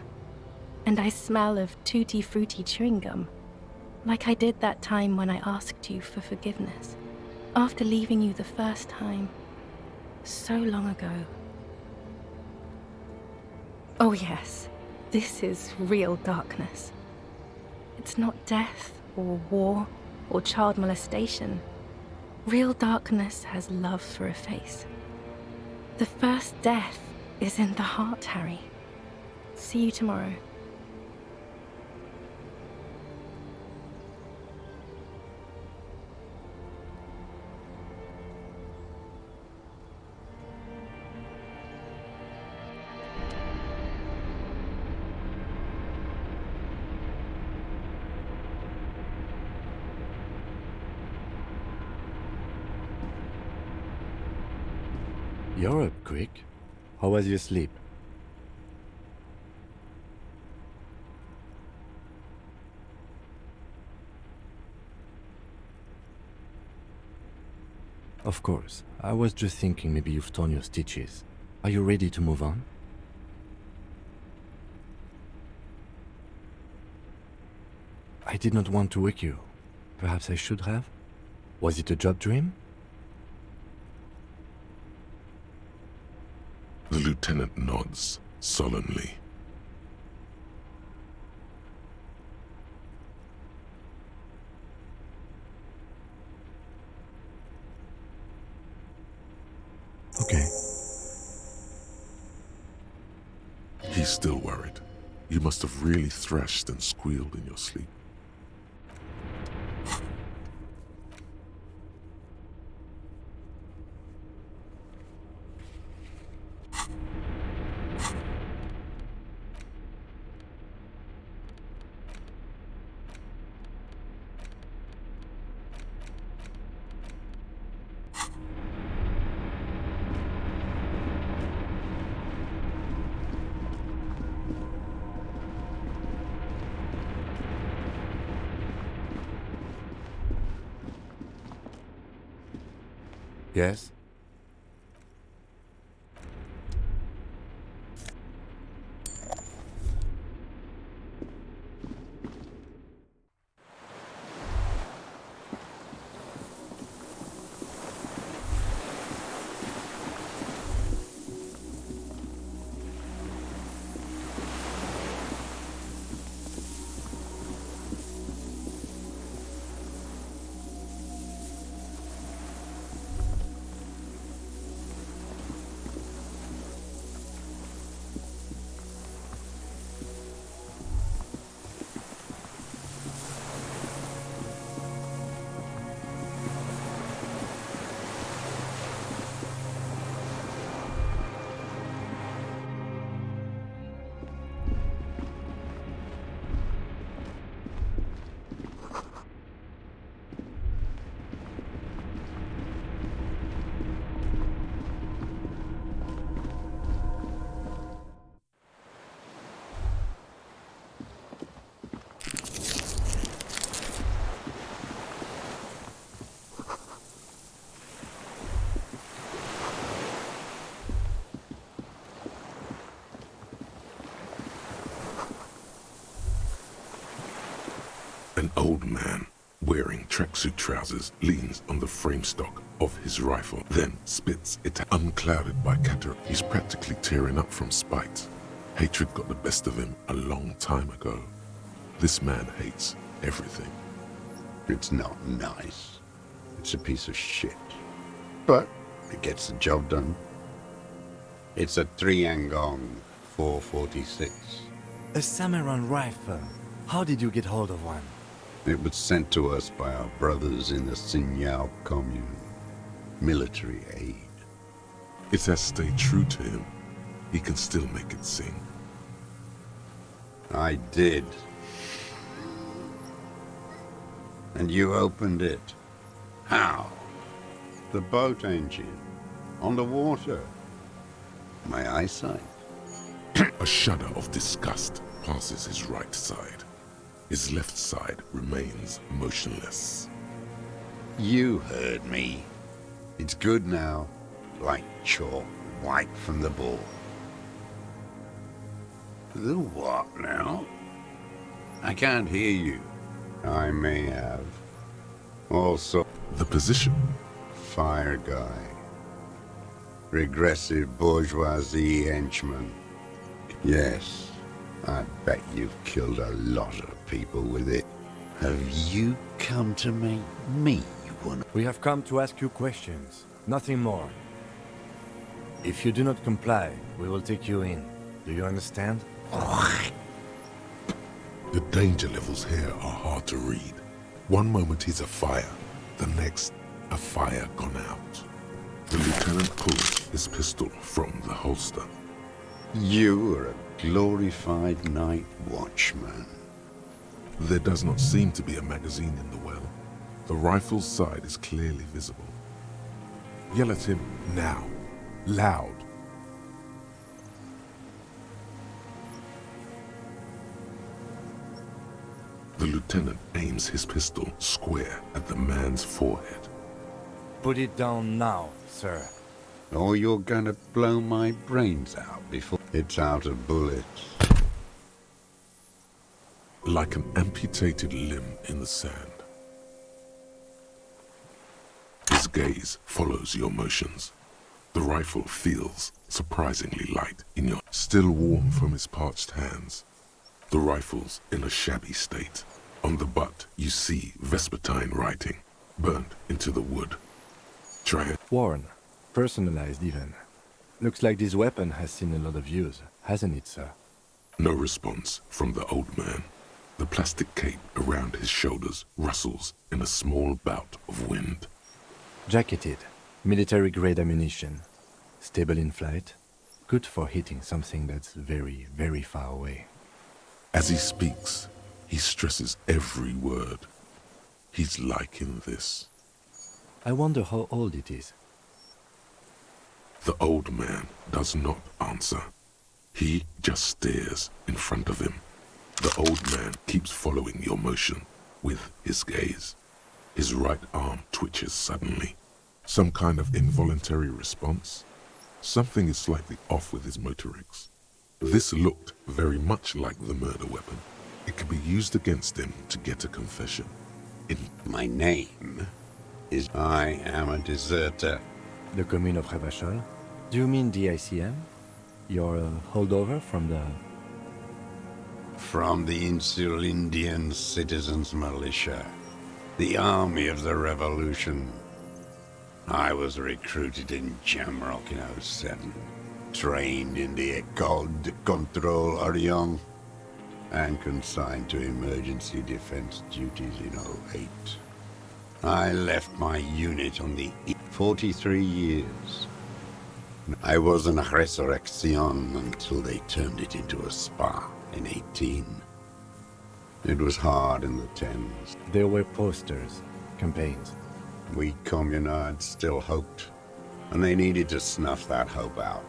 and I smell of tutti frutti chewing gum, like I did that time when I asked you for forgiveness, after leaving you the first time, so long ago. Oh yes, this is real darkness. It's not death or war or child molestation. Real darkness has love for a face. The first death is in the heart, Harry. See you tomorrow. You're up quick. How was your sleep? Of course. I was just thinking maybe you've torn your stitches. Are you ready to move on? I did not want to wake you. Perhaps I should have? Was it a job dream? The lieutenant nods solemnly. Okay. He's still worried. You must have really thrashed and squealed in your sleep. Yes? tracksuit trousers, leans on the frame stock of his rifle, then spits it out. Unclouded by cataracts. He's practically tearing up from spite. Hatred got the best of him a long time ago. This man hates everything. It's not nice. It's a piece of shit. But it gets the job done. It's a Triangong 446. A Samaran rifle. How did you get hold of one? It was sent to us by our brothers in the Sinyao commune. Military aid. It has stayed true to him. He can still make it sing. I did. And you opened it. How? The boat engine. On the water. My eyesight. A shudder of disgust passes his right side. His left side remains motionless. You heard me. It's good now. Like chalk wiped from the board. The what now? I can't hear you. I may have. Also, the position. Fire guy. Regressive bourgeoisie henchman. Yes, I bet you've killed a lot of people with it. Have you come to make me one? We have come to ask you questions, nothing more. If you do not comply, we will take you in. Do you understand? The danger levels here are hard to read. One moment he's afire, the next, a fire gone out. The lieutenant pulls his pistol from the holster. You are a glorified night watchman. There does not seem to be a magazine in the well. The rifle's side is clearly visible. Yell at him now, loud. The lieutenant aims his pistol square at the man's forehead. Put it down now, sir. Or you're gonna blow my brains out before it's out of bullets. Like an amputated limb in the sand. His gaze follows your motions. The rifle feels surprisingly light in your... Still warm from his parched hands. The rifle's in a shabby state. On the butt, you see Vespertine writing, burnt into the wood. Try it. Worn. Personalized even. Looks like this weapon has seen a lot of use, hasn't it, sir? No response from the old man. The plastic cape around his shoulders rustles in a small bout of wind. Jacketed. Military-grade ammunition. Stable in flight. Good for hitting something that's very, very far away. As he speaks, he stresses every word. He's liking this. I wonder how old it is. The old man does not answer. He just stares in front of him. The old man keeps following your motion with his gaze. His right arm twitches suddenly. Some kind of involuntary response. Something is slightly off with his motorics. This looked very much like the murder weapon. It could be used against him to get a confession. My name is I am a deserter. The commune of Revachol? Do you mean the ICM? You're a holdover from the... From the Insulindian Citizens Militia. The army of the revolution. I was recruited in Jamrock in 07. Trained in the École de Contrôle Orient. And consigned to emergency defense duties in 08. I left my unit on the 43 years. I was an resurrection until they turned it into a spa in 18. It was hard in the Thames. There were posters, campaigns. We communards still hoped, and they needed to snuff that hope out.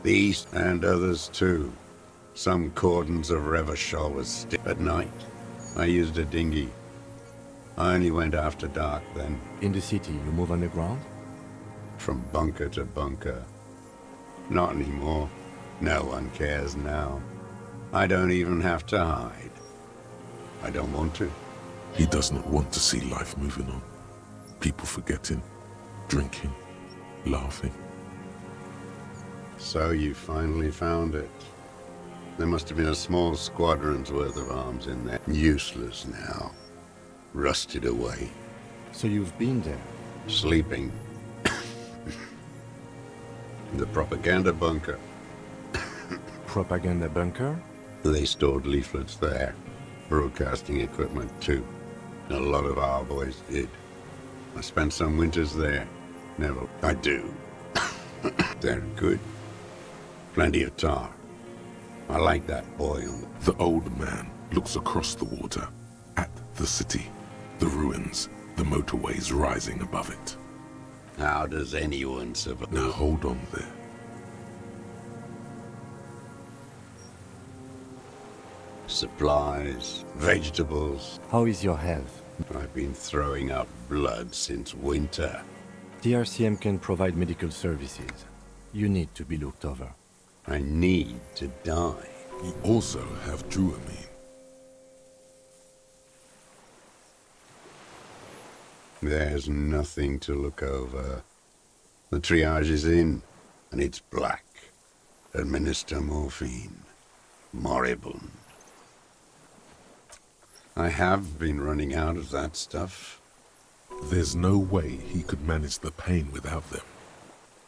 The East and others too. Some cordons of Revachol was stiff at night. I used a dinghy. I only went after dark then. In the city, you move underground? From bunker to bunker. Not anymore. No one cares now. I don't even have to hide. I don't want to. He does not want to see life moving on. People forgetting, drinking, laughing. So you finally found it. There must have been a small squadron's worth of arms in there. Useless now. Rusted away. So you've been there? Sleeping. The propaganda bunker. Propaganda bunker? They stored leaflets there. Broadcasting equipment too. A lot of our boys did. I spent some winters there. Never. I do. They're good. Plenty of tar. I like that boy on The old man looks across the water at the city, the ruins, the motorways rising above it. How does anyone survive? Now hold on there. Supplies, vegetables. How is your health? I've been throwing up blood since winter. The RCM can provide medical services. You need to be looked over. I need to die. You also have Druamine. There's nothing to look over. The triage is in, and it's black. Administer morphine. Moribund. I have been running out of that stuff. There's no way he could manage the pain without them.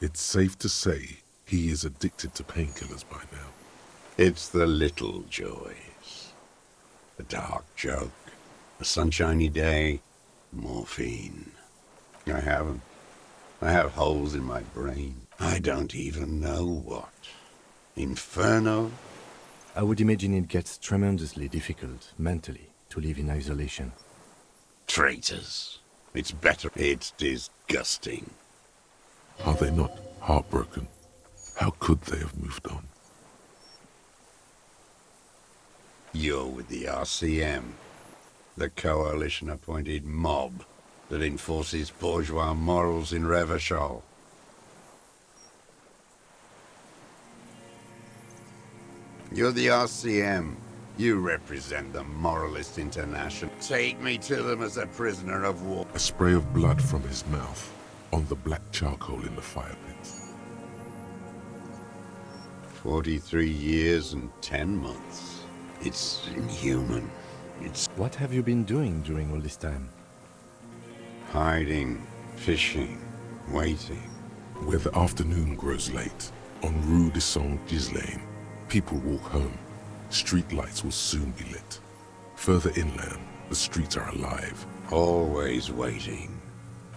It's safe to say he is addicted to painkillers by now. It's the little joys. A dark joke, a sunshiny day, morphine. I haven't. I have holes in my brain. I don't even know what. Inferno? I would imagine it gets tremendously difficult, mentally, to live in isolation. Traitors. It's better. It's disgusting. Are they not heartbroken? How could they have moved on? You're with the RCM, the coalition-appointed mob that enforces bourgeois morals in Revachol. You're the RCM. You represent the Moralist International. Take me to them as a prisoner of war. A spray of blood from his mouth on the black charcoal in the fire pit. 43 years and 10 months. It's inhuman. It's... What have you been doing during all this time? Hiding, fishing, waiting. Where the afternoon grows late, on Rue de Saint-Ghislain, people walk home. Street lights will soon be lit. Further inland, the streets are alive. Always waiting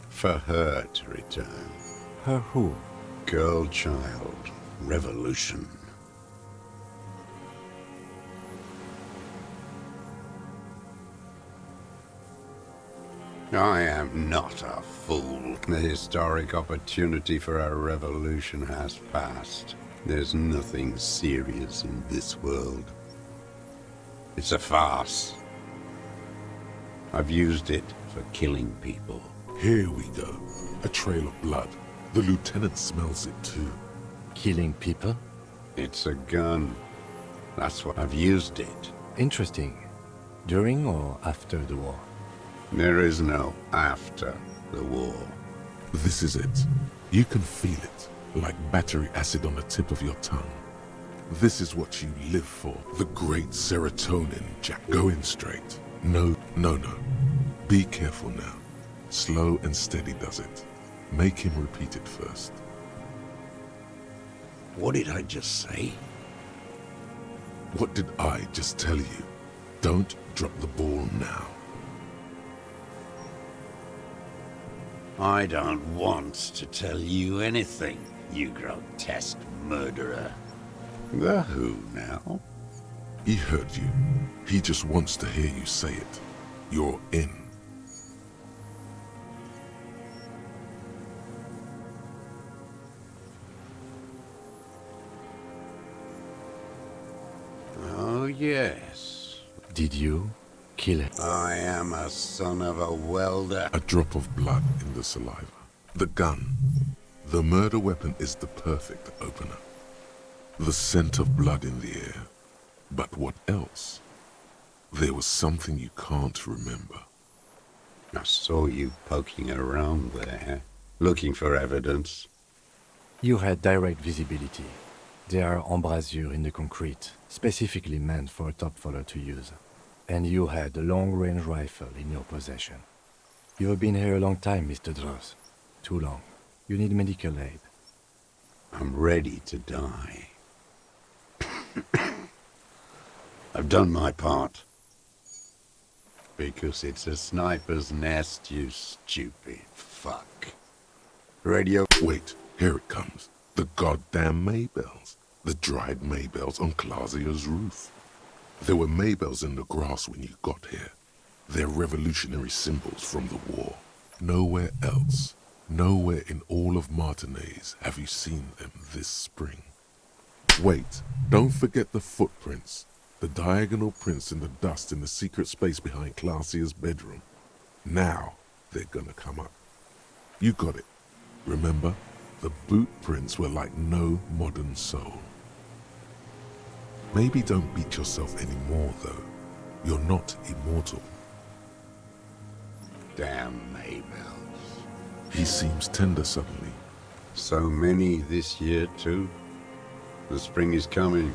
for her to return. Her who? Girl child. Revolution. I am not a fool. The historic opportunity for a revolution has passed. There's nothing serious in this world. It's a farce. I've used it for killing people. Here we go. A trail of blood. The lieutenant smells it too. Killing people? It's a gun. That's what I've used it. Interesting. During or after the war? There is no after the war. This is it. You can feel it, like battery acid on the tip of your tongue. This is what you live for. The great serotonin, Jack. Going straight. No. Be careful now. Slow and steady does it. Make him repeat it first. What did I just say? What did I just tell you? Don't drop the ball now. I don't want to tell you anything, you grotesque murderer. The who now? He heard you. He just wants to hear you say it. You're in. Oh, yes. Did you kill it? I am a son of a welder. A drop of blood in the saliva. The gun. The murder weapon is the perfect opener. The scent of blood in the air. But what else? There was something you can't remember. I saw you poking around there, looking for evidence. You had direct visibility. There are embrasures in the concrete, specifically meant for a top follower to use. And you had a long-range rifle in your possession. You have been here a long time, Mr. Dross. Too long. You need medical aid. I'm ready to die. I've done my part. Because it's a sniper's nest, you stupid fuck. Radio... Wait, here it comes. The goddamn Maybells. The dried Maybells on Clausia's roof. There were Maybells in the grass when you got here. They're revolutionary symbols from the war. Nowhere else, nowhere in all of Martinez have you seen them this spring. Wait, don't forget the footprints. The diagonal prints in the dust in the secret space behind Clausia's bedroom. Now they're gonna come up. You got it. Remember? The boot prints were like no modern soul. Maybe don't beat yourself anymore, though. You're not immortal. Damn Maybells. He seems tender suddenly. So many this year, too. The spring is coming.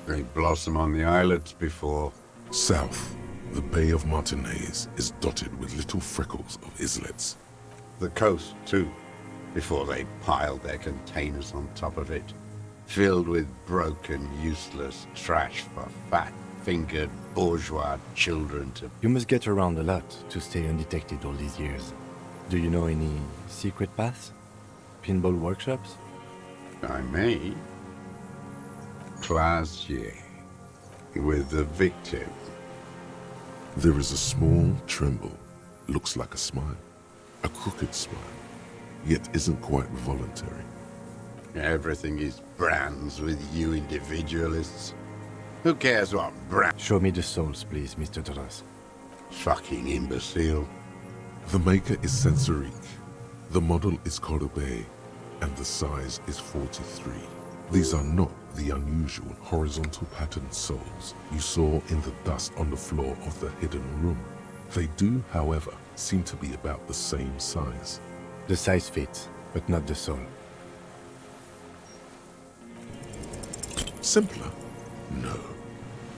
They blossom on the islets before. South, the Bay of Martinez is dotted with little freckles of islets. The coast, too, before they pile their containers on top of it, filled with broken, useless trash for fat-fingered bourgeois children to... You must get around a lot to stay undetected all these years. Do you know any secret paths? Pinball workshops? I may. Clausier, with the victim. There is a small tremble, looks like a smile, a crooked smile, yet isn't quite voluntary. Everything is brands with you individualists. Who cares what brand? Show me the souls, please, Mr. Dross. Fucking imbecile. The maker is Sensorique. The model is Cordobe, and the size is 43. These are not the unusual horizontal patterned souls you saw in the dust on the floor of the hidden room. They do, however, seem to be about the same size. The size fits, but not the soul. Simpler? No.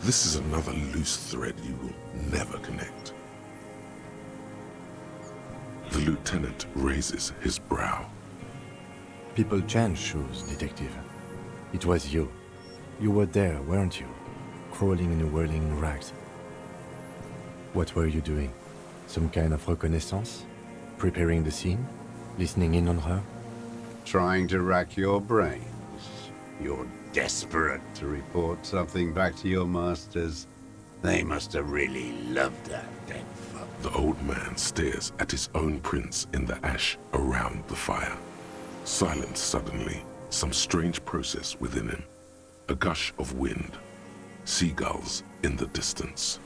This is another loose thread you will never connect. The lieutenant raises his brow. People change shoes, Detective. It was you. You were there, weren't you? Crawling and whirling in rags. What were you doing? Some kind of reconnaissance? Preparing the scene? Listening in on her? Trying to rack your brains. You're desperate to report something back to your masters. They must have really loved that dead fuck. The old man stares at his own prints in the ash around the fire. Silent suddenly, some strange process within him. A gush of wind. Seagulls in the distance.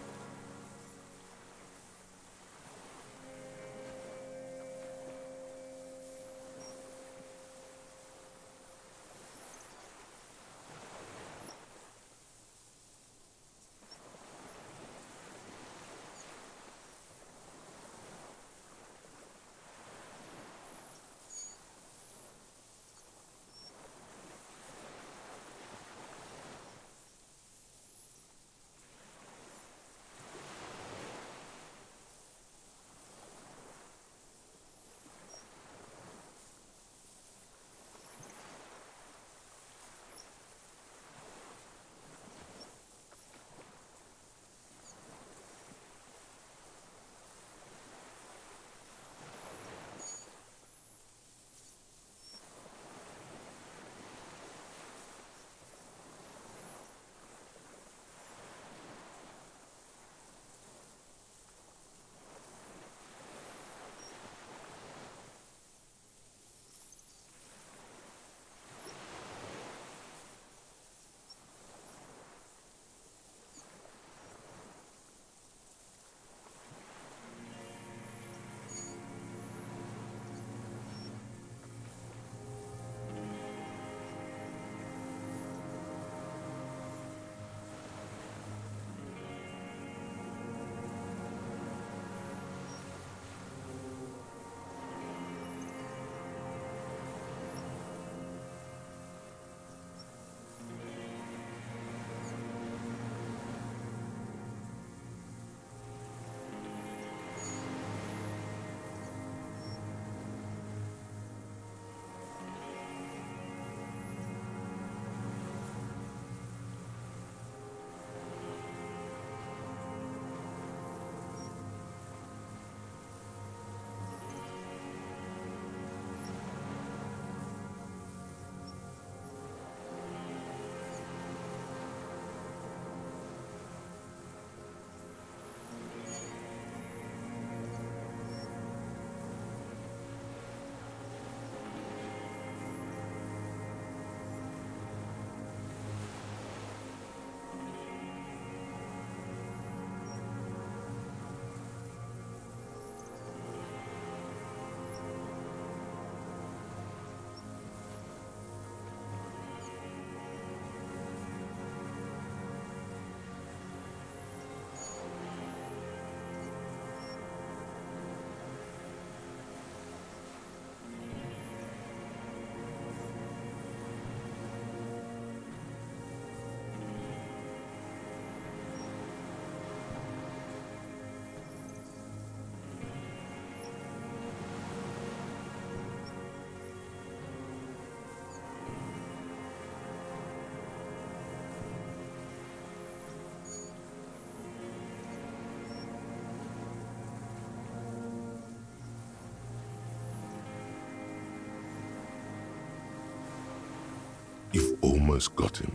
almost got him.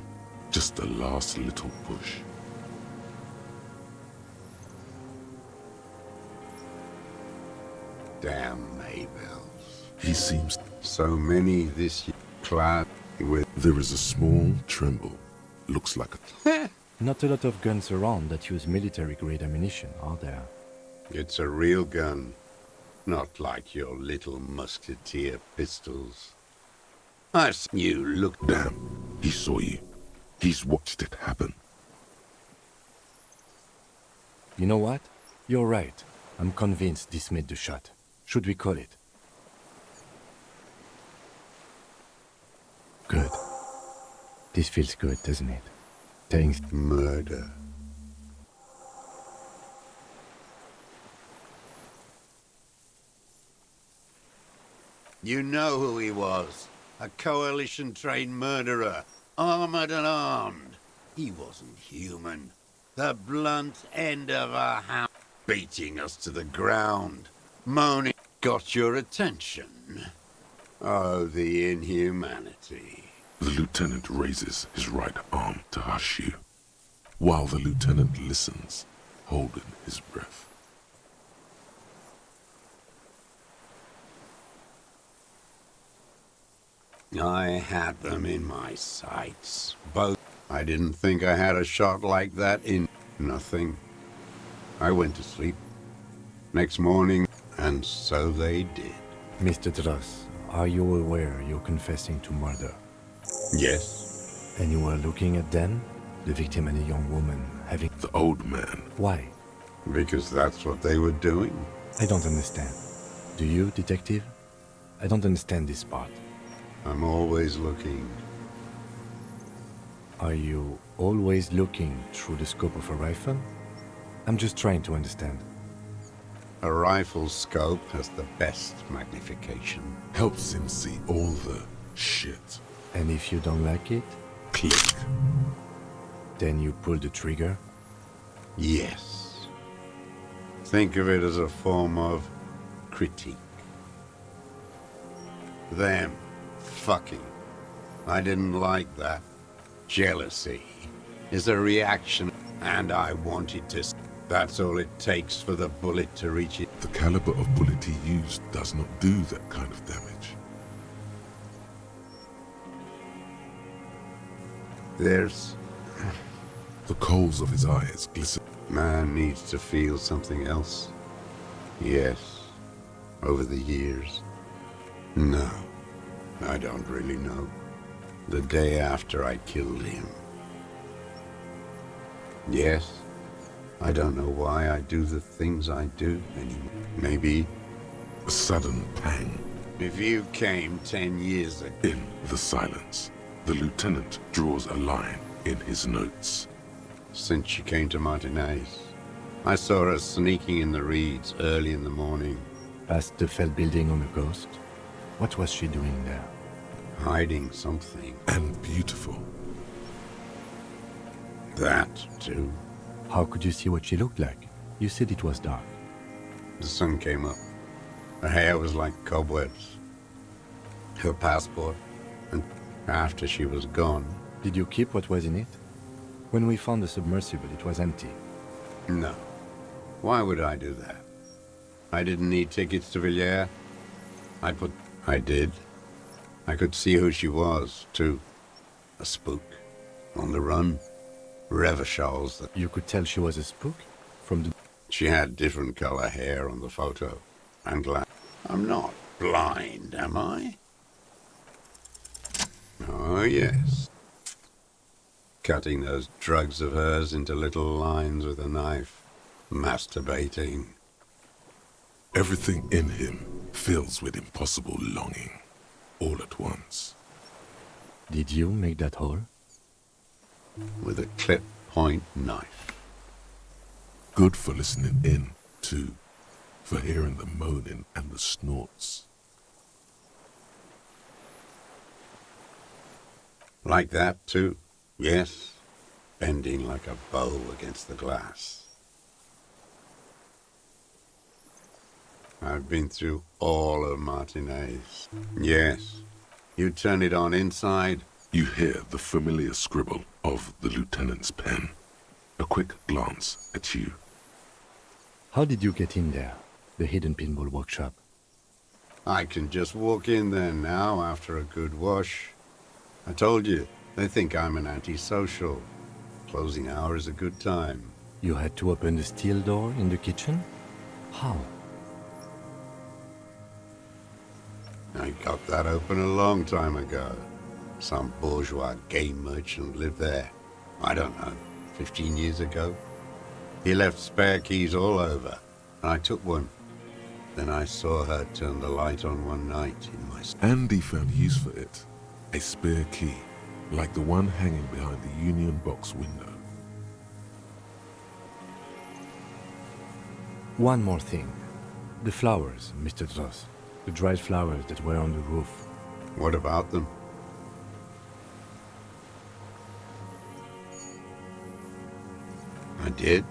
Just the last little push. Damn Maybells. He seems... So many this year clad with... There is a small tremble. Looks like a... Not a lot of guns around that use military-grade ammunition, are there? It's a real gun. Not like your little musketeer pistols. You look... Damn, he saw you. He's watched it happen. You know what? You're right. I'm convinced this made the shot. Should we call it? Good. This feels good, doesn't it? Thanks. Murder. You know who he was. A coalition-trained murderer. Armored and armed. He wasn't human. The blunt end of a hammer. Beating us to the ground. Moaning. Got your attention. Oh, the inhumanity. The lieutenant raises his right arm to hush you, while the lieutenant listens, holding his breath. I had them in my sights, both. I didn't think I had a shot like that in nothing. I went to sleep. Next morning, and so they did. Mr. Dross, are you aware you're confessing to murder? Yes. And you were looking at them? The victim and a young woman having... The old man. Why? Because that's what they were doing. I don't understand. Do you, detective? I don't understand this part. I'm always looking. Are you always looking through the scope of a rifle? I'm just trying to understand. A rifle's scope has the best magnification. Helps him see all the shit. And if you don't like it? Click. Then you pull the trigger? Yes. Think of it as a form of critique. Them fucking. I didn't like that. Jealousy is a reaction, and I wanted to... That's all it takes for the bullet to reach it. The caliber of bullet he used does not do that kind of damage. There's... The coals of his eyes glisten. Man needs to feel something else. Yes. Over the years. No. I don't really know. The day after I killed him. Yes. I don't know why I do the things I do anymore. Maybe... A sudden pang. If you came 10 years ago... In the silence, the lieutenant draws a line in his notes. Since she came to Martinez, I saw her sneaking in the reeds early in the morning. Past the Fell building on the coast? What was she doing there? Hiding something. And beautiful. That, too. How could you see what she looked like? You said it was dark. The sun came up. Her hair was like cobwebs. Her passport. And after she was gone... Did you keep what was in it? When we found the submersible, it was empty. No. Why would I do that? I didn't need tickets to Villiers. I did. I could see who she was, too. A spook. On the run. Revachals that... You could tell she was a spook? From the... She had different color hair on the photo. And I'm not blind, am I? Oh, yes. Cutting those drugs of hers into little lines with a knife. Masturbating. Everything in him fills with impossible longing. All at once. Did you make that hole? With a clip-point knife. Good for listening in, too. For hearing the moaning and the snorts. Like that, too. Yes. Bending like a bow against the glass. I've been through all of Martinez. Yes. You turn it on inside, You hear the familiar scribble of the lieutenant's pen. A quick glance at you. How did you get in there? The hidden pinball workshop. I can just walk in there now after a good wash. I told you, they think I'm an antisocial. Closing hour is a good time. You had to open the steel door in the kitchen? How? I got that open a long time ago. Some bourgeois game merchant lived there. I don't know, 15 years ago. He left spare keys all over, and I took one. Then I saw her turn the light on one night in my... Andy found use for it. A spare key, like the one hanging behind the Union Box window. One more thing. The flowers, Mr. Dross. The dried flowers that were on the roof. What about them? I did.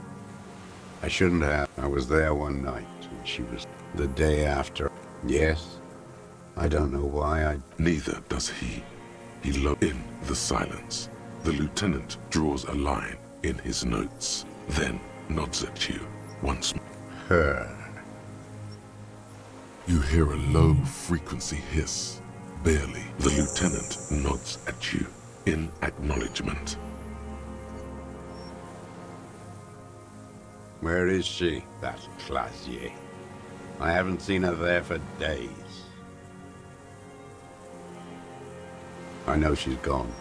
I shouldn't have. I was there one night, and she was the day after. Yes. I don't know why I... Neither does he. He in the silence. The lieutenant draws a line in his notes, then nods at you once more. Her. You hear a low-frequency hiss. Barely. The lieutenant nods at you in acknowledgement. Where is she, that Clazier? I haven't seen her there for days. I know she's gone.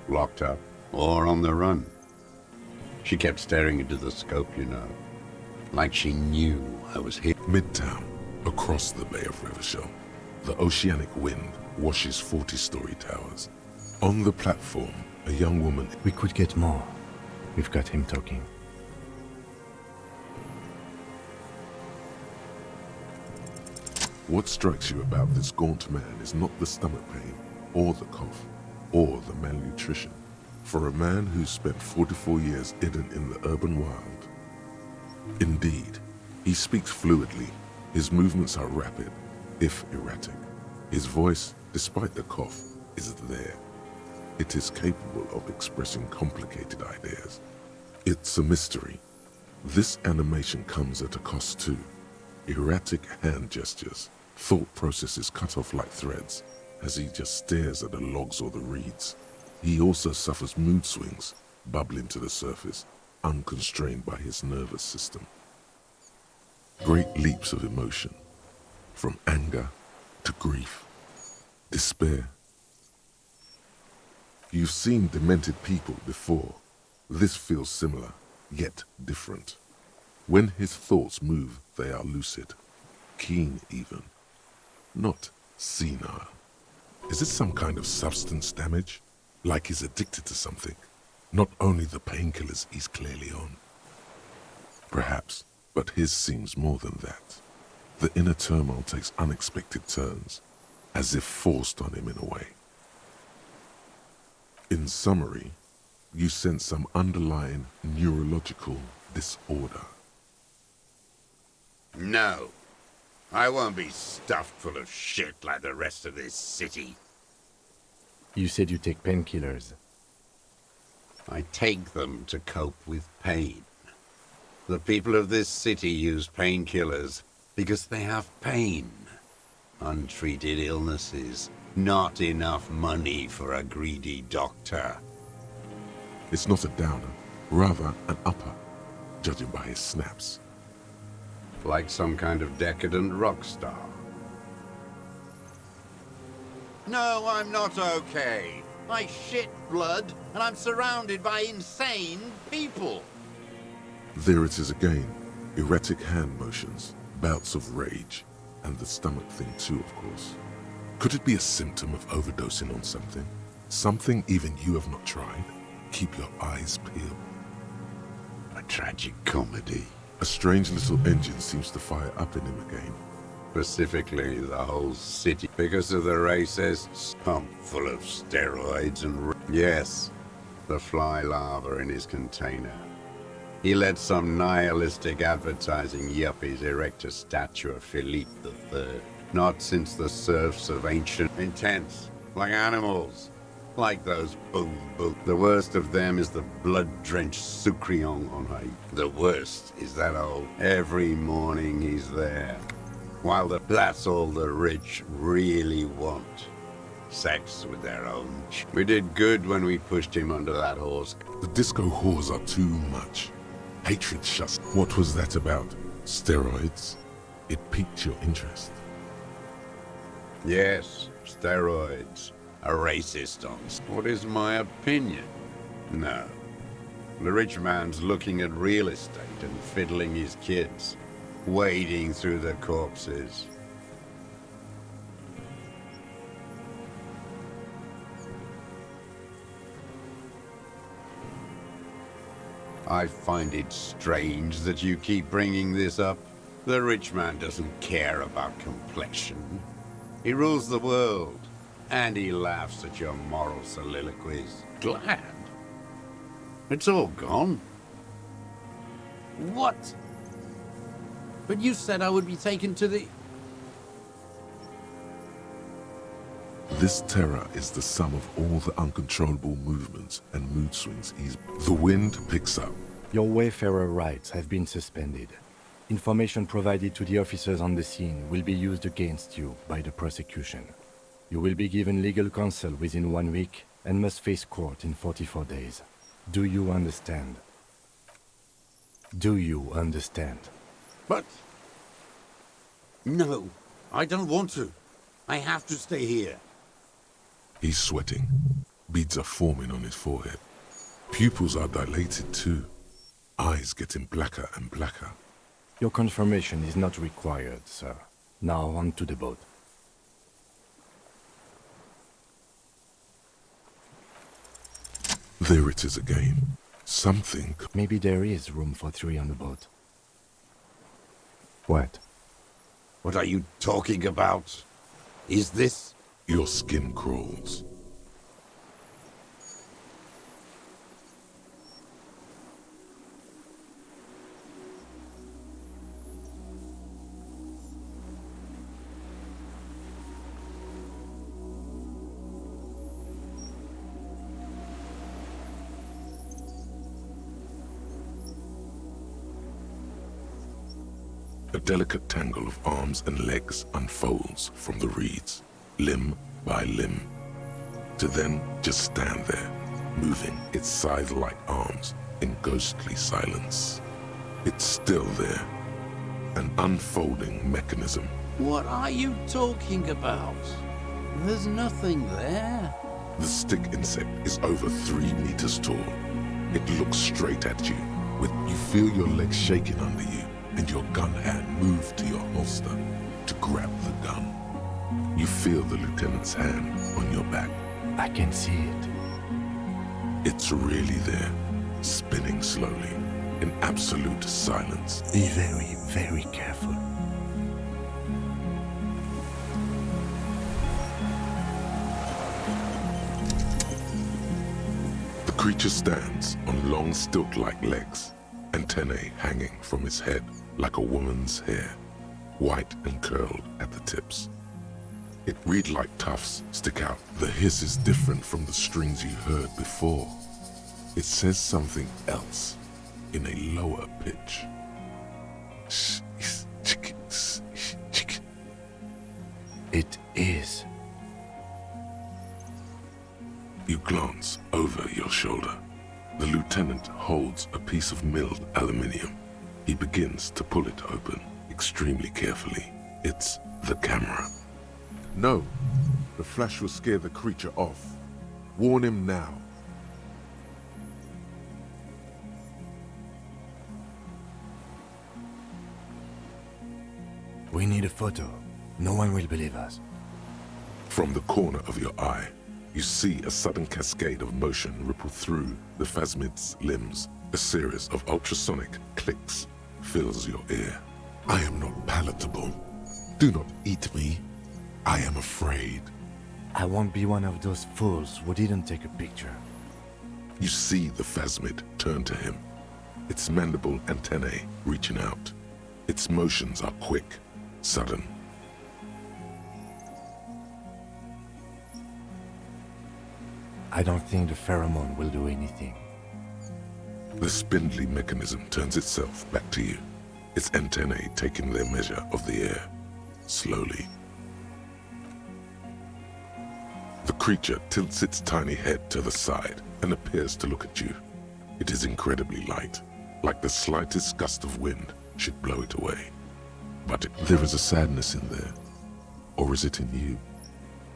Locked up, or on the run. She kept staring into the scope, you know. Like she knew I was here. Midtown, across the Bay of Revachol, the oceanic wind washes 40-story towers. On the platform, a young woman... We could get more. We've got him talking. What strikes you about this gaunt man is not the stomach pain, or the cough, or the malnutrition. For a man who's spent 44 years hidden in the urban wild. Indeed, he speaks fluidly. His movements are rapid, if erratic. His voice, despite the cough, is there. It is capable of expressing complicated ideas. It's a mystery. This animation comes at a cost too. Erratic hand gestures, thought processes cut off like threads, as he just stares at the logs or the reeds. He also suffers mood swings, bubbling to the surface, unconstrained by his nervous system. Great leaps of emotion, from anger to grief, despair. You've seen demented people before. This feels similar, yet different. When his thoughts move, they are lucid, keen even, not senile. Is it some kind of substance damage? Like he's addicted to something? Not only the painkillers he's clearly on. Perhaps, but his seems more than that. The inner turmoil takes unexpected turns, as if forced on him in a way. In summary, you sense some underlying neurological disorder. No. I won't be stuffed full of shit like the rest of this city. You said you take painkillers. I take them to cope with pain. The people of this city use painkillers because they have pain. Untreated illnesses. Not enough money for a greedy doctor. It's not a downer, rather an upper, judging by his snaps. Like some kind of decadent rock star. No, I'm not okay. I shit blood, and I'm surrounded by insane people. There it is again. Erratic hand motions, bouts of rage, and the stomach thing too, of course. Could it be a symptom of overdosing on something? Something even you have not tried? Keep your eyes peeled. A tragic comedy. A strange little engine seems to fire up in him again. Specifically, the whole city. Because of the racists, pumped full of steroids and... Yes, the fly larva in his container. He let some nihilistic advertising yuppies erect a statue of Philippe III. Not since the serfs of ancient... Intense, like animals. Like those boo. The worst of them is the blood-drenched Sucrion on her. The worst is that old. Every morning he's there. That's all the rich really want. Sex with their own. We did good when we pushed him under that horse. The disco whores are too much. Hatred shuts. What was that about? Steroids? It piqued your interest. Yes, steroids. A racist on. What is my opinion? No. The rich man's looking at real estate and fiddling his kids. Wading through the corpses. I find it strange that you keep bringing this up. The rich man doesn't care about complexion. He rules the world, and he laughs at your moral soliloquies. Glad? It's all gone. What? But you said I would be taken to the... This terror is the sum of all the uncontrollable movements and mood swings The wind picks up. Your Wayfarer rights have been suspended. Information provided to the officers on the scene will be used against you by the prosecution. You will be given legal counsel within 1 week and must face court in 44 days. Do you understand? Do you understand? But... No, I don't want to. I have to stay here. He's sweating. Beads are forming on his forehead. Pupils are dilated too. Eyes getting blacker and blacker. Your confirmation is not required, sir. Now on to the boat. There it is again. Something. Maybe there is room for 3 on the boat. What? What are you talking about? Is this... Your skin crawls. A delicate tangle of arms and legs unfolds from the reeds, limb by limb, to then just stand there, moving its scythe-like arms in ghostly silence. It's still there, an unfolding mechanism. What are you talking about? There's nothing there. The stick insect is over 3 meters tall. It looks straight at you. You feel your legs shaking under you, and your gun hand move to your holster to grab the gun. You feel the lieutenant's hand on your back. I can see it. It's really there, spinning slowly, in absolute silence. Be very, very careful. The creature stands on long stilt-like legs, antennae hanging from its head like a woman's hair, white and curled at the tips. Its reed-like tufts stick out. The hiss is different from the strings you heard before. It says something else in a lower pitch. It is. You glance over your shoulder. The lieutenant holds a piece of milled aluminium. He begins to pull it open, extremely carefully. It's the camera. No, the flash will scare the creature off. Warn him now. We need a photo. No one will believe us. From the corner of your eye, you see a sudden cascade of motion ripple through the phasmid's limbs. A series of ultrasonic clicks fills your ear. I am not palatable. Do not eat me. I am afraid. I won't be one of those fools who didn't take a picture. You see the phasmid turn to him, its mandible antennae reaching out. Its motions are quick, sudden. I don't think the pheromone will do anything. The spindly mechanism turns itself back to you, its antennae taking their measure of the air, slowly. The creature tilts its tiny head to the side and appears to look at you. It is incredibly light, like the slightest gust of wind should blow it away. But there is a sadness in there. Or is it in you?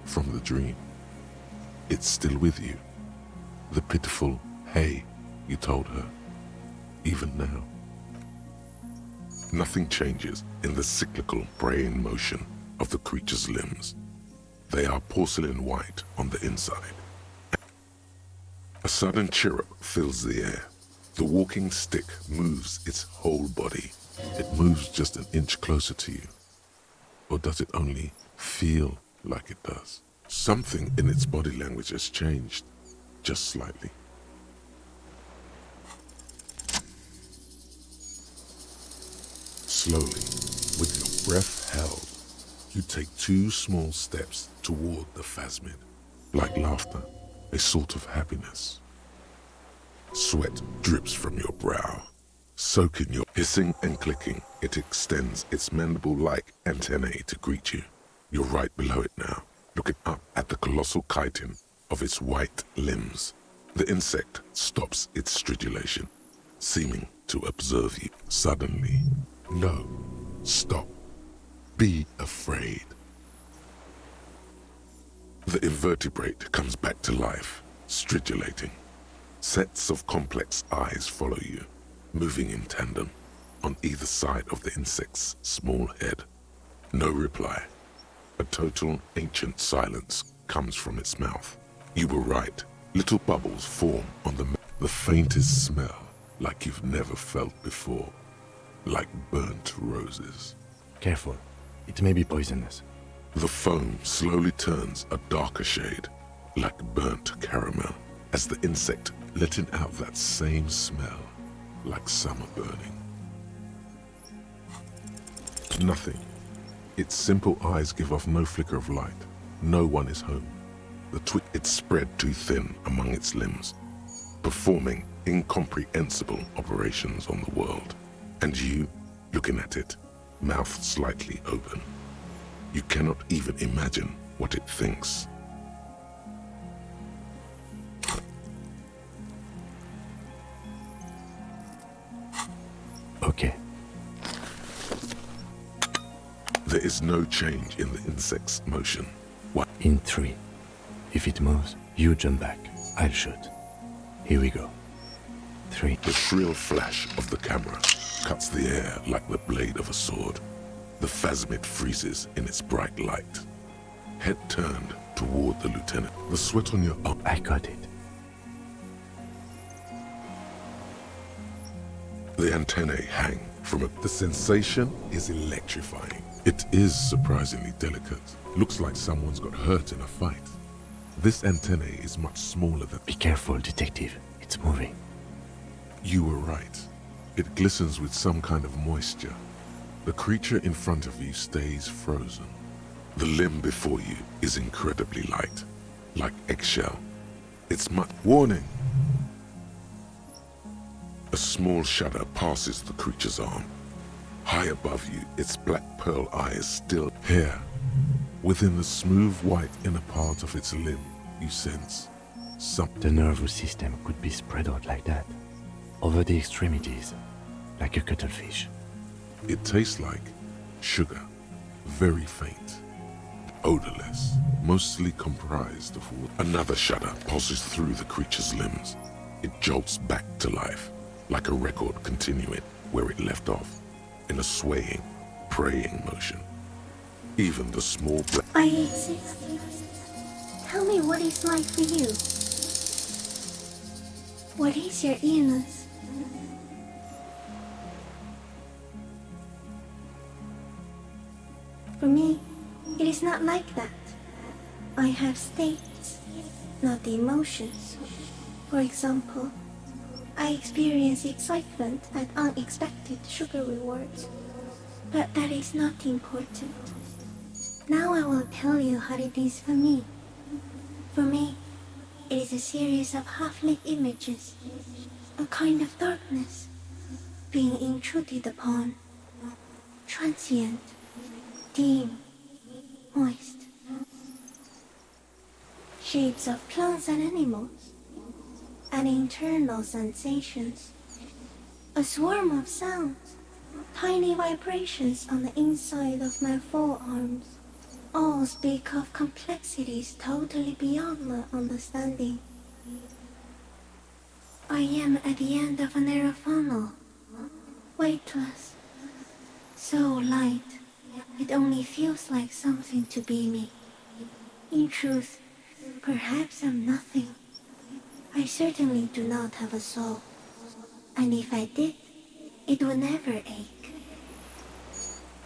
From the dream. It's still with you. The pitiful, hey, you told her. Even now. Nothing changes in the cyclical braying motion of the creature's limbs. They are porcelain white on the inside. A sudden chirrup fills the air. The walking stick moves its whole body. It moves just an inch closer to you. Or does it only feel like it does? Something in its body language has changed, just slightly. Slowly, with your breath held, you take 2 small steps toward the phasmid, like laughter, a sort of happiness. Sweat drips from your brow, soaking your hissing and clicking. It extends its mandible-like antennae to greet you. You're right below it now, looking up at the colossal chitin of its white limbs. The insect stops its stridulation, seeming to observe you. Suddenly, no, stop, be afraid. The invertebrate comes back to life, stridulating. Sets of complex eyes follow you, moving in tandem on either side of the insect's small head. No reply. A total ancient silence comes from its mouth. You were right. Little bubbles form on the faintest smell, like you've never felt before. Like burnt roses. Careful. It may be poisonous. The foam slowly turns a darker shade, like burnt caramel, as the insect letting out that same smell, like summer burning. Nothing. Its simple eyes give off no flicker of light. No one is home. The twig it's spread too thin among its limbs, performing incomprehensible operations on the world. And you, looking at it, mouth slightly open. You cannot even imagine what it thinks. Okay. There is no change in the insect's motion. What? In 3. If it moves, you jump back. I'll shoot. Here we go. 3. The shrill flash of the camera cuts the air like the blade of a sword. The phasmid freezes in its bright light. Head turned toward the lieutenant. The sweat on your arm. I got it. The antennae hang from it. The sensation is electrifying. It is surprisingly delicate. Looks like someone's got hurt in a fight. This antennae is much smaller than... Be careful, detective. It's moving. You were right. It glistens with some kind of moisture. The creature in front of you stays frozen. The limb before you is incredibly light, like eggshell. It's much... Warning! A small shudder passes the creature's arm. High above you, its black pearl eyes still here. Within the smooth white inner part of its limb, you sense something. The nervous system could be spread out like that, over the extremities, like a cuttlefish. It tastes like sugar, very faint, odorless, mostly comprised of water. Another shudder pulses through the creature's limbs. It jolts back to life, like a record continuing where it left off, in a swaying, praying motion. Even the small black... I exist. Tell me, what is life for you? What is your illness? For me, it is not like that. I have states, not the emotions. For example, I experience excitement at unexpected sugar rewards. But that is not important. Now I will tell you how it is for me. For me, it is a series of half-lit images, a kind of darkness, being intruded upon, transient, dim, moist. Shapes of plants and animals, and internal sensations. A swarm of sounds, tiny vibrations on the inside of my forearms. All speak of complexities totally beyond my understanding. I am at the end of a narrow funnel, weightless, so light, it only feels like something to be me. In truth, perhaps I'm nothing. I certainly do not have a soul, and if I did, it would never ache.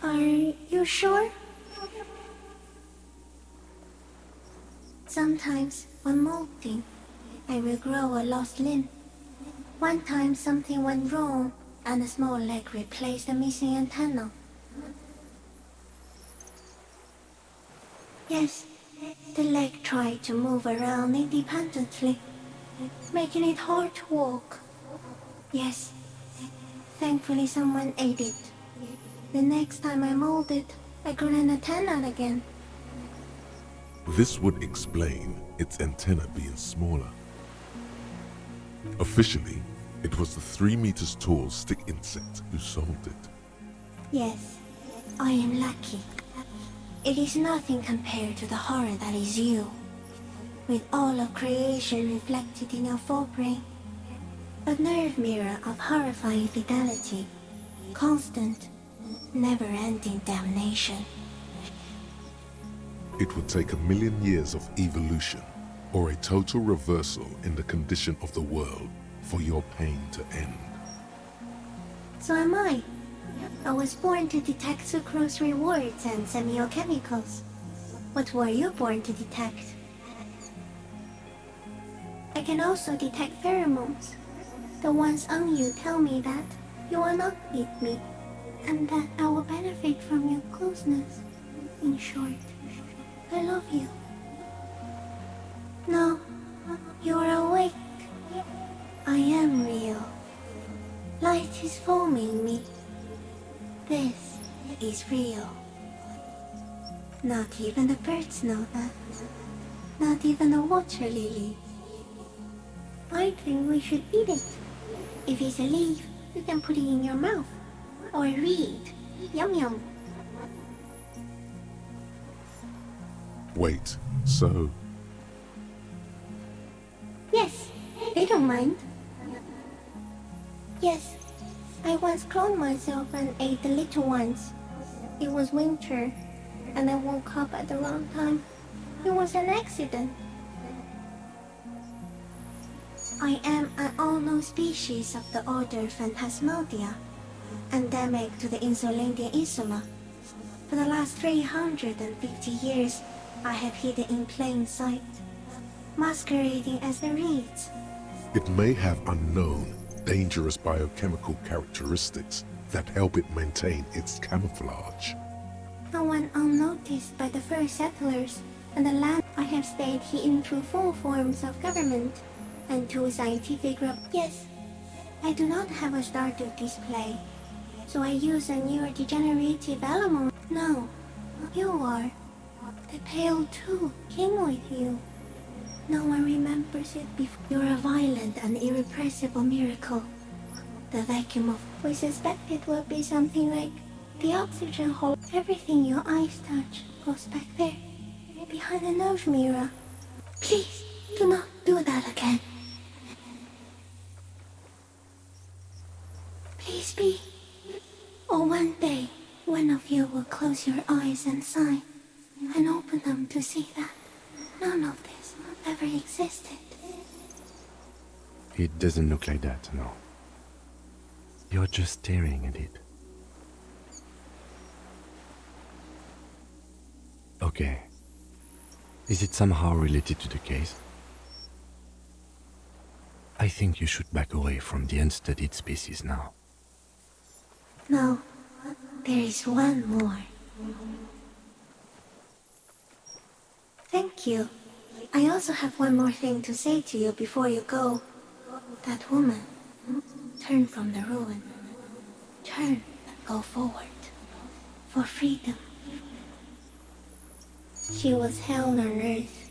Are you sure? Sometimes, when molting, I will grow a lost limb. One time something went wrong, and a small leg replaced the missing antenna. Yes, the leg tried to move around independently, making it hard to walk. Yes, thankfully someone ate it. The next time I molded, I grew an antenna again. This would explain its antenna being smaller. Officially, it was the 3 meters tall stick insect who solved it. Yes, I am lucky. It is nothing compared to the horror that is you, with all of creation reflected in your forebrain. A nerve mirror of horrifying fidelity, constant, never-ending damnation. It would take 1 million years of evolution, or a total reversal in the condition of the world, for your pain to end. So am I. I was born to detect sucrose rewards and semiochemicals. What were you born to detect? I can also detect pheromones. The ones on you tell me that you will not beat me, and that I will benefit from your closeness. In short, I love you. No, you are awake. I am real. Light is forming me. This is real. Not even the birds know that. Not even the water lily. I think we should eat it. If it's a leaf, you can put it in your mouth. Or read. Yum yum. Wait, so... Yes, they don't mind. Yes, I once cloned myself and ate the little ones. It was winter, and I woke up at the wrong time. It was an accident. I am an unknown species of the order Phantasmadia, endemic to the Insulandian Insula. For the last 350 years, I have hidden in plain sight, masquerading as the reeds. It may have unknown, dangerous biochemical characteristics that help it maintain its camouflage. I went unnoticed by the first settlers, and the land I have stayed hidden through 4 forms of government and 2 scientific Yes, I do not have a starter display, so I use a neurodegenerative element. No, you are. The Pale too came with you. No one remembers it before. You're a violent and irrepressible miracle. The vacuum of... We suspect it will be something like the oxygen hole. Everything your eyes touch goes back there, behind the nose mirror. Please, do not do that again. Please be. Or one day, one of you will close your eyes and sigh, and open them to see that none of this ever existed. It doesn't look like that, no. You're just staring at it. Okay. Is it somehow related to the case? I think you should back away from the unstudied species now. No, there is one more. Thank you. I also have one more thing to say to you before you go. That woman, turn from the ruin. Turn and go forward. For freedom. She was hell on earth.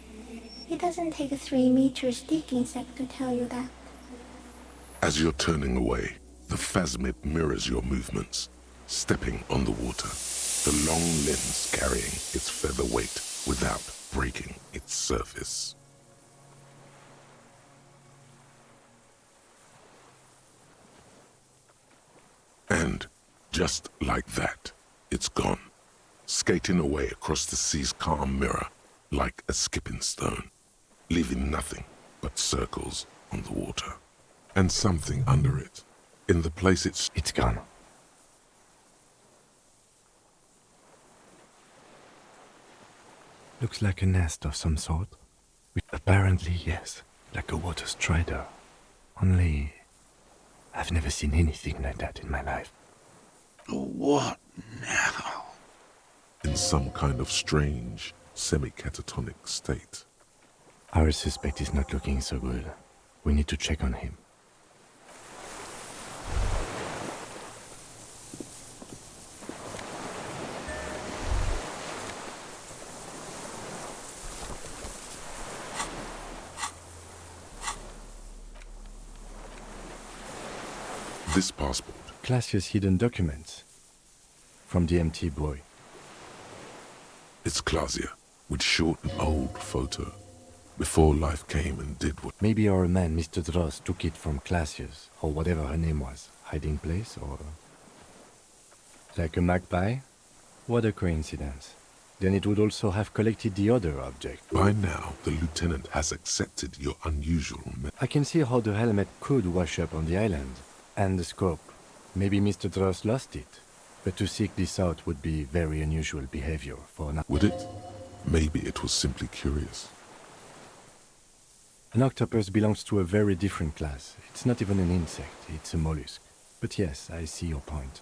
It doesn't take a 3-meter stick insect to tell you that. As you're turning away, the phasmid mirrors your movements, stepping on the water, the long limbs carrying its feather weight without breaking its surface. And just like that, it's gone, skating away across the sea's calm mirror like a skipping stone, leaving nothing but circles on the water. And something under it, in the place it's gone. Looks like a nest of some sort. Apparently, yes, like a water strider. Only, I've never seen anything like that in my life. What now? In some kind of strange, semi-catatonic state. Our suspect is not looking so good. We need to check on him. This passport. Classia's hidden documents. From the MT boy. It's Clasia, with short and old photo. Before life came and did what... Maybe our man, Mr. Dross, took it from Classia's, or whatever her name was. Hiding place, or... Like a magpie? What a coincidence. Then it would also have collected the other object. By now, the lieutenant has accepted your unusual... I can see how the helmet could wash up on the island. And the scope. Maybe Mr. Dross lost it. But to seek this out would be very unusual behavior for an... Would it? Maybe it was simply curious. An octopus belongs to a very different class. It's not even an insect, it's a mollusk. But yes, I see your point.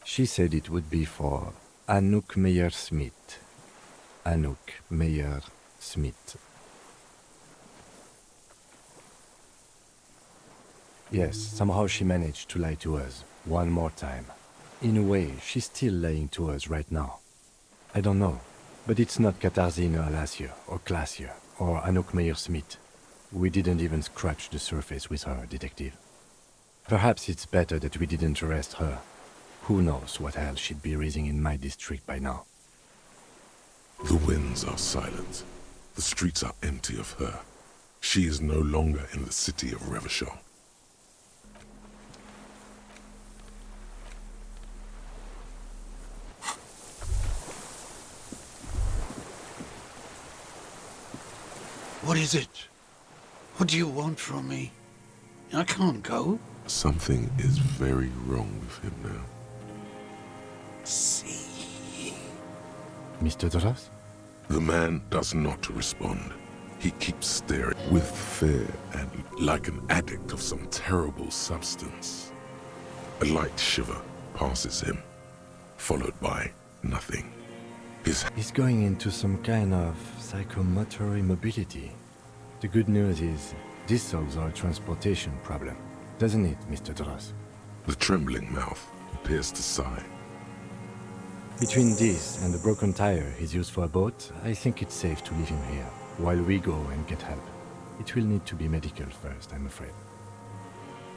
She said it would be for Anouk Meyer-Smith. Anouk Meyer-Smith. Yes, somehow she managed to lie to us, one more time. In a way, she's still lying to us right now. I don't know, but it's not Katarzyna Alasia, or Clasia, or Anouk Meyer-Smith. We didn't even scratch the surface with her, detective. Perhaps it's better that we didn't arrest her. Who knows what hell she'd be raising in my district by now. The winds are silent. The streets are empty of her. She is no longer in the city of Revachol. What is it? What do you want from me? I can't go. Something is very wrong with him now. See? Mr. Dross? The man does not respond. He keeps staring with fear and like an addict of some terrible substance. A light shiver passes him, followed by nothing. He's going into some kind of psychomotor immobility. The good news is, this solves our transportation problem, doesn't it, Mr. Dross? The trembling mouth appears to sigh. Between this and the broken tire he's used for a boat, I think it's safe to leave him here, while we go and get help. It will need to be medical first, I'm afraid.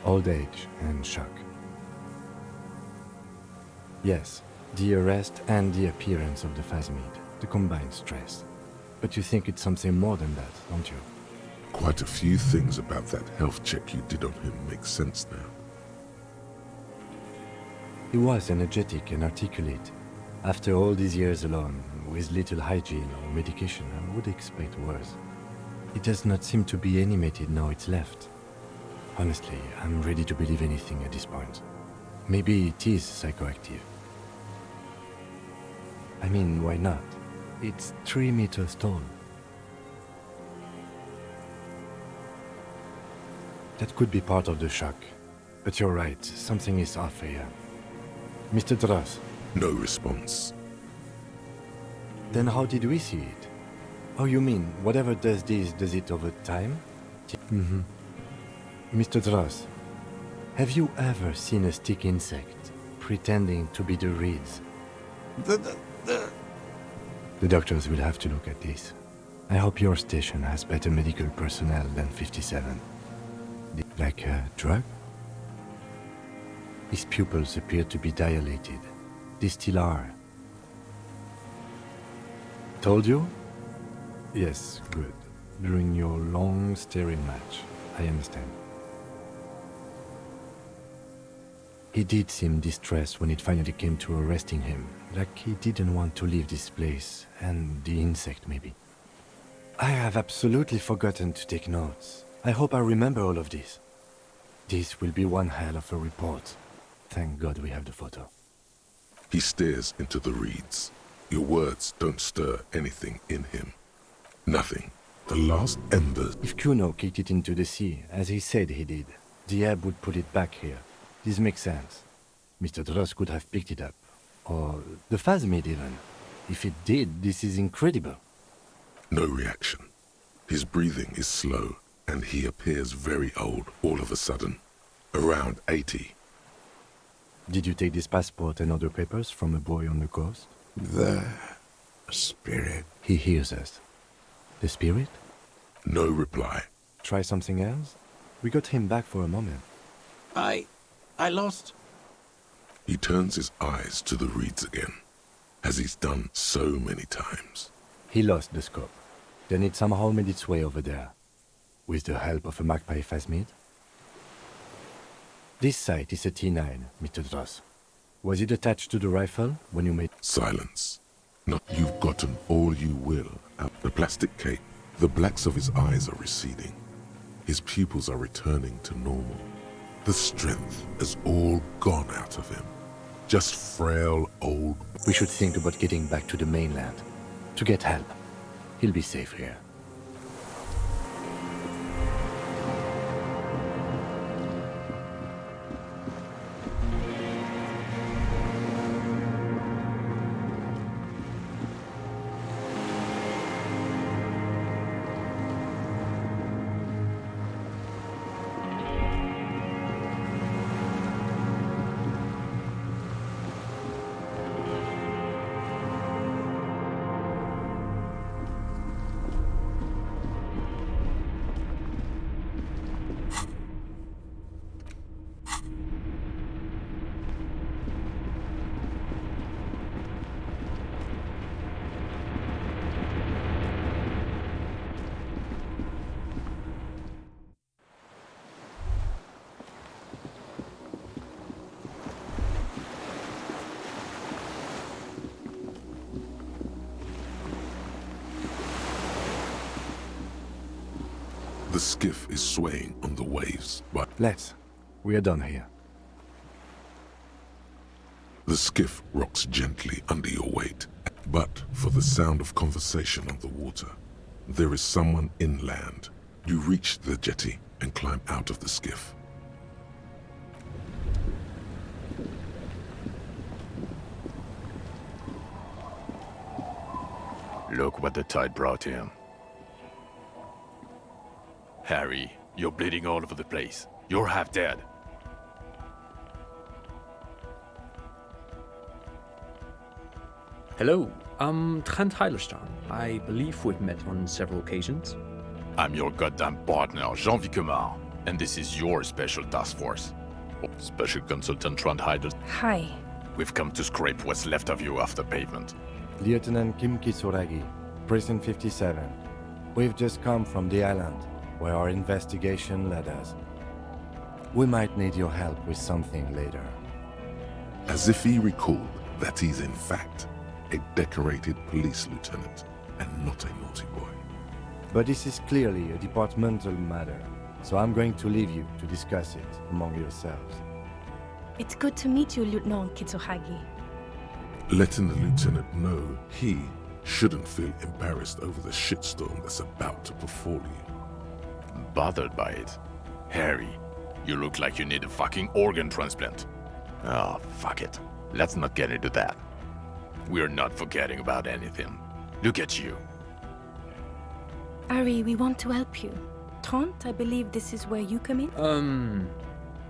Old age and shock. Yes, the arrest and the appearance of the phasmid, the combined stress. But you think it's something more than that, don't you? Quite a few things about that health check you did on him make sense now. He was energetic and articulate. After all these years alone, with little hygiene or medication, I would expect worse. It does not seem to be animated now it's left. Honestly, I'm ready to believe anything at this point. Maybe it is psychoactive. I mean, why not? It's 3 meters tall. That could be part of the shock. But you're right, something is off here. Mr. Dross. No response. Then how did we see it? Oh, you mean whatever does this does it over time? Mm-hmm. Mr. Dross, have you ever seen a stick insect pretending to be the reeds? The doctors will have to look at this. I hope your station has better medical personnel than 57. Like a drug? His pupils appear to be dilated. They still are. Told you? Yes, good. During your long staring match. I understand. He did seem distressed when it finally came to arresting him. Like he didn't want to leave this place, and the insect maybe. I have absolutely forgotten to take notes. I hope I remember all of this. This will be one hell of a report. Thank God we have the photo. He stares into the reeds. Your words don't stir anything in him. Nothing. The last embers. If Kuno kicked it into the sea, as he said he did, the ebb would put it back here. This makes sense. Mr. Dross could have picked it up. Or the Phasmid even. If it did, this is incredible. No reaction. His breathing is slow, and he appears very old all of a sudden. Around 80. Did you take this passport and other papers from a boy on the coast? The spirit. He hears us. The spirit? No reply. Try something else? We got him back for a moment. I lost. He turns his eyes to the reeds again, as he's done so many times. He lost the scope. Then it somehow made its way over there. With the help of a magpie Phasmid. This sight is a T9, Mr. Dross. Was it attached to the rifle when you made... Silence. Not you've gotten all you will out the plastic cape. The blacks of his eyes are receding. His pupils are returning to normal. The strength has all gone out of him. Just frail old... We should think about getting back to the mainland. To get help. He'll be safe here. The skiff is swaying on the waves, but... Let's. We are done here. The skiff rocks gently under your weight, but for the sound of conversation on the water. There is someone inland. You reach the jetty and climb out of the skiff. Look what the tide brought him. Harry, you're bleeding all over the place. You're half dead. Hello, I'm Trent Heilerstein. I believe we've met on several occasions. I'm your goddamn partner, Jean Vicomar, and this is your special task force. Special Consultant Trent Heilerstein. Hi. We've come to scrape what's left of you off the pavement. Lieutenant Kim Kisuragi, Prison 57. We've just come from the island, where our investigation led us. We might need your help with something later. As if he recalled that he's in fact a decorated police lieutenant and not a naughty boy. But this is clearly a departmental matter, so I'm going to leave you to discuss it among yourselves. It's good to meet you, Lieutenant Kitsuhagi. Letting the lieutenant know he shouldn't feel embarrassed over the shitstorm that's about to befall you. Bothered by it? Harry, you look like you need a fucking organ transplant. Oh, fuck it. Let's not get into that. We're not forgetting about anything. Look at you. Harry, we want to help you. Trant, I believe this is where you come in?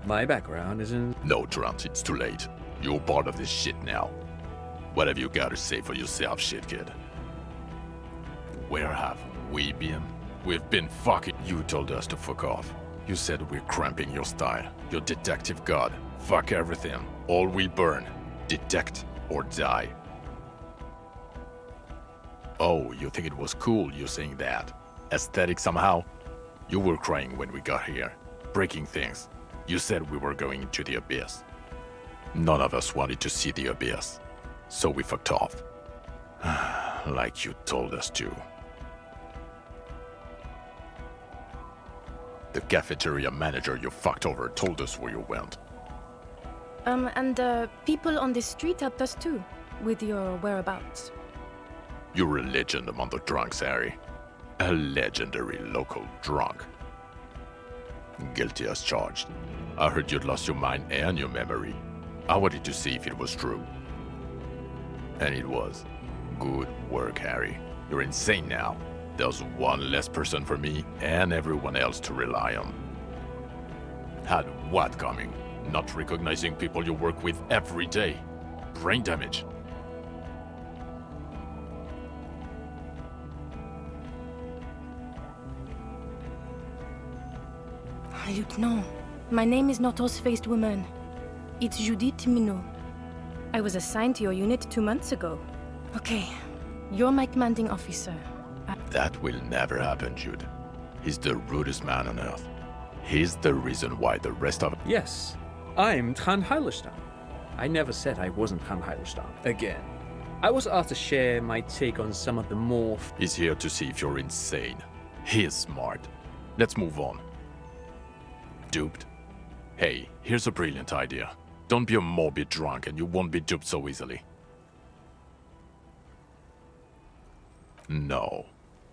My background isn't... No, Trant, it's too late. You're part of this shit now. What have you got to say for yourself, shit kid? Where have we been? We've been fucking... You told us to fuck off. You said we're cramping your style. Your detective god. Fuck everything. All we burn. Detect or die. Oh, you think it was cool you saying that? Aesthetic somehow? You were crying when we got here. Breaking things. You said we were going into the abyss. None of us wanted to see the abyss. So we fucked off. Like you told us to. The cafeteria manager you fucked over told us where you went. And people on the street helped us too, with your whereabouts. You're a legend among the drunks, Harry. A legendary local drunk. Guilty as charged. I heard you'd lost your mind and your memory. I wanted to see if it was true. And it was. Good work, Harry. You're insane now. There's one less person for me and everyone else to rely on. Had what coming? Not recognizing people you work with every day. Brain damage. Lieutenant, my name is not Horse-Faced Woman. It's Judith Minot. I was assigned to your unit 2 months ago. Okay, you're my commanding officer. That will never happen, Jude. He's the rudest man on earth. He's the reason why the rest of... Yes, I'm Trant Hylerstam. I never said I wasn't Trant Hylerstam. Again, I was asked to share my take on some of the more... He's here to see if you're insane. He is smart. Let's move on. Duped? Hey, here's a brilliant idea. Don't be a morbid drunk and you won't be duped so easily. No.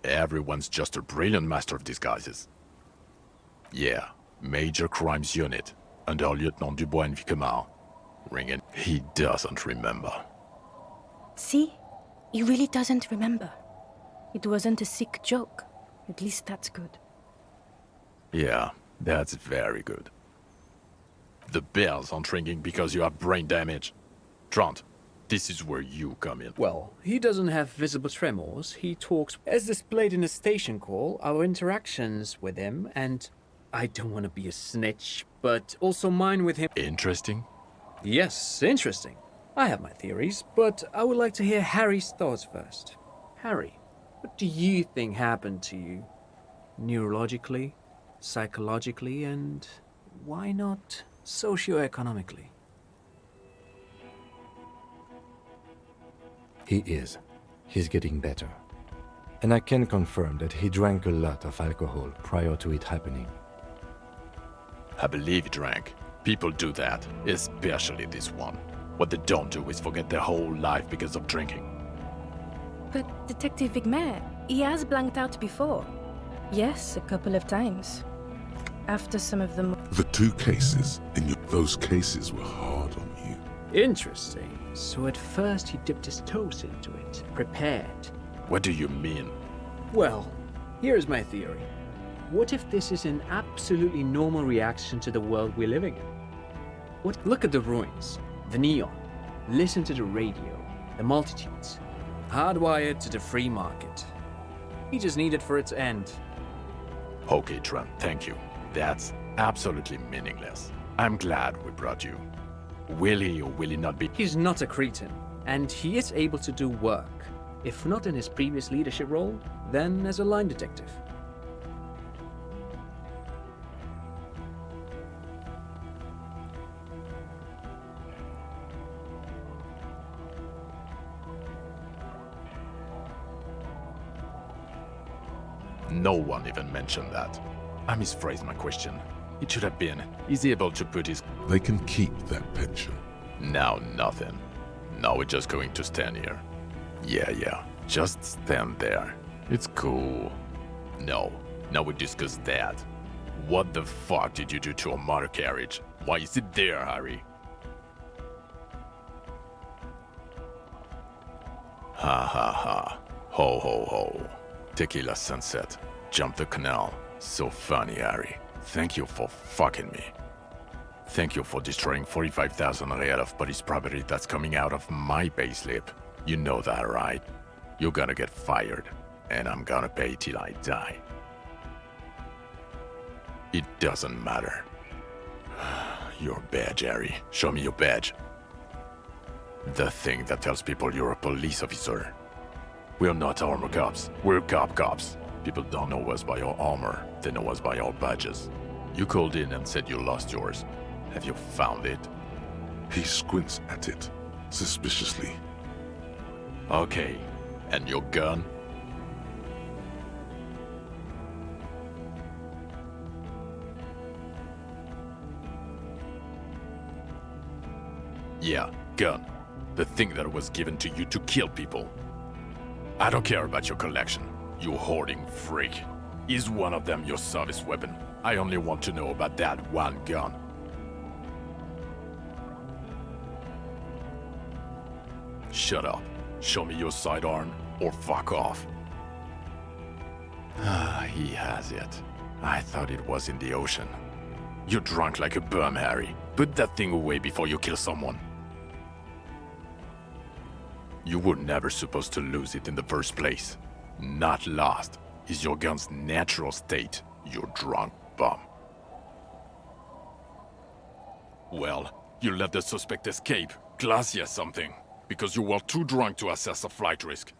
Everyone's just a brilliant master of disguises. Yeah, Major Crimes Unit, under Lieutenant Dubois and Vicomar. Ring it. He doesn't remember. See? He really doesn't remember. It wasn't a sick joke. At least that's good. Yeah, that's very good. The bells aren't ringing because you have brain damage. Trant, this is where you come in. Well, he doesn't have visible tremors. He talks as displayed in the station call, our interactions with him, and I don't want to be a snitch, but also mine with him. Interesting? Yes, interesting. I have my theories, but I would like to hear Harry's thoughts first. Harry, what do you think happened to you? Neurologically, psychologically, and why not socioeconomically? He is. He's getting better. And I can confirm that he drank a lot of alcohol prior to it happening. I believe he drank. People do that, especially this one. What they don't do is forget their whole life because of drinking. But Detective Vigmer, he has blanked out before. Yes, a couple of times. After some of them... The 2 cases, those cases were hard on you. Interesting. So at first he dipped his toes into it, prepared. What do you mean? Well, here's my theory. What if this is an absolutely normal reaction to the world we're living in? Look at the ruins, the neon, listen to the radio, the multitudes, hardwired to the free market. He just needed for its end. Okay, Trent, thank you. That's absolutely meaningless. I'm glad we brought you. Will he or will he not be? He's not a cretin, and he is able to do work. If not in his previous leadership role, then as a line detective. No one even mentioned that. I misphrased my question. It should have been, is he able to put his... They can keep that pension. Now nothing. Now we're just going to stand here. Yeah, just stand there. It's cool. No, now we discuss that. What the fuck did you do to a motor carriage? Why is it there, Harry? Ha ha ha. Ho ho ho. Tequila sunset. Jump the canal. So funny, Harry. Thank you for fucking me. Thank you for destroying 45,000 real of police property that's coming out of my payslip. You know that, right? You're gonna get fired, and I'm gonna pay till I die. It doesn't matter. Your badge, Harry. Show me your badge. The thing that tells people you're a police officer. We're not armor cops. We're cops. People don't know us by our armor. They know us by our badges. You called in and said you lost yours. Have you found it? He squints at it, suspiciously. Okay. And your gun? Yeah, gun. The thing that was given to you to kill people. I don't care about your collection, you hoarding freak. Is one of them your service weapon? I only want to know about that one gun. Shut up. Show me your sidearm, or fuck off. Ah, he has it. I thought it was in the ocean. You're drunk like a bum, Harry. Put that thing away before you kill someone. You were never supposed to lose it in the first place. Not lost is your gun's natural state, you drunk bum. Well, you let the suspect escape, glacier something, because you were too drunk to assess a flight risk.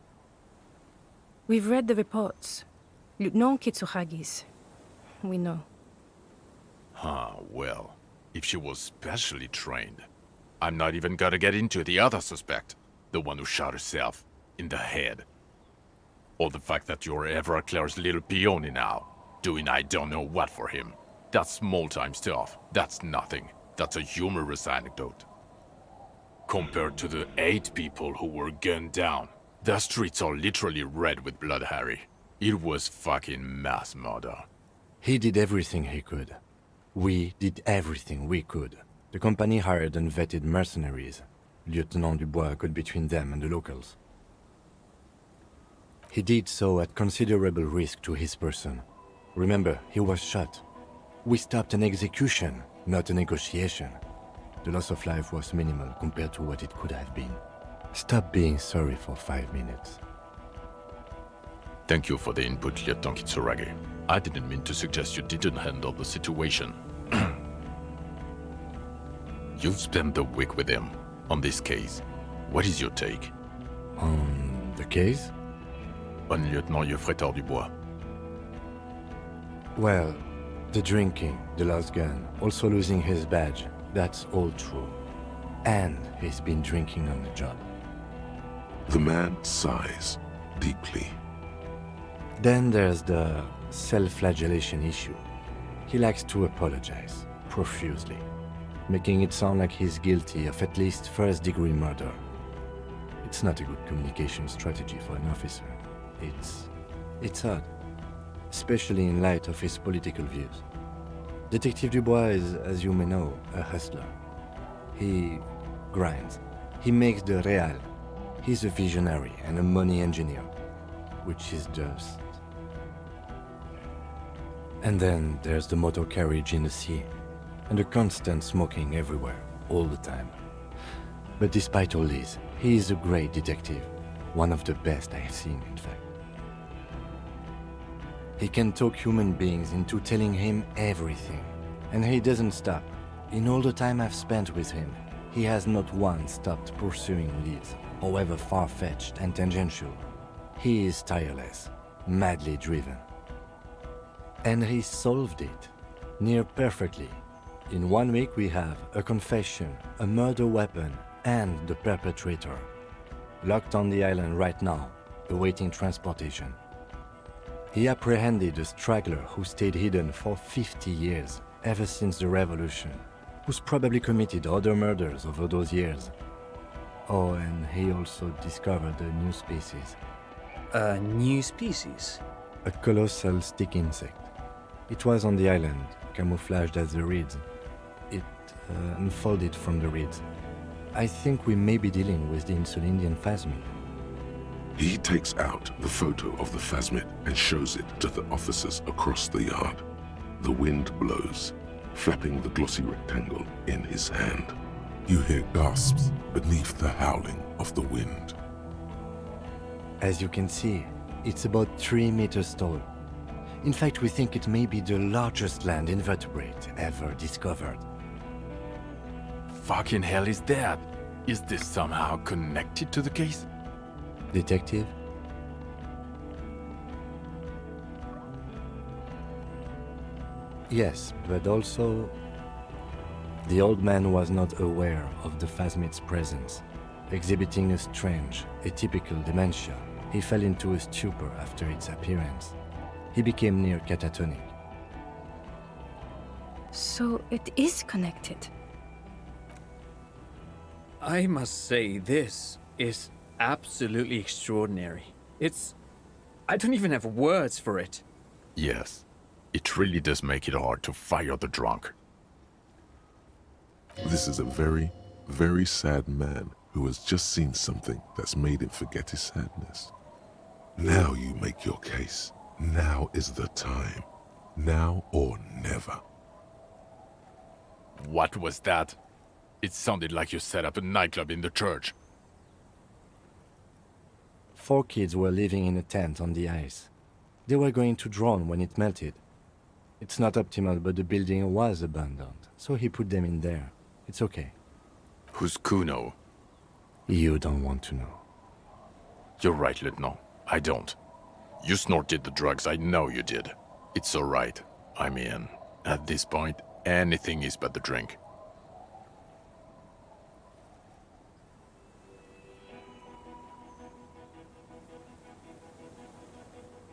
We've read the reports. Lieutenant Kitsuragis. We know. Well, if she was specially trained, I'm not even gonna get into the other suspect, the one who shot herself in the head. Or the fact that you're Everett Claire's little peony now, doing I don't know what for him. That's small-time stuff. That's nothing. That's a humorous anecdote. Compared to the 8 people who were gunned down, the streets are literally red with blood, Harry. It was fucking mass murder. He did everything he could. We did everything we could. The company hired unvetted mercenaries. Lieutenant Dubois got between them and the locals. He did so at considerable risk to his person. Remember, he was shot. We stopped an execution, not a negotiation. The loss of life was minimal compared to what it could have been. Stop being sorry for 5 minutes. Thank you for the input, Lieutenant Kitsuragi. I didn't mean to suggest you didn't handle the situation. You've spent the week with him on this case. What is your take? On the case? On Lieutenant Geoffrey Dubois. Well, the drinking, the lost gun, also losing his badge, that's all true. And he's been drinking on the job. The man sighs deeply. Then there's the self-flagellation issue. He likes to apologize, profusely, making it sound like he's guilty of at least first-degree murder. It's not a good communication strategy for an officer. It's odd, especially in light of his political views. Detective Dubois is, as you may know, a hustler. He grinds. He makes the real. He's a visionary and a money engineer, which is just... And then there's the motor carriage in the sea, and the constant smoking everywhere, all the time. But despite all this, he is a great detective, one of the best I have seen, in fact. He can talk human beings into telling him everything, and he doesn't stop. In all the time I've spent with him, he has not once stopped pursuing leads, however far-fetched and tangential. He is tireless, madly driven. And he solved it, near perfectly. In 1 week we have a confession, a murder weapon, and the perpetrator. Locked on the island right now, awaiting transportation. He apprehended a straggler who stayed hidden for 50 years, ever since the revolution, who's probably committed other murders over those years. Oh, and he also discovered a new species. A new species? A colossal stick insect. It was on the island, camouflaged as the reeds. It unfolded from the reeds. I think we may be dealing with the Insulindian phasmid. He takes out the photo of the phasmid and shows it to the officers across the yard. The wind blows, flapping the glossy rectangle in his hand. You hear gasps beneath the howling of the wind. As you can see, it's about 3 meters tall. In fact, we think it may be the largest land invertebrate ever discovered. Fucking hell is that? Is this somehow connected to the case? Detective? Yes, but also... The old man was not aware of the phasmid's presence. Exhibiting a strange, atypical dementia, he fell into a stupor after its appearance. He became near catatonic. So it is connected. I must say, this is absolutely extraordinary. I don't even have words for it. Yes, it really does make it hard to fire the drunk. This is a very, very sad man who has just seen something that's made him forget his sadness. Now you make your case. Now is the time. Now or never. What was that? It sounded like you set up a nightclub in the church. 4 kids were living in a tent on the ice. They were going to drown when it melted. It's not optimal, but the building was abandoned, so he put them in there. It's okay. Who's Kuno? You don't want to know. You're right, Lieutenant. I don't. You snorted the drugs, I know you did. It's alright. I mean, at this point, anything is but the drink.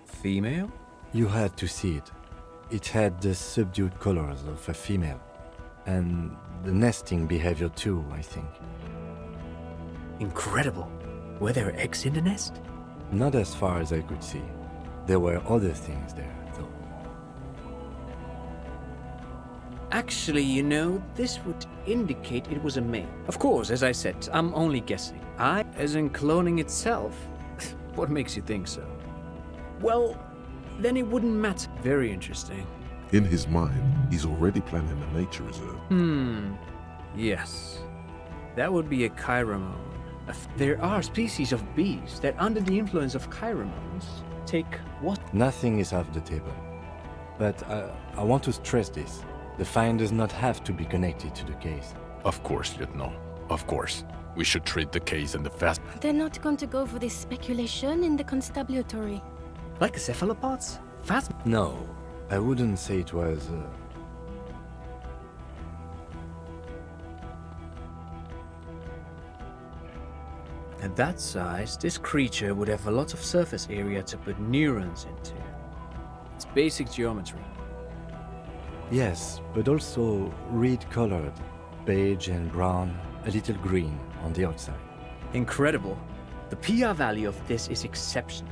Female? You had to see it. It had the subdued colors of a female. And the nesting behavior too, I think. Incredible. Were there eggs in the nest? Not as far as I could see. There were other things there, though. Actually, you know, this would indicate it was a male. Of course, as I said, I'm only guessing. As in cloning itself? What makes you think so? Well, then it wouldn't matter. Very interesting. In his mind, he's already planning a nature reserve. Yes. That would be a chiromone. There are species of bees that, under the influence of chiromones, take what? Nothing is off the table. But I want to stress this. The find does not have to be connected to the case. Of course, Lieutenant. Of course. We should treat the case and the fast... They're not going to go for this speculation in the constabulary. Like the cephalopods? Fast? No, I wouldn't say it was... At that size, this creature would have a lot of surface area to put neurons into. It's basic geometry. Yes, but also reed-colored, beige and brown, a little green on the outside. Incredible. The PR value of this is exceptional.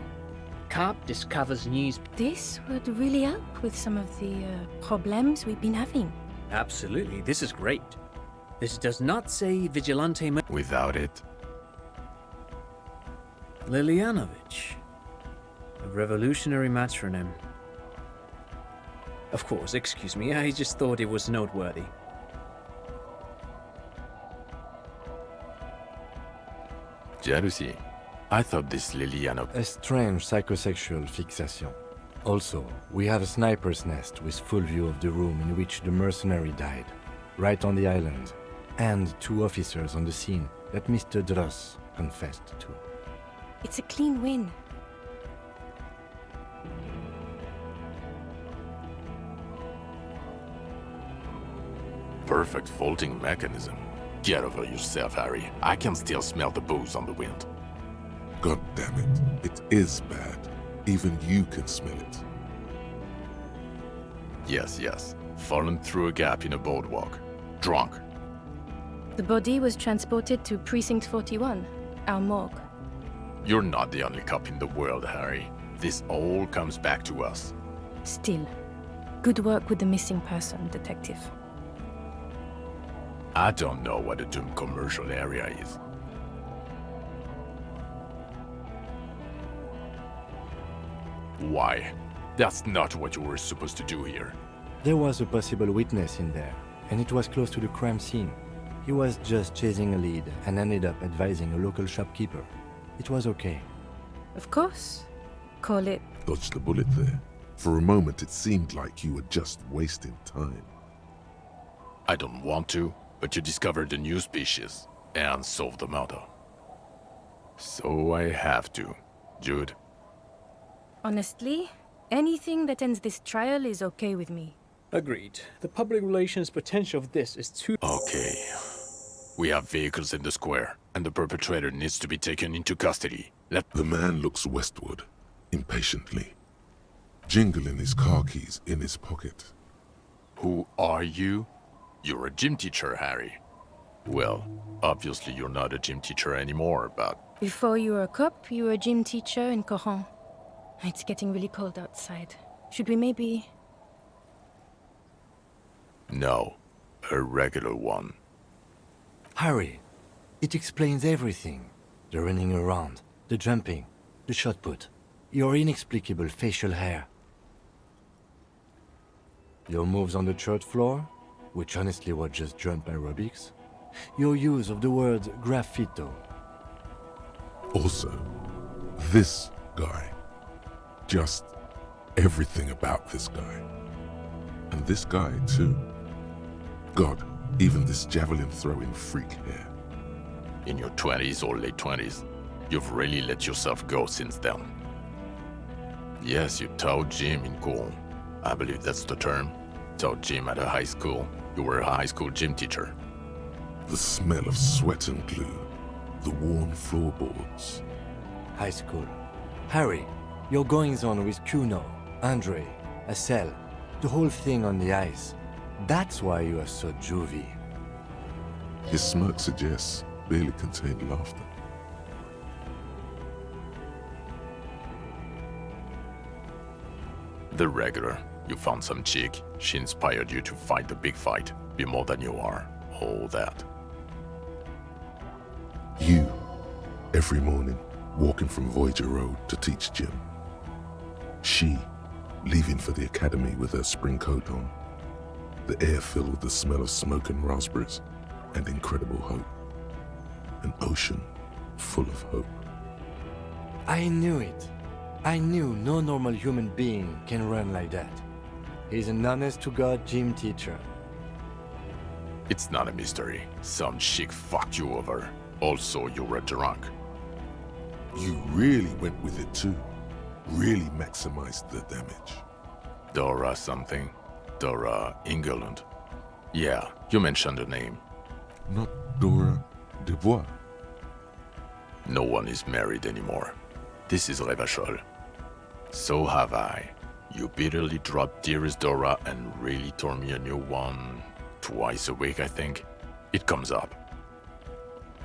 Carp discovers news. This would really help with some of the problems we've been having. Absolutely, this is great. This does not say Vigilante... Without it. Lilianovich. A revolutionary matronym. Of course, excuse me, I just thought it was noteworthy. Jealousy. I thought this Liliana... A strange psychosexual fixation. Also, we have a sniper's nest with full view of the room in which the mercenary died, right on the island, and 2 officers on the scene that Mr. Dross confessed to. It's a clean win. Perfect faulting mechanism. Get over yourself, Harry. I can still smell the booze on the wind. God damn it. It is bad. Even you can smell it. Yes, yes. Fallen through a gap in a boardwalk. Drunk. The body was transported to Precinct 41, our morgue. You're not the only cop in the world, Harry. This all comes back to us. Still, good work with the missing person, Detective. I don't know what a doomed commercial area is. Why? That's not what you were supposed to do here. There was a possible witness in there, and it was close to the crime scene. He was just chasing a lead and ended up advising a local shopkeeper. It was okay. Of course. Call it... Dodged the bullet there. For a moment, it seemed like you were just wasting time. I don't want to, but you discovered a new species and solved the murder. So I have to. Jude. Honestly, anything that ends this trial is okay with me. Agreed. The public relations potential of this is too... Okay. We have vehicles in the square, and the perpetrator needs to be taken into custody. The man looks westward, impatiently, jingling his car keys in his pocket. Who are you? You're a gym teacher, Harry. Well, obviously you're not a gym teacher anymore, but... Before you were a cop, you were a gym teacher in Coron. It's getting really cold outside. Should we maybe... No, a regular one. Harry, it explains everything. The running around, the jumping, the shot put, your inexplicable facial hair. Your moves on the church floor, which honestly was just jump aerobics. Your use of the word graffito. Also, this guy. Just everything about this guy. And this guy, too. God, even this javelin-throwing freak here. In your 20s or late 20s, you've really let yourself go since then. Yes, you taught gym in Coron. I believe that's the term. Taught gym at a high school. You were a high school gym teacher. The smell of sweat and glue. The worn floorboards. High school. Harry, your goings-on with Kuno, Andre, Acel, the whole thing on the ice. That's why you are so juvie. His smirk suggests barely contained laughter. The regular. You found some chick. She inspired you to fight the big fight. Be more than you are. All that. You, every morning, walking from Voyager Road to teach gym. She, leaving for the academy with her spring coat on. The air filled with the smell of smoke and raspberries and incredible hope. An ocean full of hope. I knew it. I knew no normal human being can run like that. He's an honest-to-God gym teacher. It's not a mystery. Some chick fucked you over. Also, you were drunk. You really went with it too. Really maximized the damage. Dora something. Dora England. Yeah, you mentioned the name. Not Dora Dubois. No one is married anymore. This is Revachol. So have I. You bitterly dropped Dearest Dora and really tore me a new one twice a week, I think. It comes up.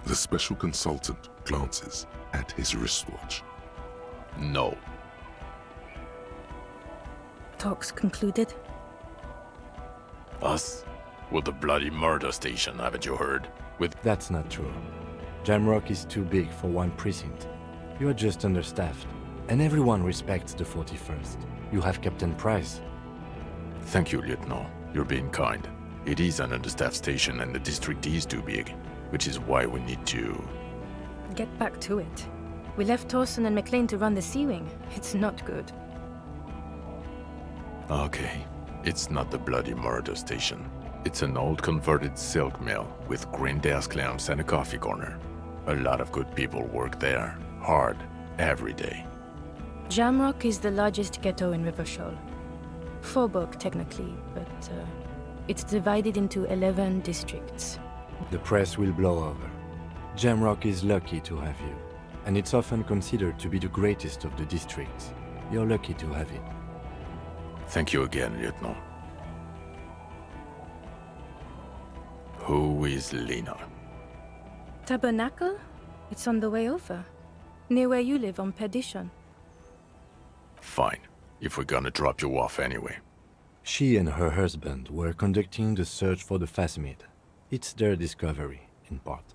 The special consultant glances at his wristwatch. No. Talks concluded? Us? We're the bloody murder station, haven't you heard? That's not true. Jamrock is too big for one precinct. You are just understaffed, and everyone respects the 41st. You have Captain Price. Thank you, Lieutenant. You're being kind. It is an understaffed station and the district is too big, which is why we need to... Get back to it. We left Torson and McLean to run the Sea Wing. It's not good. Okay. It's not the bloody murder station. It's an old converted silk mill with green desk lamps and a coffee corner. A lot of good people work there. Hard. Every day. Jamrock is the largest ghetto in Revachol. Faubourg, technically, but it's divided into 11 districts. The press will blow over. Jamrock is lucky to have you, and it's often considered to be the greatest of the districts. You're lucky to have it. Thank you again, Lieutenant. Who is Lena? Tabernacle? It's on the way over. Near where you live on Perdition. Fine, if we're gonna drop you off anyway. She and her husband were conducting the search for the Phasmid. It's their discovery, in part.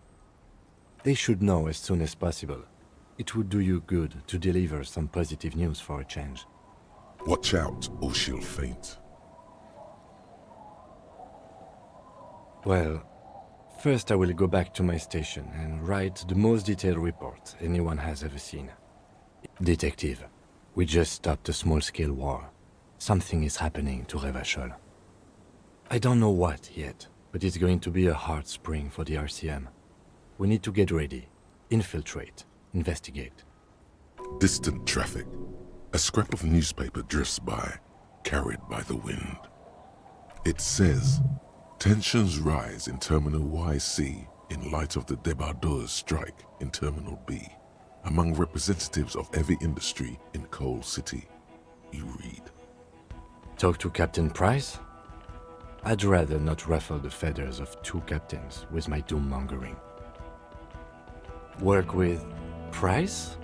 They should know as soon as possible. It would do you good to deliver some positive news for a change. Watch out, or she'll faint. Well, first I will go back to my station and write the most detailed report anyone has ever seen. Detective, we just stopped a small-scale war. Something is happening to Revachol. I don't know what yet, but it's going to be a hard spring for the RCM. We need to get ready, infiltrate, investigate. Distant traffic. A scrap of newspaper drifts by, carried by the wind. It says, tensions rise in Terminal YC in light of the débardeurs strike in Terminal B, among representatives of every industry in Coal City. You read. Talk to Captain Price? I'd rather not ruffle the feathers of two captains with my doom-mongering. Work with Price?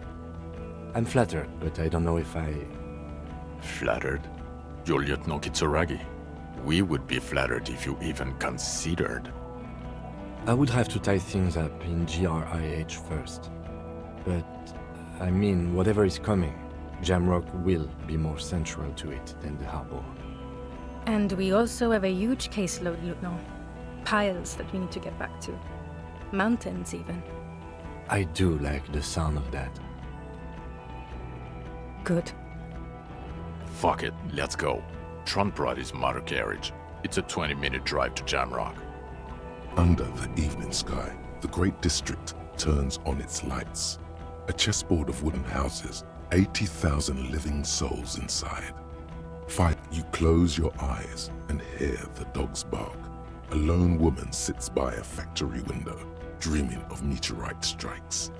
I'm flattered, but I don't know if I... Flattered? You're Lieutenant Kitsuragi. We would be flattered if you even considered. I would have to tie things up in GRIH first. But, I mean, whatever is coming, Jamrock will be more central to it than the harbor. And we also have a huge caseload, Lieutenant. Piles that we need to get back to. Mountains, even. I do like the sound of that. Good. Fuck it, let's go. Tron brought his motor carriage. It's a 20-minute drive to Jamrock. Under the evening sky, the great district turns on its lights. A chessboard of wooden houses, 80,000 living souls inside. You close your eyes and hear the dogs bark. A lone woman sits by a factory window, dreaming of meteorite strikes.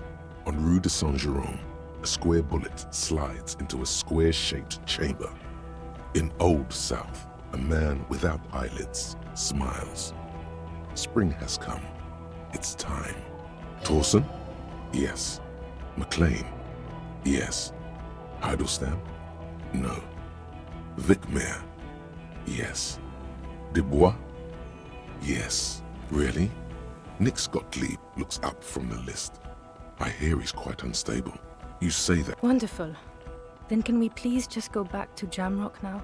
On Rue de Saint-Jérôme, a square bullet slides into a square-shaped chamber. In Old South, a man without eyelids smiles. Spring has come. It's time. Torsen? Yes. McLean? Yes. Heidelstein? No. Vicmair? Yes. Dubois? Yes. Really? Nick Gottlieb looks up from the list. I hear he's quite unstable. You say that. Wonderful. Then can we please just go back to Jamrock now?